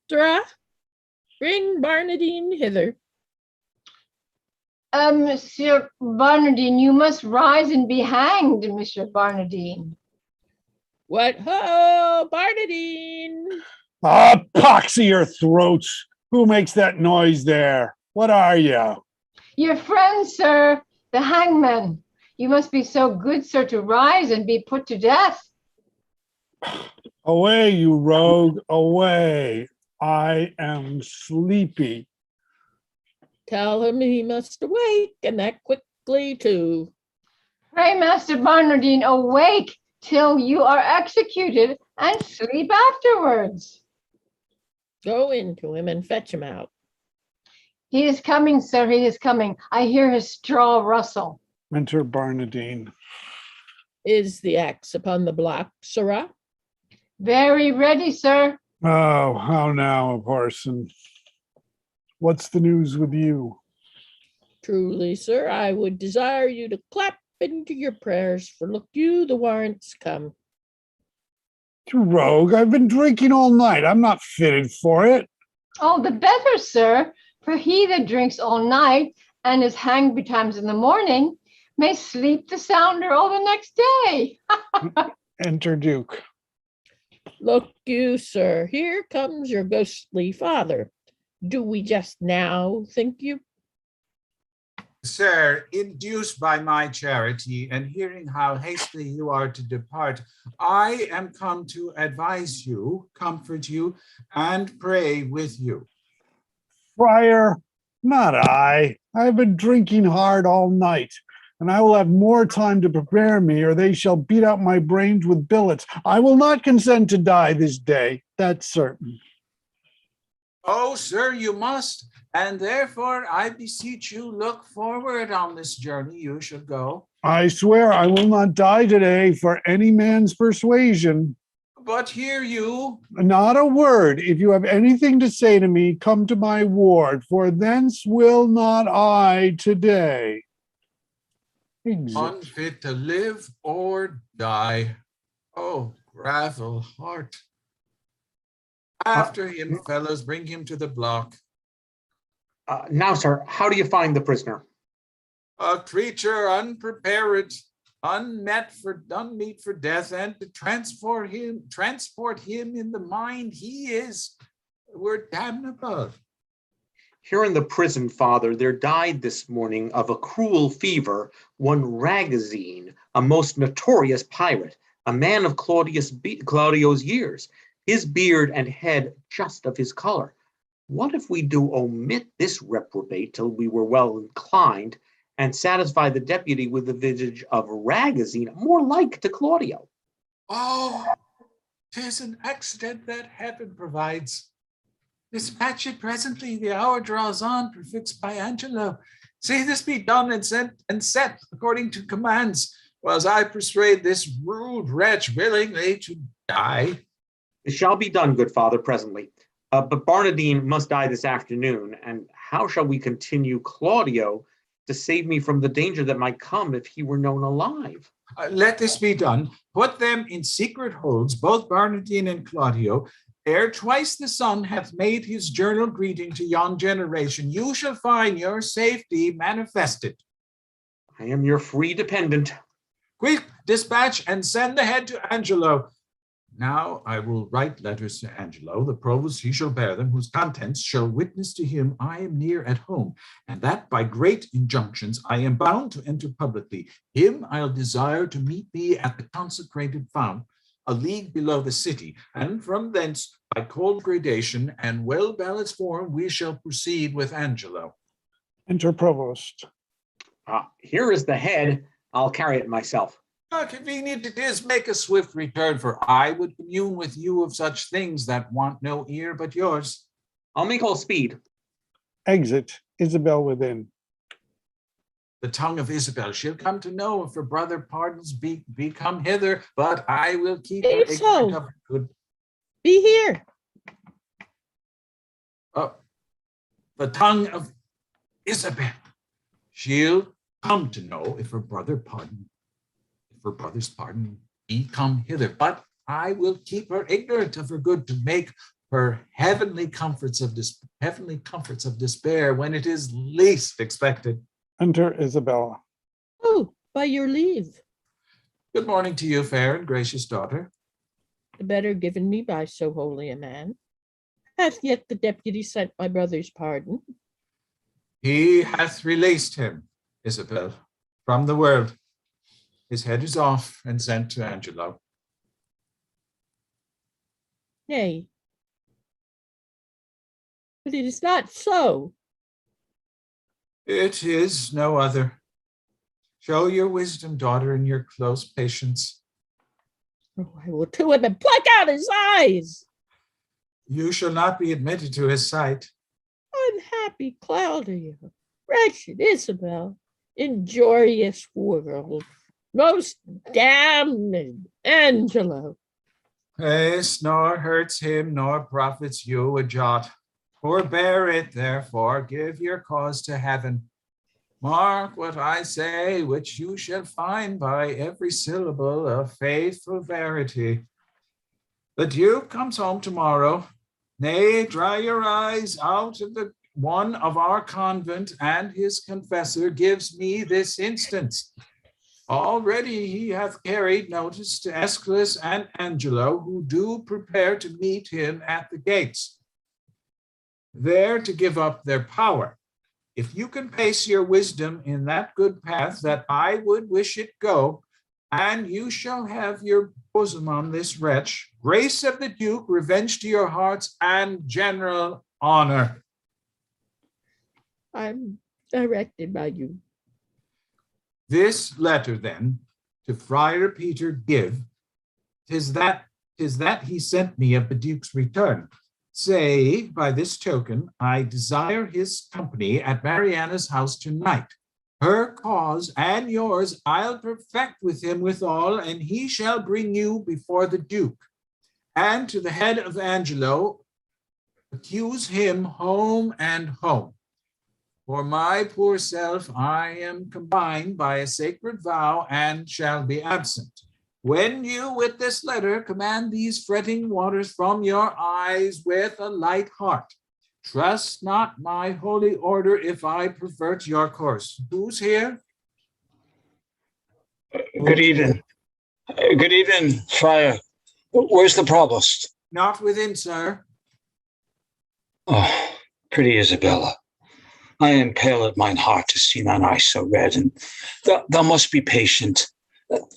Sirrah, bring Barnardine hither. Monsieur Barnardine, you must rise and be hanged, Monsieur Barnardine. What ho, Barnardine! Ah, poxy your throats. Who makes that noise there? What are you? Your friend, sir, the hangman. You must be so good, sir, to rise and be put to death. Away, you rogue, away. I am sleepy. Tell him he must awake, and that quickly too. Pray, Master Barnardine, awake till you are executed and sleep afterwards. Go into him and fetch him out. He is coming, sir, he is coming. I hear his straw rustle. Enter Barnardine. Is the axe upon the block, sirrah? Very ready, sir. Oh, how now, Parson? What's the news with you? Truly, sir, I would desire you to clap into your prayers, for look you, the warrant's come. You rogue, I've been drinking all night. I'm not fitted for it. Oh, the better, sir, for he that drinks all night and is hanged betimes in the morning may sleep the sounder all the next day. Enter Duke. Look you, sir, here comes your ghostly father. Do we just now, think you? Sir, induced by my charity and hearing how hastily you are to depart, I am come to advise you, comfort you, and pray with you. Friar, not I. I've been drinking hard all night, and I will have more time to prepare me, or they shall beat out my brains with billets. I will not consent to die this day, that's certain. Oh, sir, you must, and therefore I beseech you, look forward on this journey you should go. I swear I will not die today for any man's persuasion. But hear you. Not a word. If you have anything to say to me, come to my ward, for thence will not I today. Exit. Unfit to live or die. Oh, gravel heart. After him, fellows, bring him to the block. Now, sir, how do you find the prisoner? A creature unprepared, unmeet for death, and to transport him in the mind he is, were damnable. Here in the prison, Father, there died this morning of a cruel fever one Ragazine, a most notorious pirate, a man of Claudio's years, his beard and head just of his color. What if we do omit this reprobate till we were well inclined, and satisfy the deputy with the visage of Ragazine, more like to Claudio? Oh, 'tis an accident that heaven provides. Dispatch it presently, the hour draws on, prefixed by Angelo. See this be done and set according to commands, whilst I persuade this rude wretch willingly to die. It shall be done, good father, presently. But Barnardine must die this afternoon, and how shall we continue Claudio to save me from the danger that might come if he were known alive? Let this be done. Put them in secret holds, both Barnardine and Claudio, ere twice the sun hath made his journal greeting to yon generation. You shall find your safety manifested. I am your free dependent. Quick, dispatch and send the head to Angelo. Now I will write letters to Angelo, the provost he shall bear them, whose contents shall witness to him I am near at home, and that by great injunctions I am bound to enter publicly. Him I'll desire to meet me at the consecrated fount, a league below the city, and from thence by cold gradation and well-balanced form we shall proceed with Angelo. Enter Provost. Here is the head. I'll carry it myself. How convenient it is, make a swift return, for I would commune with you of such things that want no ear but yours. I'll make all speed. Exit. Isabel within. The tongue of Isabel, she'll come to know if her brother pardons be come hither, but I will keep her ignorant of her good. Be here. The tongue of Isabel, she'll come to know if her brother's pardon be come hither, but I will keep her ignorant of her good to make her heavenly comforts of despair when it is least expected. Enter Isabella. Oh, by your leave. Good morning to you, fair and gracious daughter. The better given me by so holy a man. Hath yet the deputy sent my brother's pardon? He hath released him, Isabel, from the world. His head is off and sent to Angelo. Nay, but it is not so. It is no other. Show your wisdom, daughter, and your close patience. Oh, I will to him and pluck out his eyes. You shall not be admitted to his sight. Unhappy Claudia, wretched Isabel, injurious world, most damned Angelo. This nor hurts him, nor profits you a jot. Forbear it, therefore, give your cause to heaven. Mark what I say, which you shall find by every syllable of faithful verity. The Duke comes home tomorrow. Nay, dry your eyes out of the one of our convent, and his confessor gives me this instance. Already he hath carried notice to Aeschylus and Angelo, who do prepare to meet him at the gates, there to give up their power. If you can pace your wisdom in that good path that I would wish it go, and you shall have your bosom on this wretch, grace of the Duke, revenge to your hearts, and general honor. I'm directed by you. This letter then to Friar Peter give, 'tis that he sent me of the Duke's return. Say, by this token, I desire his company at Mariana's house tonight. Her cause and yours I'll perfect with him withal, and he shall bring you before the Duke. And to the head of Angelo, accuse him home and home. For my poor self, I am combined by a sacred vow and shall be absent. When you with this letter command these fretting waters from your eyes with a light heart, trust not my holy order if I pervert your course. Who's here? Good evening. Good evening, Friar. Where's the provost? Not within, sir. Oh, pretty Isabella. I am pale at mine heart to see thine eyes so red, and thou must be patient.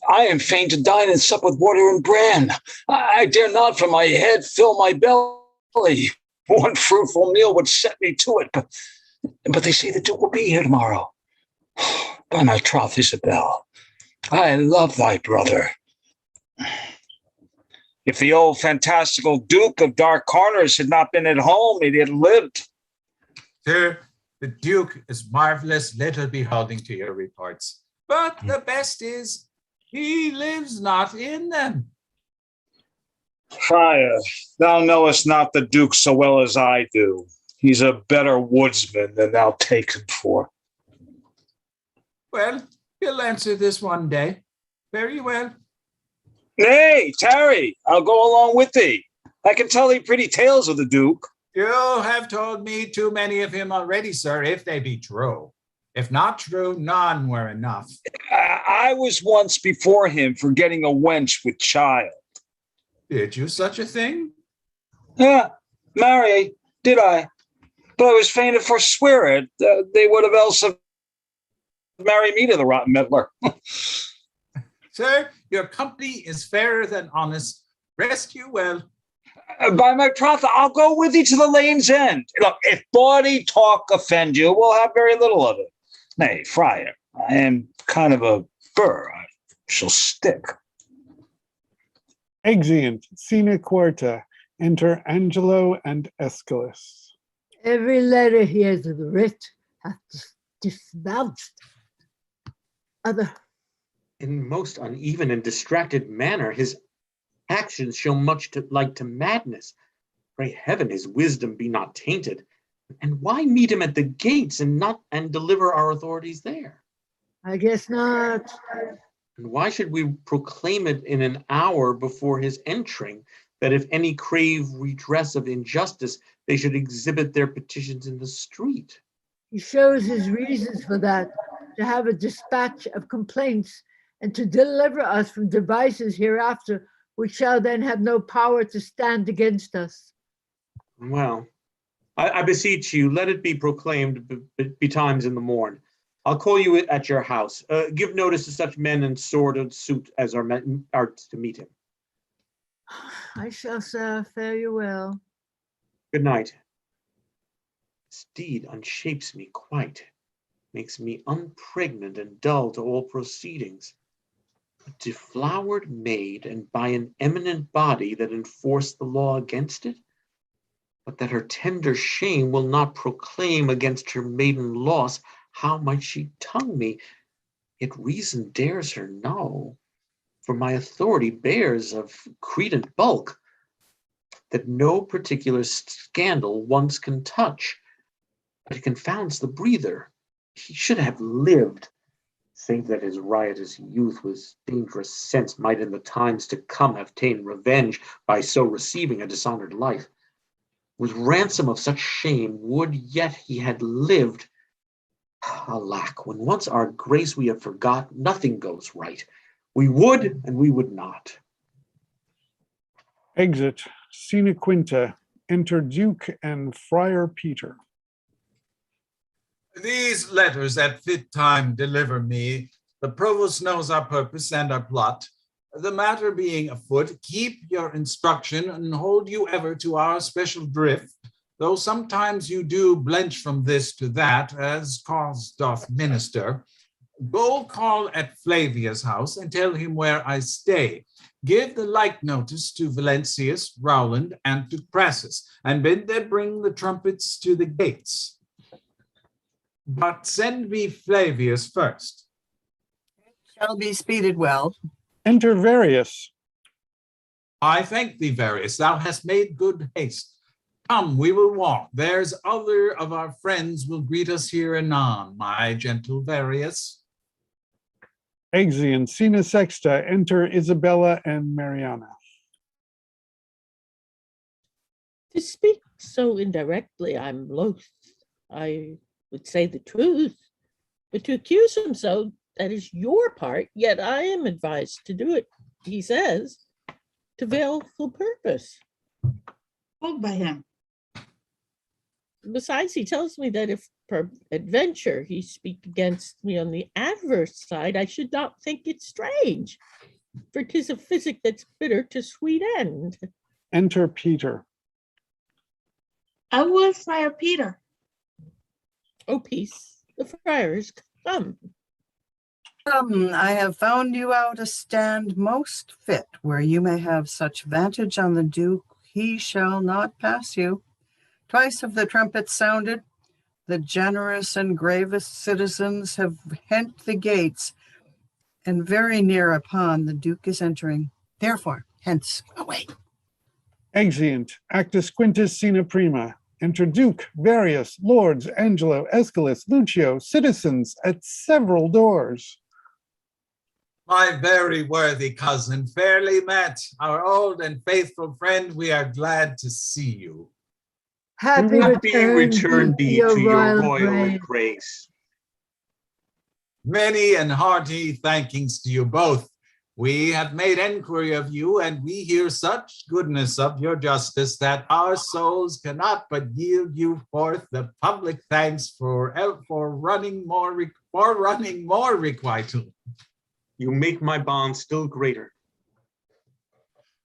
I am fain to dine and sup with water and bran. I dare not from my head fill my belly. One fruitful meal would set me to it, but they say the Duke will be here tomorrow. By my troth, Isabel, I love thy brother. If the old fantastical Duke of Dark Corners had not been at home, he'd have lived. Sir, the Duke is marvelous little beholding to your reports. But the best is, he lives not in them. Friar, thou knowest not the Duke so well as I do. He's a better woodsman than thou take him for. Well, he'll answer this one day. Very well. Nay, tarry, I'll go along with thee. I can tell thee pretty tales of the Duke. You have told me too many of him already, sir, if they be true. If not true, none were enough. I was once before him for getting a wench with child. Did you such a thing? Yeah, marry, did I? But I was fain to forswear it. They would have else have married me to the rotten meddler. Sir, your company is fairer than honest. Rest you well. By my troth, I'll go with thee to the lane's end. Look, if bawdy talk offend you, we'll have very little of it. Nay, Friar, I am kind of a burr. I shall stick. Exeunt, Scena Quarta. Enter Angelo and Aeschylus. Every letter he has writ hath disvouched. Other. In most uneven and distracted manner, his actions show much like to madness. Pray heaven his wisdom be not tainted. And why meet him at the gates and deliver our authorities there? I guess not. And why should we proclaim it in an hour before his entering, that if any crave redress of injustice, they should exhibit their petitions in the street? He shows his reasons for that, to have a dispatch of complaints and to deliver us from devices hereafter, which shall then have no power to stand against us. Well, I beseech you, let it be proclaimed betimes in the morn. I'll call you at your house. Give notice to such men in sword suit as are to meet him. I shall, sir, fare you well. Good night. This deed unshapes me quite, makes me unpregnant and dull to all proceedings. A deflowered maid, and by an eminent body that enforce the law against it, but that her tender shame will not proclaim against her maiden loss, how might she tongue me? Yet reason dares her no, for my authority bears of credent bulk, that no particular scandal once can touch, but it confounds the breather. He should have lived, save that his riotous youth with dangerous sense might in the times to come have ta'en revenge by so receiving a dishonored life. With ransom of such shame would yet he had lived. Alack, when once our grace we have forgot, nothing goes right. We would and we would not. Exit, Scena Quinta. Enter Duke and Friar Peter. These letters at fit time deliver me. The provost knows our purpose and our plot. The matter being afoot, keep your instruction and hold you ever to our special drift, though sometimes you do blench from this to that, as cause doth minister. Go call at Flavia's house and tell him where I stay. Give the like notice to Valentius, Rowland, and to Crassus, and bid them bring the trumpets to the gates. But send me Flavius first. Shall be speeded well. Enter Varius. I thank thee, Varius, thou hast made good haste. Come, we will walk. There's other of our friends will greet us here anon, my gentle Varius. Exeunt. Scena sexta. Enter Isabella and Mariana. To speak so indirectly, I'm loath. I would say the truth, but to accuse him so, that is your part, yet I am advised to do it, he says, to baleful purpose. Told by him. Besides, he tells me that if per adventure he speak against me on the adverse side, I should not think it strange, for 'tis a physic that's bitter to sweet end. Enter Peter. I would, Friar Peter. Oh, peace, the friars come. I have found you out a stand most fit, where you may have such vantage on the Duke, he shall not pass you. Twice have the trumpets sounded, the generous and gravest citizens have hent the gates, and very near upon the Duke is entering. Therefore, hence, away. Exeunt. Actus quintus. Scena prima. Enter Duke, Varius, Lords, Angelo, Aeschylus, Lucio, citizens at several doors. My very worthy cousin, fairly met, our old and faithful friend, we are glad to see you. Happy return be to your royal grace. grace. Many and hearty thankings to you both. We have made enquiry of you, and we hear such goodness of your justice that our souls cannot but yield you forth the public thanks for running more requital. You make my bond still greater.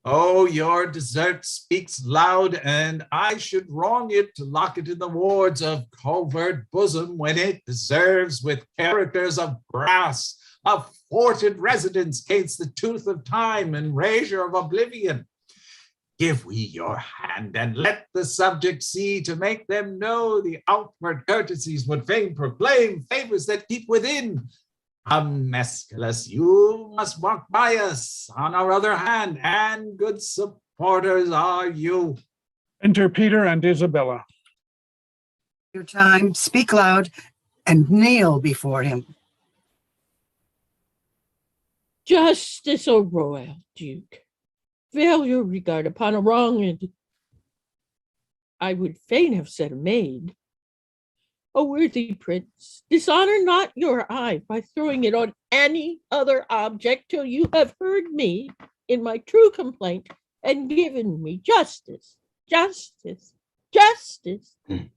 Oh, your desert speaks loud, and I should wrong it to lock it in the wards of covert bosom when it deserves with characters of brass, a forted residence against the tooth of time and razor of oblivion. Give we your hand, and let the subject see, to make them know the outward courtesies would fain proclaim favors that keep within. Come, Aeschylus, you must walk by us on our other hand, and good supporters are you. Enter Peter and Isabella. Your time, speak loud, and kneel before him. Justice, O royal Duke, veil your regard upon a wronged, I would fain have said a maid. O worthy prince, dishonor not your eye by throwing it on any other object till you have heard me in my true complaint and given me justice, justice, justice,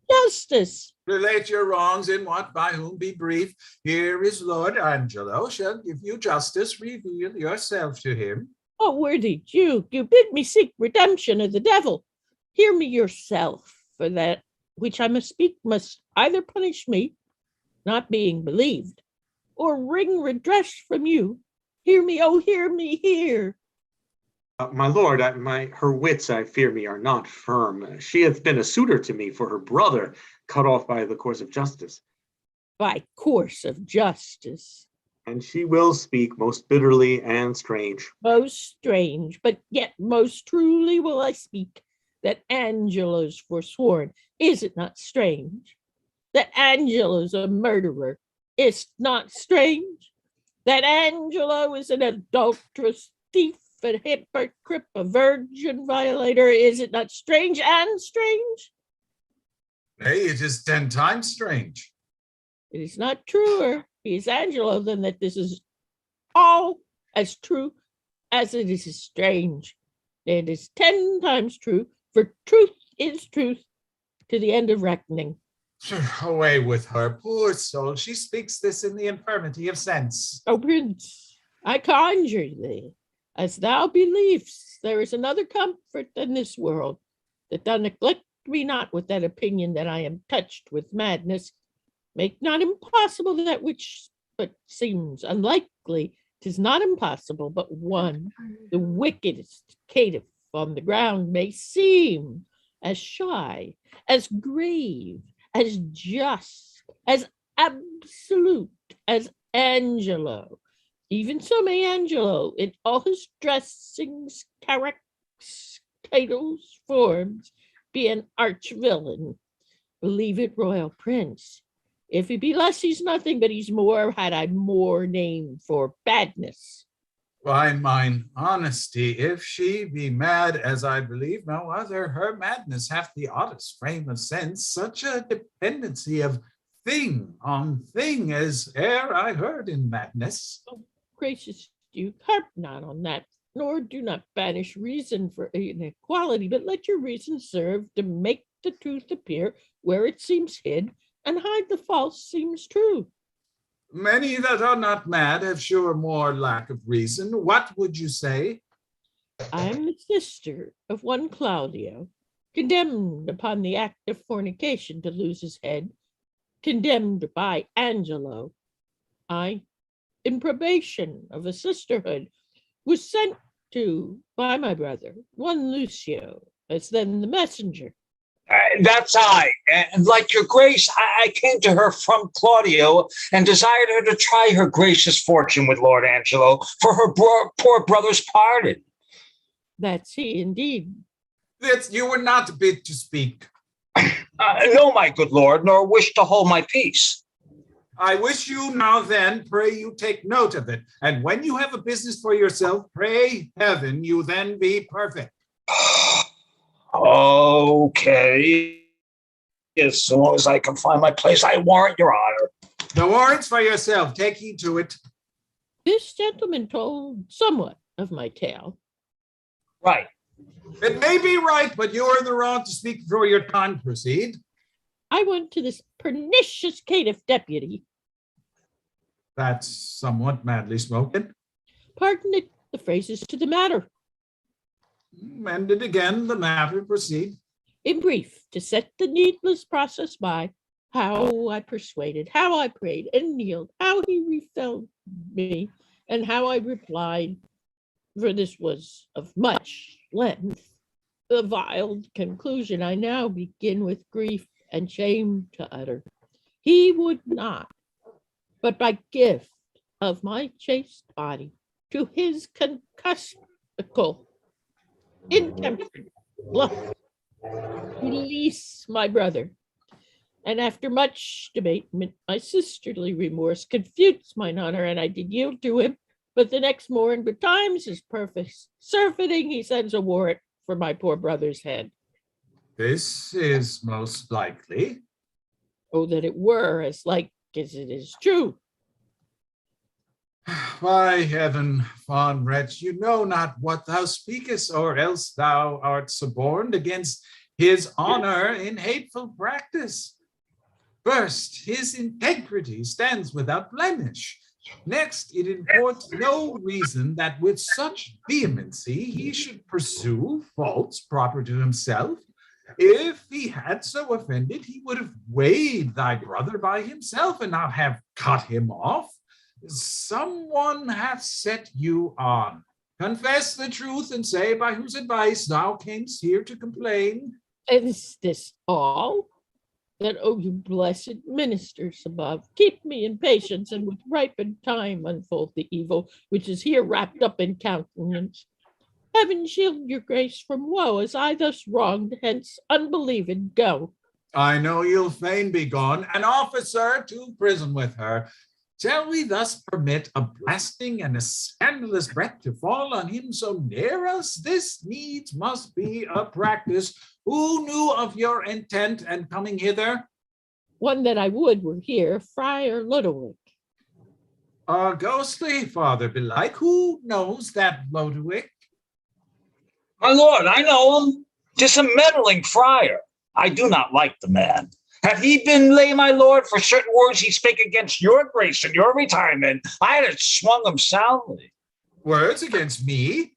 justice. Relate your wrongs in what by whom be brief. Here is Lord Angelo, shall give you justice. Reveal yourself to him. O worthy Duke, you bid me seek redemption of the devil. Hear me yourself, for that which I must speak must either punish me, not being believed, or wring redress from you. Hear me, oh, hear me, hear. My lord, her wits, I fear me, are not firm. She hath been a suitor to me for her brother, cut off by the course of justice. By course of justice. And she will speak most bitterly and strange. Most strange, but yet most truly will I speak, that Angelo's forsworn. Is it not strange? That Angelo's a murderer. Is it not strange? That Angelo is an adulterous thief, a hypocrite, a virgin violator. Is it not strange and strange? Nay, it is 10 times strange. It is not truer, he is Angelo, than that this is all as true as it is strange. It is 10 times true, for truth is truth to the end of reckoning. Away with her, poor soul. She speaks this in the infirmity of sense. O prince, I conjure thee, as thou believest there is another comfort than this world, that thou neglect me not with that opinion that I am touched with madness. Make not impossible that which but seems unlikely. 'Tis not impossible, but one, the wickedest caitiff on the ground, may seem as shy, as grave, as just, as absolute as Angelo. Even so may Angelo, in all his dressings, characters, titles, forms, be an arch villain. Believe it, royal prince. If he be less, he's nothing, but he's more, had I more name for badness. Why, mine honesty, if she be mad, as I believe no other, her madness hath the oddest frame of sense, such a dependency of thing on thing as e'er I heard in madness. Oh, gracious Duke, harp not on that, nor do not banish reason for inequality, but let your reason serve to make the truth appear where it seems hid, and hide the false seems true. Many that are not mad have sure more lack of reason. What would you say? I am the sister of one Claudio, condemned upon the act of fornication to lose his head, condemned by Angelo. I, in probation of a sisterhood, was sent to by my brother, one Lucio, as then the messenger. That's I. And like your grace, I came to her from Claudio and desired her to try her gracious fortune with Lord Angelo for her poor brother's pardon. That's he indeed. That you were not bid to speak. No, my good lord, nor wish to hold my peace. I wish you now then, pray you take note of it. And when you have a business for yourself, pray heaven you then be perfect. Okay. As long as I can find my place, I warrant your honor. The warrant's for yourself. Take heed to it. This gentleman told somewhat of my tale. Right. It may be right, but you are in the wrong to speak before your time. Proceed. I went to this pernicious caitiff deputy. That's somewhat madly spoken. Pardon it, the phrase is to the matter. And it again, the matter, proceed. In brief, to set the needless process by, how I persuaded, how I prayed and kneeled, how he refelled me, and how I replied, for this was of much length. The vile conclusion I now begin with grief and shame to utter. He would not, but by gift of my chaste body, to his concussical intemperate lust, release my brother. And after much debate, my sisterly remorse confutes mine honor, and I did yield to him. But the next morn, betimes his perfect surfeiting, he sends a warrant for my poor brother's head. This is most likely. Oh, that it were as like as it is true. By heaven, fond wretch, you know not what thou speakest, or else thou art suborned against his honor in hateful practice. First, his integrity stands without blemish. Next, it imports no reason that with such vehemency he should pursue faults proper to himself. If he had so offended, he would have weighed thy brother by himself and not have cut him off. Someone hath set you on. Confess the truth and say by whose advice thou camest here to complain. Is this all? That, oh, you blessed ministers above, keep me in patience and with ripened time unfold the evil which is here wrapped up in countenance. Heaven shield your grace from woe, as I thus wronged, hence unbelieved go. I know you'll fain be gone, an officer to prison with her. Shall we thus permit a blasting and a scandalous breath to fall on him so near us? This needs must be a practice. Who knew of your intent and coming hither? One that I would were here, Friar Lodowick. A ghostly father belike. Who knows that Lodowick? My lord, I know him. 'Tis a meddling friar. I do not like the man. Had he been lay, my lord, for certain words he spake against your grace and your retirement, I had swung him soundly. Words against me?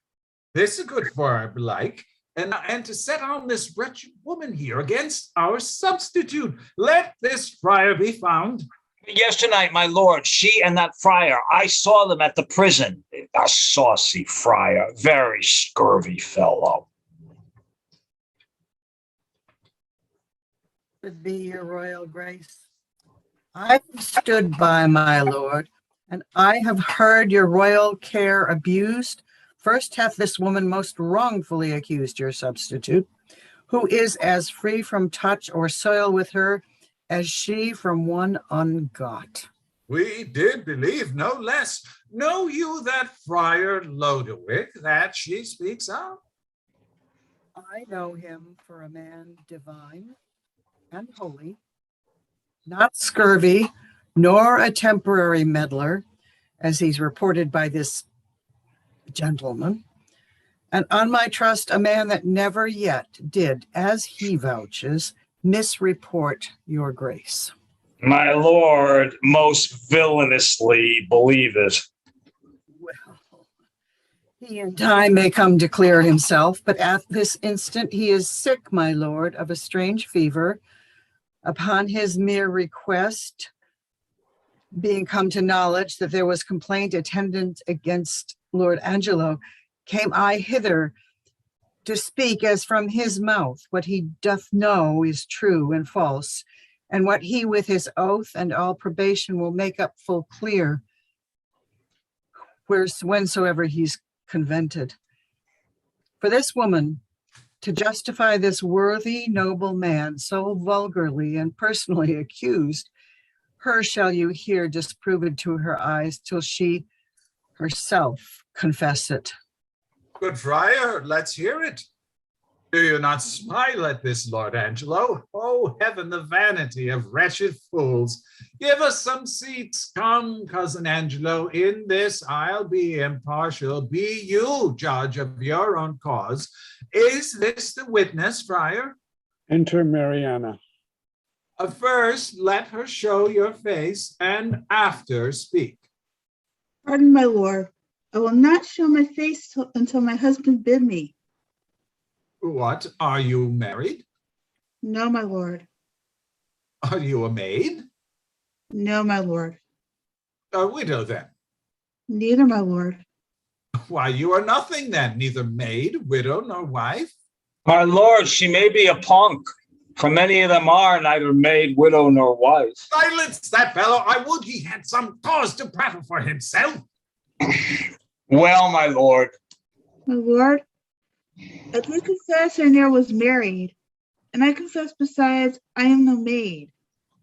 This a good friar belike. And to set on this wretched woman here against our substitute. Let this friar be found. Yesternight, my lord, she and that friar, I saw them at the prison. A saucy friar, very scurvy fellow. Would be your royal grace. I have stood by, my lord, and I have heard your royal care abused. First hath this woman most wrongfully accused your substitute, who is as free from touch or soil with her as she from one ungot. We did believe no less. Know you that Friar Lodowick that she speaks of? I know him for a man divine and holy, not scurvy, nor a temporary meddler, as he's reported by this gentleman. And on my trust, a man that never yet did, as he vouches, misreport your grace. My lord most villainously believeth. Well, he in time may come to clear himself, but at this instant he is sick, my lord, of a strange fever. Upon his mere request, being come to knowledge that there was complaint attendant against Lord Angelo, came I hither to speak as from his mouth what he doth know is true and false, and what he with his oath and all probation will make up full clear, whensoever he's convented. For this woman, to justify this worthy, noble man, so vulgarly and personally accused, her shall you hear disproved to her eyes till she herself confess it. Good friar, let's hear it. Do you not smile at this, Lord Angelo? Oh, heaven, the vanity of wretched fools. Give us some seats. Come, cousin Angelo, in this I'll be impartial. Be you judge of your own cause. Is this the witness, friar? Enter Mariana. First, let her show your face, and after speak. Pardon, my lord. I will not show my face until my husband bid me. What, are you married? No, my lord. Are you a maid? No, my lord. A widow, then? Neither, my lord. Why, you are nothing then, neither maid, widow, nor wife. My lord, she may be a punk, for many of them are neither maid, widow, nor wife. Silence that fellow. I would he had some cause to prattle for himself. Well, my lord. My lord, I do confess I ne'er was married, and I confess besides I am no maid.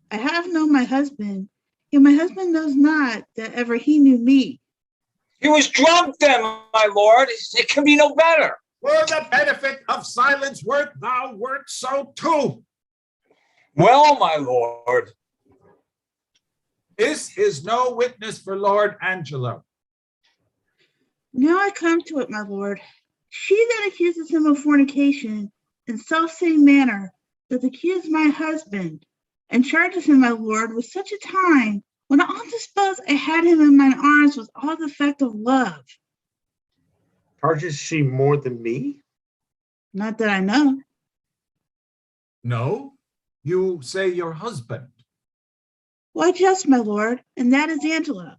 I have known my husband, yet my husband knows not that ever he knew me. He was drunk then, my lord. It can be no better. For the benefit of silence, thou wert so too. Well, my lord. This is no witness for Lord Angelo. Now I come to it, my lord. She that accuses him of fornication in self-same manner doth accuse my husband, and charges him, my lord, with such a time when all disposed I had him in mine arms with all the effect of love. Charges she more than me? Not that I know. No, you say your husband. Why, just, my lord, and that is Angelo,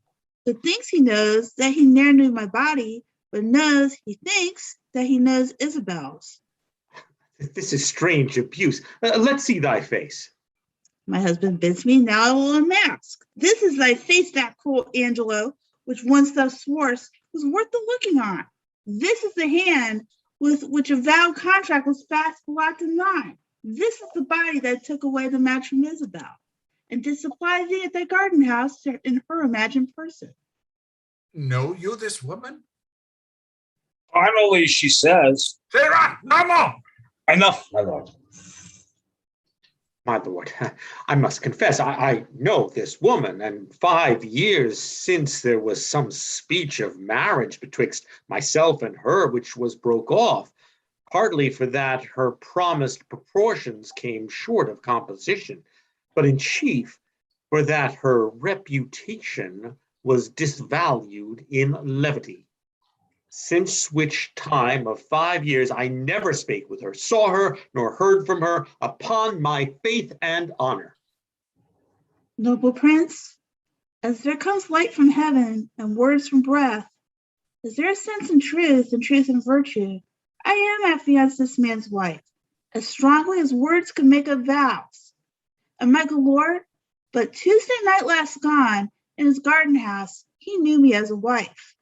that thinks he knows that he ne'er knew my body, but he thinks that he knows Isabel's. This is strange abuse. Let's see thy face. My husband bids me, now I will unmask. This is thy face, that cruel Angelo, which once thou sworest was worth the looking on. This is the hand with which a vowed contract was fast locked in thine. This is the body that took away the match from Isabel, and did supply thee at thy garden house in her imagined person. Know you this woman? Finally, she says. Sirrah, no more. Enough, my lord. My lord, I must confess, I know this woman, and 5 years since there was some speech of marriage betwixt myself and her, which was broke off, partly for that her promised proportions came short of composition, but in chief for that her reputation was disvalued in levity. Since which time of 5 years I never spake with her, saw her, nor heard from her, upon my faith and honor. Noble prince, as there comes light from heaven and words from breath, as there is sense in truth and truth in virtue, I am affianced this man's wife, as strongly as words can make up vows. And my good lord, but Tuesday night last gone, in his garden house, he knew me as a wife.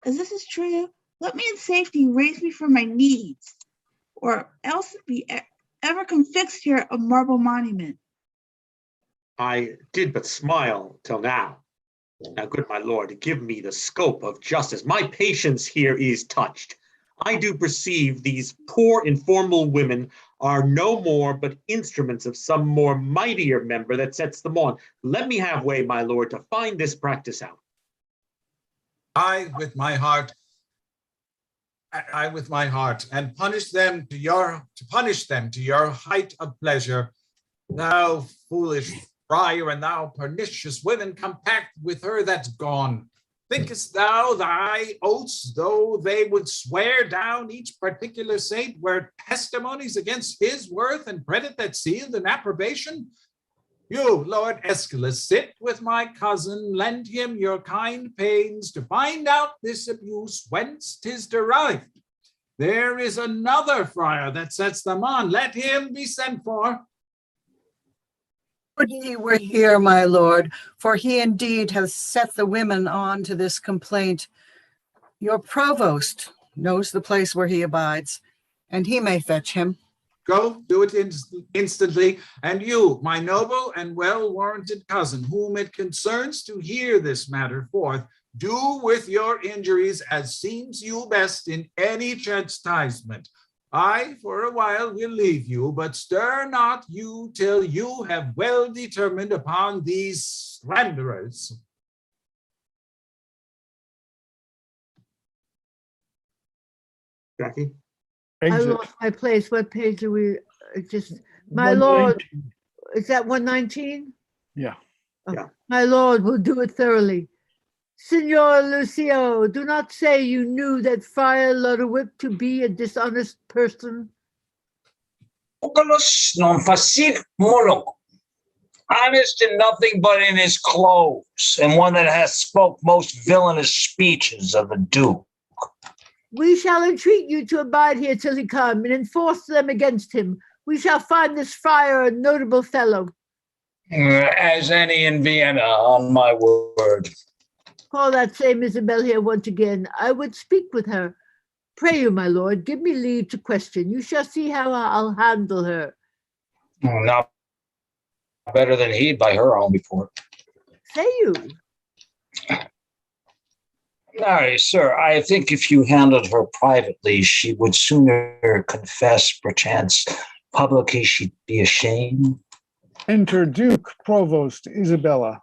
As this is true, let me in safety raise me from my knees, or else be ever confixed here a marble monument. I did but smile till now. Now, good my lord, give me the scope of justice. My patience here is touched. I do perceive these poor informal women are no more but instruments of some more mightier member that sets them on. Let me have way, my lord, to find this practice out. I with my heart, and punish them to your height of pleasure. Thou foolish friar, and thou pernicious women, compact with her that's gone. Thinkest thou thy oaths, though they would swear down each particular saint, were testimonies against his worth and credit that sealed an approbation? You, Lord Aeschylus, sit with my cousin, lend him your kind pains to find out this abuse, whence 'tis derived. There is another friar that sets them on. Let him be sent for. Would he were here, my lord, for he indeed hath set the women on to this complaint. Your provost knows the place where he abides, and he may fetch him. Go, do it instantly. And you, my noble and well-warranted cousin, whom it concerns to hear this matter forth, do with your injuries as seems you best in any chastisement. I, for a while, will leave you, but stir not you till you have well determined upon these slanderers. Jackie? I Exit. lost my place. What page are we? My lord, 119. is that 119? Yeah. My lord will do it thoroughly. Signor Lucio, do not say you knew that Friar Lodowick to be a dishonest person. Oculus non facit moloch. Honest in nothing but in his clothes, and one that hath spoke most villainous speeches of the Duke. We shall entreat you to abide here till he come and enforce them against him. We shall find this friar a notable fellow. As any in Vienna, on my word. Call that same Isabel here once again. I would speak with her. Pray you, my lord, give me leave to question. You shall see how I'll handle her. Not better than he by her own report. Say you? Nay, sir, I think if you handled her privately, she would sooner confess, perchance publicly she'd be ashamed. Enter Duke, Provost, Isabella.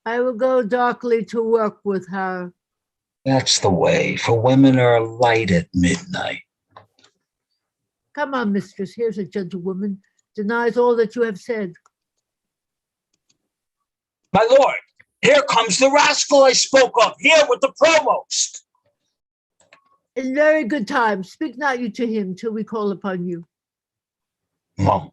I will go darkly to work with her. That's the way, for women are light at midnight. Come on, mistress, here's a gentlewoman, denies all that you have said. My lord, here comes the rascal I spoke of, here with the provost. In very good time, speak not you to him till we call upon you. Mom.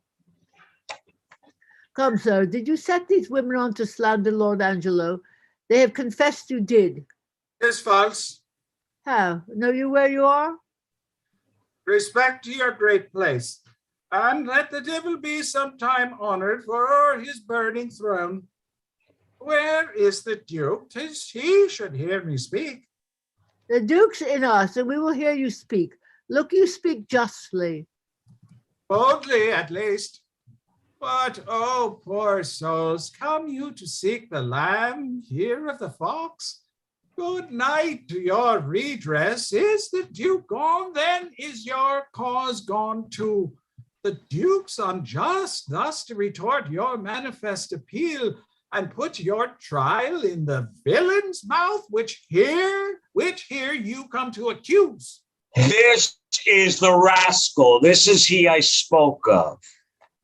Come, sir, did you set these women on to slander Lord Angelo? They have confessed you did. It's false. How? Know you where you are? Respect to your great place, and let the devil be sometime honored for his burning throne. Where is the Duke? 'Tis he should hear me speak. The Duke's in us, and we will hear you speak. Look, you speak justly. Boldly, at least. But, oh, poor souls, come you to seek the lamb, hear of the fox? Good night to your redress. Is the Duke gone? Then is your cause gone too. The Duke's unjust thus to retort your manifest appeal and put your trial in the villain's mouth, which here you come to accuse. This is the rascal. This is he I spoke of.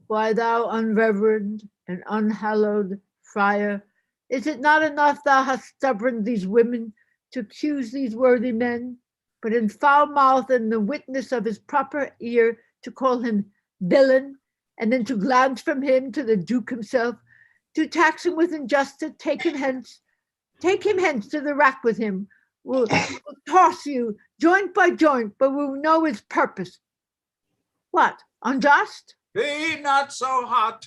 Why, thou unreverend and unhallowed friar, is it not enough thou hast stubborned these women to accuse these worthy men, but in foul mouth and the witness of his proper ear to call him villain, and then to glance from him to the Duke himself, to tax him with injustice? Take him hence to the rack with him. We'll toss you joint by joint, but we'll know his purpose. What, unjust? Be not so hot.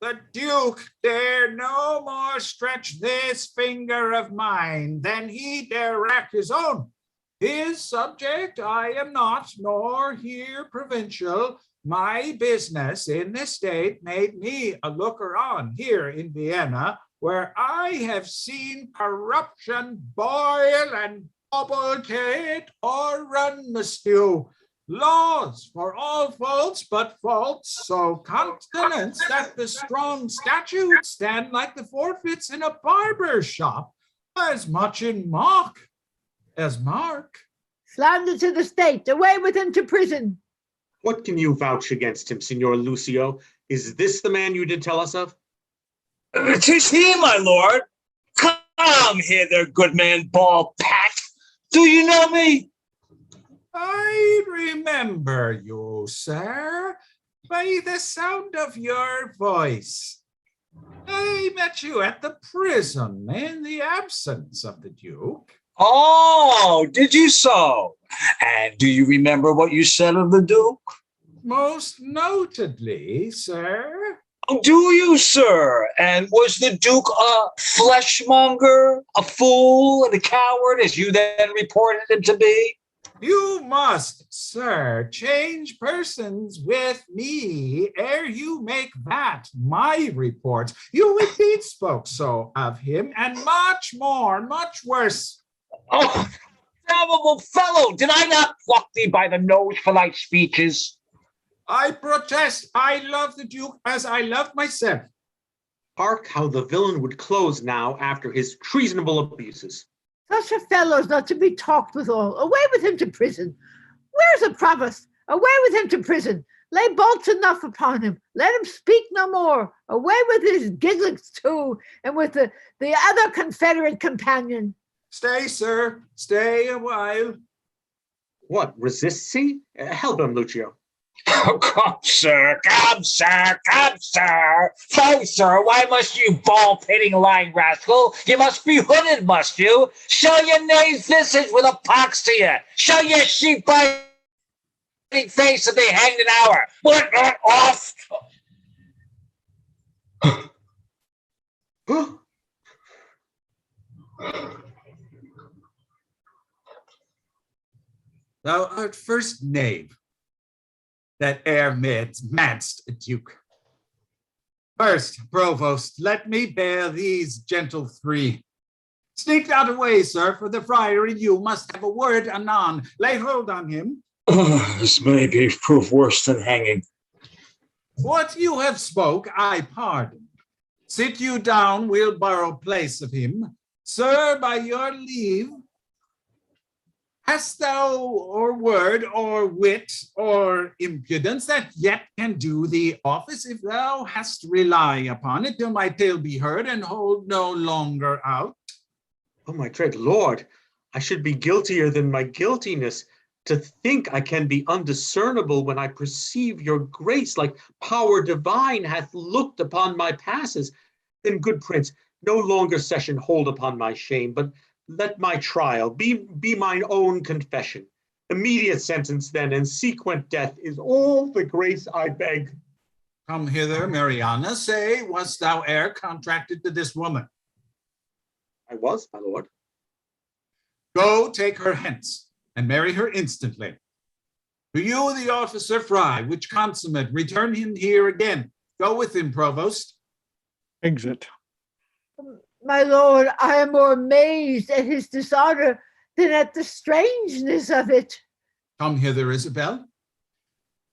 The Duke dare no more stretch this finger of mine than he dare rack his own. His subject I am not, nor here provincial, My business in the state made me a looker-on here in Vienna, where I have seen corruption boil and bubble till it or run the stew. Laws for all faults but faults, so continence that the strong statutes stand like the forfeits in a barber shop, as much in mock as mark. Slander to the state. Away with him to prison. What can you vouch against him, Signor Lucio? Is this the man you did tell us of? 'Tis he, my lord. Come hither, good man, Ball Pat. Do you know me? I remember you, sir, by the sound of your voice. I met you at the prison in the absence of the Duke. Oh, did you so? And do you remember what you said of the Duke? Most notedly, sir. Do you, sir? And was the Duke a fleshmonger, a fool, and a coward, as you then reported him to be? You must, sir, change persons with me ere you make that my report. You indeed spoke so of him, and much more, much worse. Oh, damnable fellow, did I not pluck thee by the nose for thy speeches? I protest, I love the Duke as I love myself. Hark how the villain would close now after his treasonable abuses. Such a fellow's not to be talked withal. Away with him to prison. Where's the provost? Away with him to prison. Lay bolts enough upon him. Let him speak no more. Away with his giglets too, and with the other Confederate companion. Stay, sir, stay a while. What, resists he? Help him, Lucio. Oh, come, sir, come, sir, come, sir. Fie, sir, why must you ball-pitting lying rascal? You must be hooded, must you? Show your knave's visage with a pox to you. Show your sheep-biting face if they hanged an hour. What, off? Thou art first knave that e'er madst a duke. First, provost, let me bear these gentle three. Sneak not away, sir, for the friar and you must have a word anon. Lay hold on him. This may be proof worse than hanging. What you have spoke, I pardon. Sit you down, we'll borrow place of him. Sir, by your leave, hast thou or word or wit or impudence that yet can do the office, if thou hast rely upon it till my tale be heard and hold no longer out? Oh, my dread lord, I should be guiltier than my guiltiness. To think I can be undiscernible when I perceive your grace like power divine hath looked upon my passes. Then, good prince, no longer session hold upon my shame, but let my trial be mine own confession. Immediate sentence then, and sequent death is all the grace I beg. Come hither, Mariana. Say, wast thou e'er contracted to this woman? I was, my lord. Go take her hence, and marry her instantly. To you, the officer Fry, which consummate, return him here again. Go with him, provost. Exit. My lord, I am more amazed at his dishonor than at the strangeness of it. Come hither, Isabel.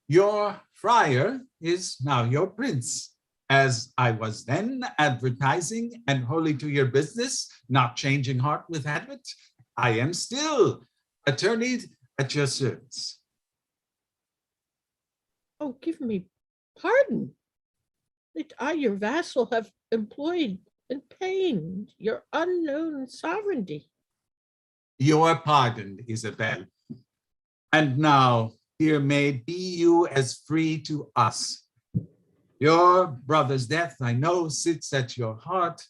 Your friar is now your prince, as I was then advertising and wholly to your business, not changing heart with habit. I am still attorney at your service. Oh, give me pardon. That I, your vassal, have employed and pained your unknown sovereignty. You are pardoned, Isabel. And now, dear maid, be you as free to us. Your brother's death, I know, sits at your heart,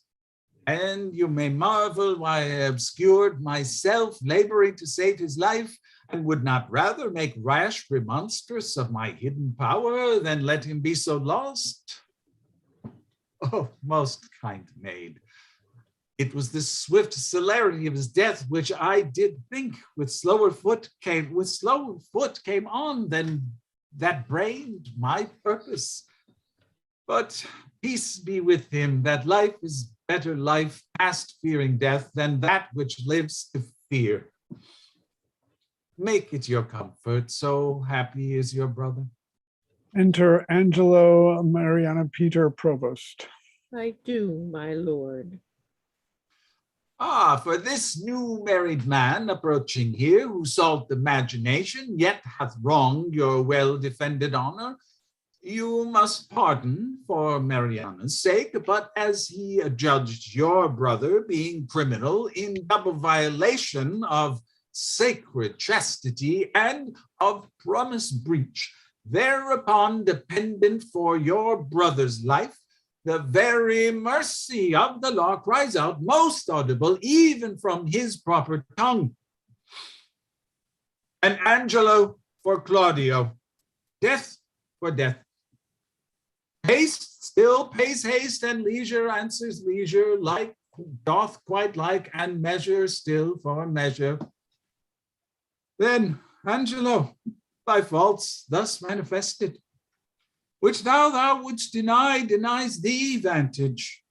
and you may marvel why I obscured myself, laboring to save his life, and would not rather make rash remonstrance of my hidden power than let him be so lost. Oh, most kind maid, it was the swift celerity of his death which I did think with slower foot came on than that brained my purpose. But peace be with him, that life is better life past fearing death than that which lives to fear. Make it your comfort, so happy is your brother. Enter Angelo Mariana Peter Provost. I do, my lord. Ah, for this new married man approaching here, who sought imagination, yet hath wronged your well-defended honor, you must pardon for Mariana's sake, but as he adjudged your brother being criminal in double violation of sacred chastity and of promise breach, thereupon dependent for your brother's life, the very mercy of the law cries out most audible even from his proper tongue. And Angelo for Claudio, death for death. Haste still pays haste, and leisure answers leisure, like doth quite like, and measure still for measure. Then, Angelo, thy faults thus manifested, which now thou wouldst deny, denies thee vantage.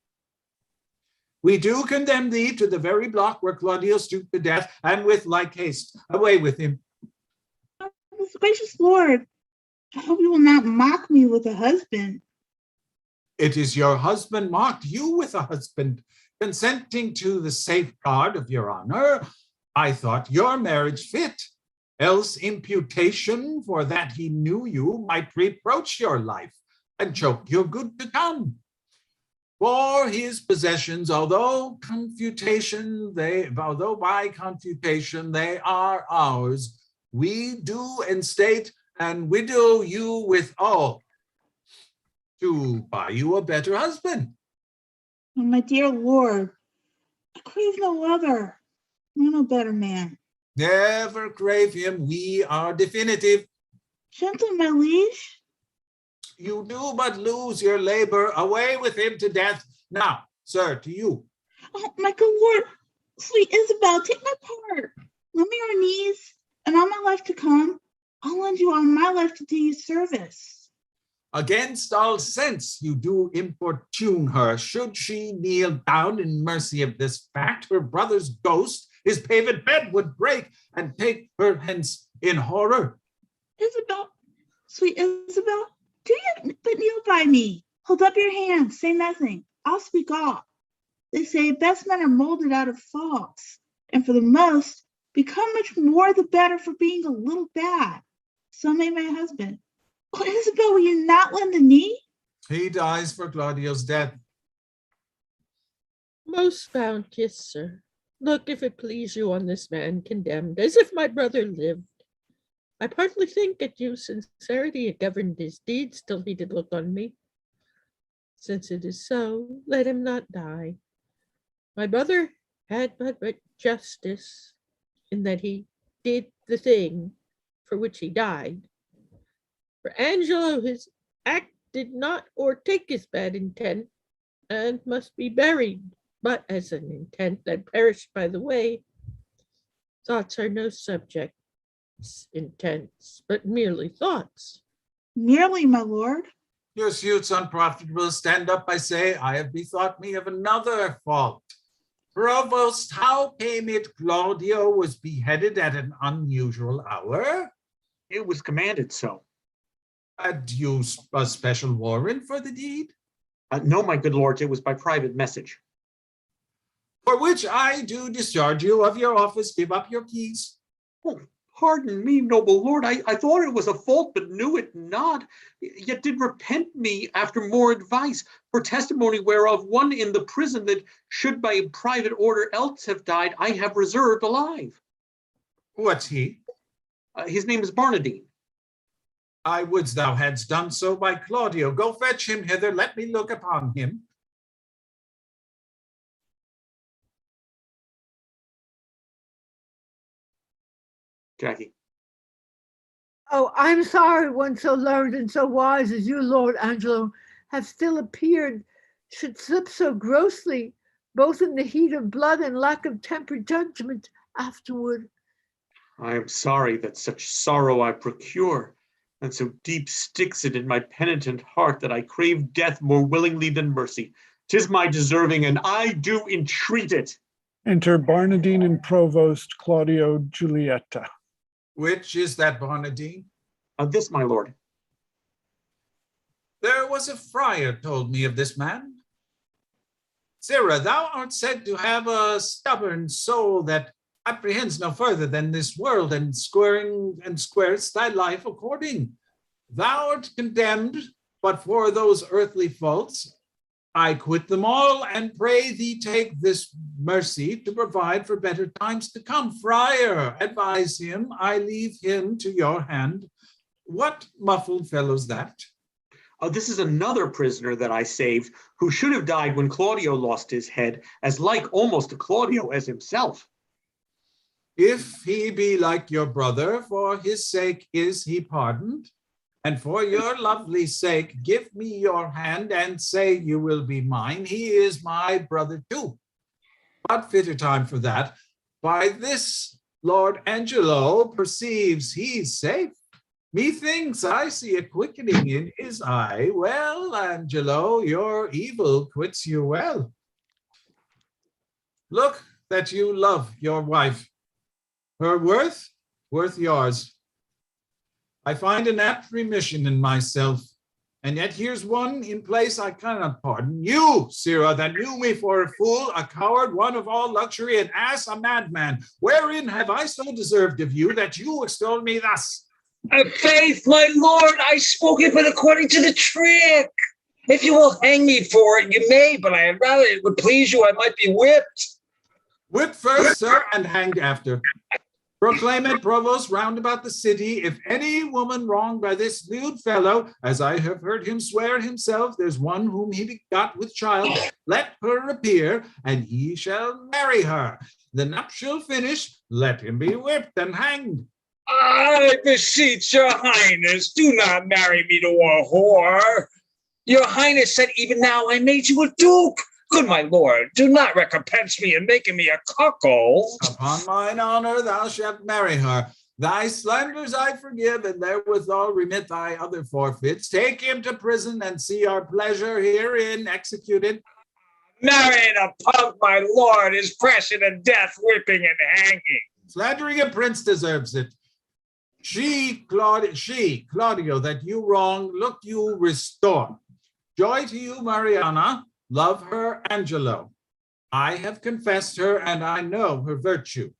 We do condemn thee to the very block where Claudio stooped to death, and with like haste, away with him. Most gracious Lord, I hope you will not mock me with a husband. It is your husband mocked you with a husband, consenting to the safeguard of your honor. I thought your marriage fit, else imputation for that he knew you might reproach your life and choke your good to come. For his possessions, although by confutation they are ours, we do instate and widow you with all, to buy you a better husband. Oh, my dear Lord, I crave no other, no better man. Never crave him, we are definitive. Gentle, my liege. You do but lose your labor, away with him to death. Now, sir, to you. Oh, my good Lord, sweet Isabel, take my part. Lend me your knees, and all my life to come, I'll lend you all my life to do you service. Against all sense you do importune her. Should she kneel down in mercy of this fact, her brother's ghost his paved bed would break and take her hence in horror. Isabel, sweet Isabel, do you but kneel by me? Hold up your hands, say nothing. I'll speak all. They say best men are molded out of faults, and for the most, become much more the better for being a little bad. So may my husband. Oh, Isabel, will you not lend a knee? He dies for Claudio's death. Most bounteous sir, look, if it please you, on this man condemned, as if my brother lived. I partly think at you sincerity it governed his deeds till he did look on me. Since it is so, let him not die. My brother had but justice in that he did the thing for which he died. For Angelo, his act did not o'ertake his bad intent, and must be buried, but as an intent that perished by the way. Thoughts are no subjects, intents, but merely thoughts. Merely, my lord. Your suit's unprofitable. Stand up, I say. I have bethought me of another fault. Provost, how came it Claudio was beheaded at an unusual hour? It was commanded so. Had you a special warrant for the deed? No, my good lords, it was by private message. For which I do discharge you of your office. Give up your keys. Oh, pardon me, noble lord. I thought it was a fault, but knew it not. Yet did repent me after more advice, for testimony whereof one in the prison that should by private order else have died, I have reserved alive. What's he? His name is Barnardine. I would thou hadst done so by Claudio. Go fetch him hither. Let me look upon him. Jackie. Oh, I'm sorry one so learned and so wise as you, Lord Angelo, have still appeared, should slip so grossly, both in the heat of blood and lack of tempered judgment afterward. I am sorry that such sorrow I procure. and so deep sticks it in my penitent heart that I crave death more willingly than mercy. 'Tis my deserving, and I do entreat it. Enter Barnardine and Provost Claudio Giulietta. Which is that, Barnardine? This, my lord. There was a friar told me of this man. Sirrah, thou art said to have a stubborn soul that apprehends no further than this world, and squarest thy life according. Thou art condemned, but for those earthly faults, I quit them all, and pray thee take this mercy to provide for better times to come. Friar, advise him, I leave him to your hand. What muffled fellow's that? This is another prisoner that I saved, who should have died when Claudio lost his head, as like almost to Claudio as himself. If he be like your brother, for his sake is he pardoned. And for your lovely sake, give me your hand and say you will be mine. He is my brother too. But fitter time for that. By this Lord Angelo perceives he's safe. Methinks I see a quickening in his eye. Well, Angelo, your evil quits you well. Look that you love your wife. Her worth yours. I find an apt remission in myself, and yet here's one in place I cannot pardon. You, Sirrah, that knew me for a fool, a coward, one of all luxury, an ass, a madman. Wherein have I so deserved of you that you extol me thus? Faith, my lord, I spoke it but according to the trick. If you will hang me for it, you may, but I had rather it would please you I might be whipped. Whipped first, sir, and hanged after. Proclaim it, provost, round about the city, if any woman wronged by this lewd fellow, as I have heard him swear himself, there's one whom he begot with child, let her appear, and he shall marry her. The nuptial finished, let him be whipped and hanged. I beseech your highness, do not marry me to a whore. Your highness said even now I made you a duke. Good my lord, do not recompense me in making me a cuckold. Upon mine honor, thou shalt marry her. Thy slanders I forgive, and therewithal remit thy other forfeits. Take him to prison and see our pleasure herein executed. Marrying a pug, my lord, is precedent in death, whipping, and hanging. Slandering a prince deserves it. Claudio, that you wrong, look you restore. Joy to you, Mariana. Love her, Angelo. I have confessed her, and I know her virtue.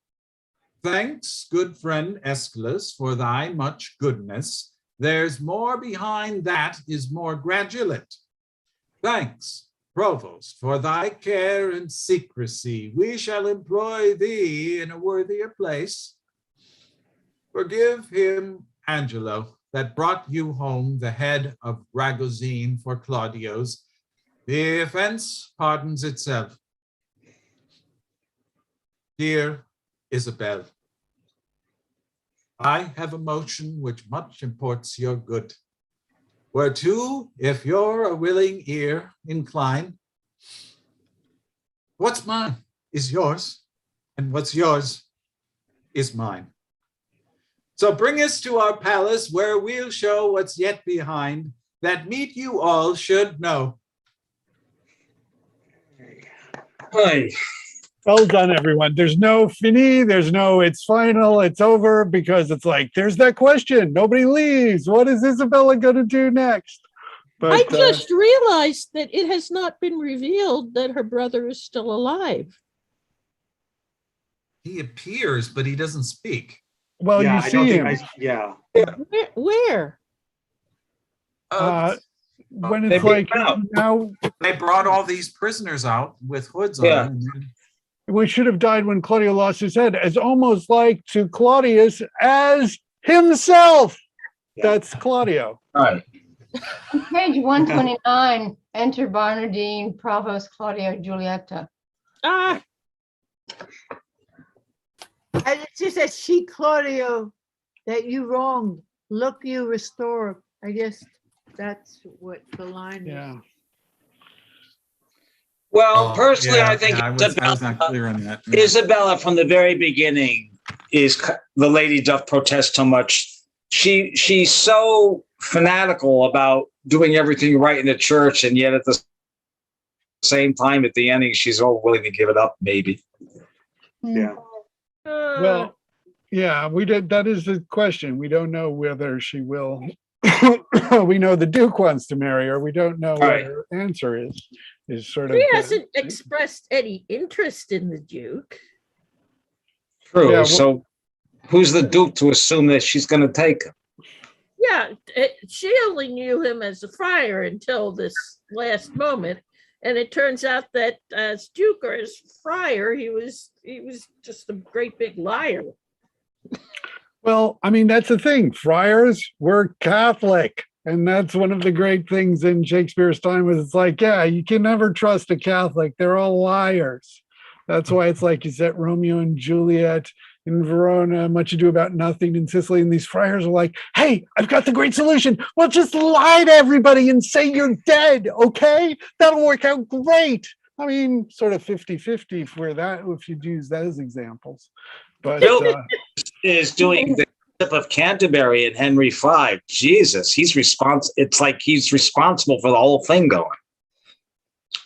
Thanks, good friend Aeschylus, for thy much goodness. There's more behind that is more gradulate. Thanks, provost, for thy care and secrecy. We shall employ thee in a worthier place. Forgive him, Angelo, that brought you home the head of Ragozine for Claudio's. The offense pardons itself. Dear Isabel, I have a motion which much imports your good. Whereto, if you're a willing ear incline, what's mine is yours, and what's yours is mine. So bring us to our palace, where we'll show what's yet behind, that meet you all should know. Hi. Well done, everyone. There's no fini, there's no it's final, it's over, because it's like, there's that question. Nobody leaves. What is Isabella going to do next? But I just realized that it has not been revealed that her brother is still alive. He appears, but he doesn't speak. well, Yeah, you I don't see think him Where? when They it's bring like him out. now. They brought all these prisoners out with hoods Yeah. on. We should have died when Claudio lost his head, as almost like to Claudius as himself. Yeah. That's Claudio. All right. On page 129, enter Barnardine, Provost Claudio Giulietta. Ah, And it just says, she, Claudio, that you wronged, look you restore. I guess that's what the line is. Yeah. Well, personally, I think I was not clear on that. Isabella from the very beginning is the lady doth protest so much she's so fanatical about doing everything right in the church, and yet at the same time, at the ending, she's all willing to give it up, maybe. Yeah. Well, yeah, we did. That is the question. We don't know whether she will. We know the Duke wants to marry her. We don't know what Right. her answer is. Is sort of. He hasn't expressed any interest in the Duke. True. Yeah, well- So who's the Duke to assume that she's going to take him? Yeah, she only knew him as a friar until this last moment. And it turns out that as Duke or as friar, he was just a great big liar. Well, I mean, that's the thing. Friars were Catholic. And that's one of the great things in Shakespeare's time was it's like, yeah, you can never trust a Catholic. They're all liars. That's why it's like you set Romeo and Juliet in Verona, Much Ado About Nothing in Sicily. And these friars are like, hey, I've got the great solution. Well, just lie to everybody and say you're dead, okay? That'll work out great. I mean, sort of 50-50 for that, if you'd use that as examples. But Bill is doing the Bishop of Canterbury in Henry V. Jesus, he's responsible. It's like he's responsible for the whole thing going.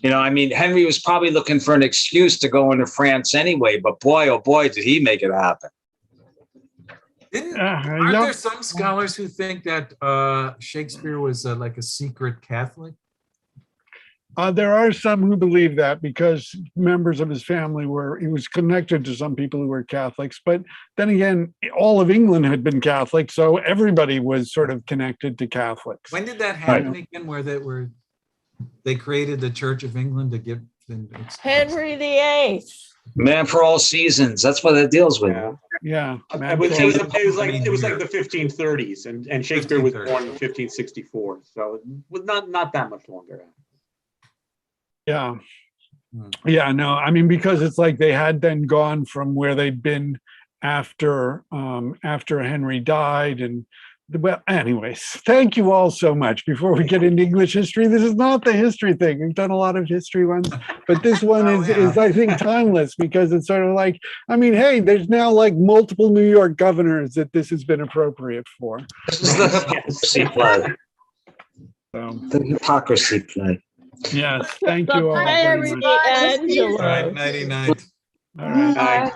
You know, I mean, Henry was probably looking for an excuse to go into France anyway, but boy, oh boy, did he make it happen. Aren't there some scholars who think that Shakespeare was like a secret Catholic? There are some who believe that because members of his family he was connected to some people who were Catholics. But then again, all of England had been Catholic, so everybody was sort of connected to Catholics. When did that happen again? Where they created the Church of England to give them Henry VIII. Man for all seasons. That's what it deals with. Yeah. It was like the 1530s, and Shakespeare was born in 1564, so it was not that much longer. Yeah. Yeah, no, I mean, because it's like they had then gone from where they'd been after Henry died. And well, anyways, thank you all so much. Before we get into English history, this is not the history thing. We've done a lot of history ones, but this one is I think timeless because it's sort of like, I mean, hey, there's now like multiple New York governors that this has been appropriate for. This is the hypocrisy play. So, The hypocrisy play. yes, thank you all very much. Angelo. Right, 99. All right. Bye.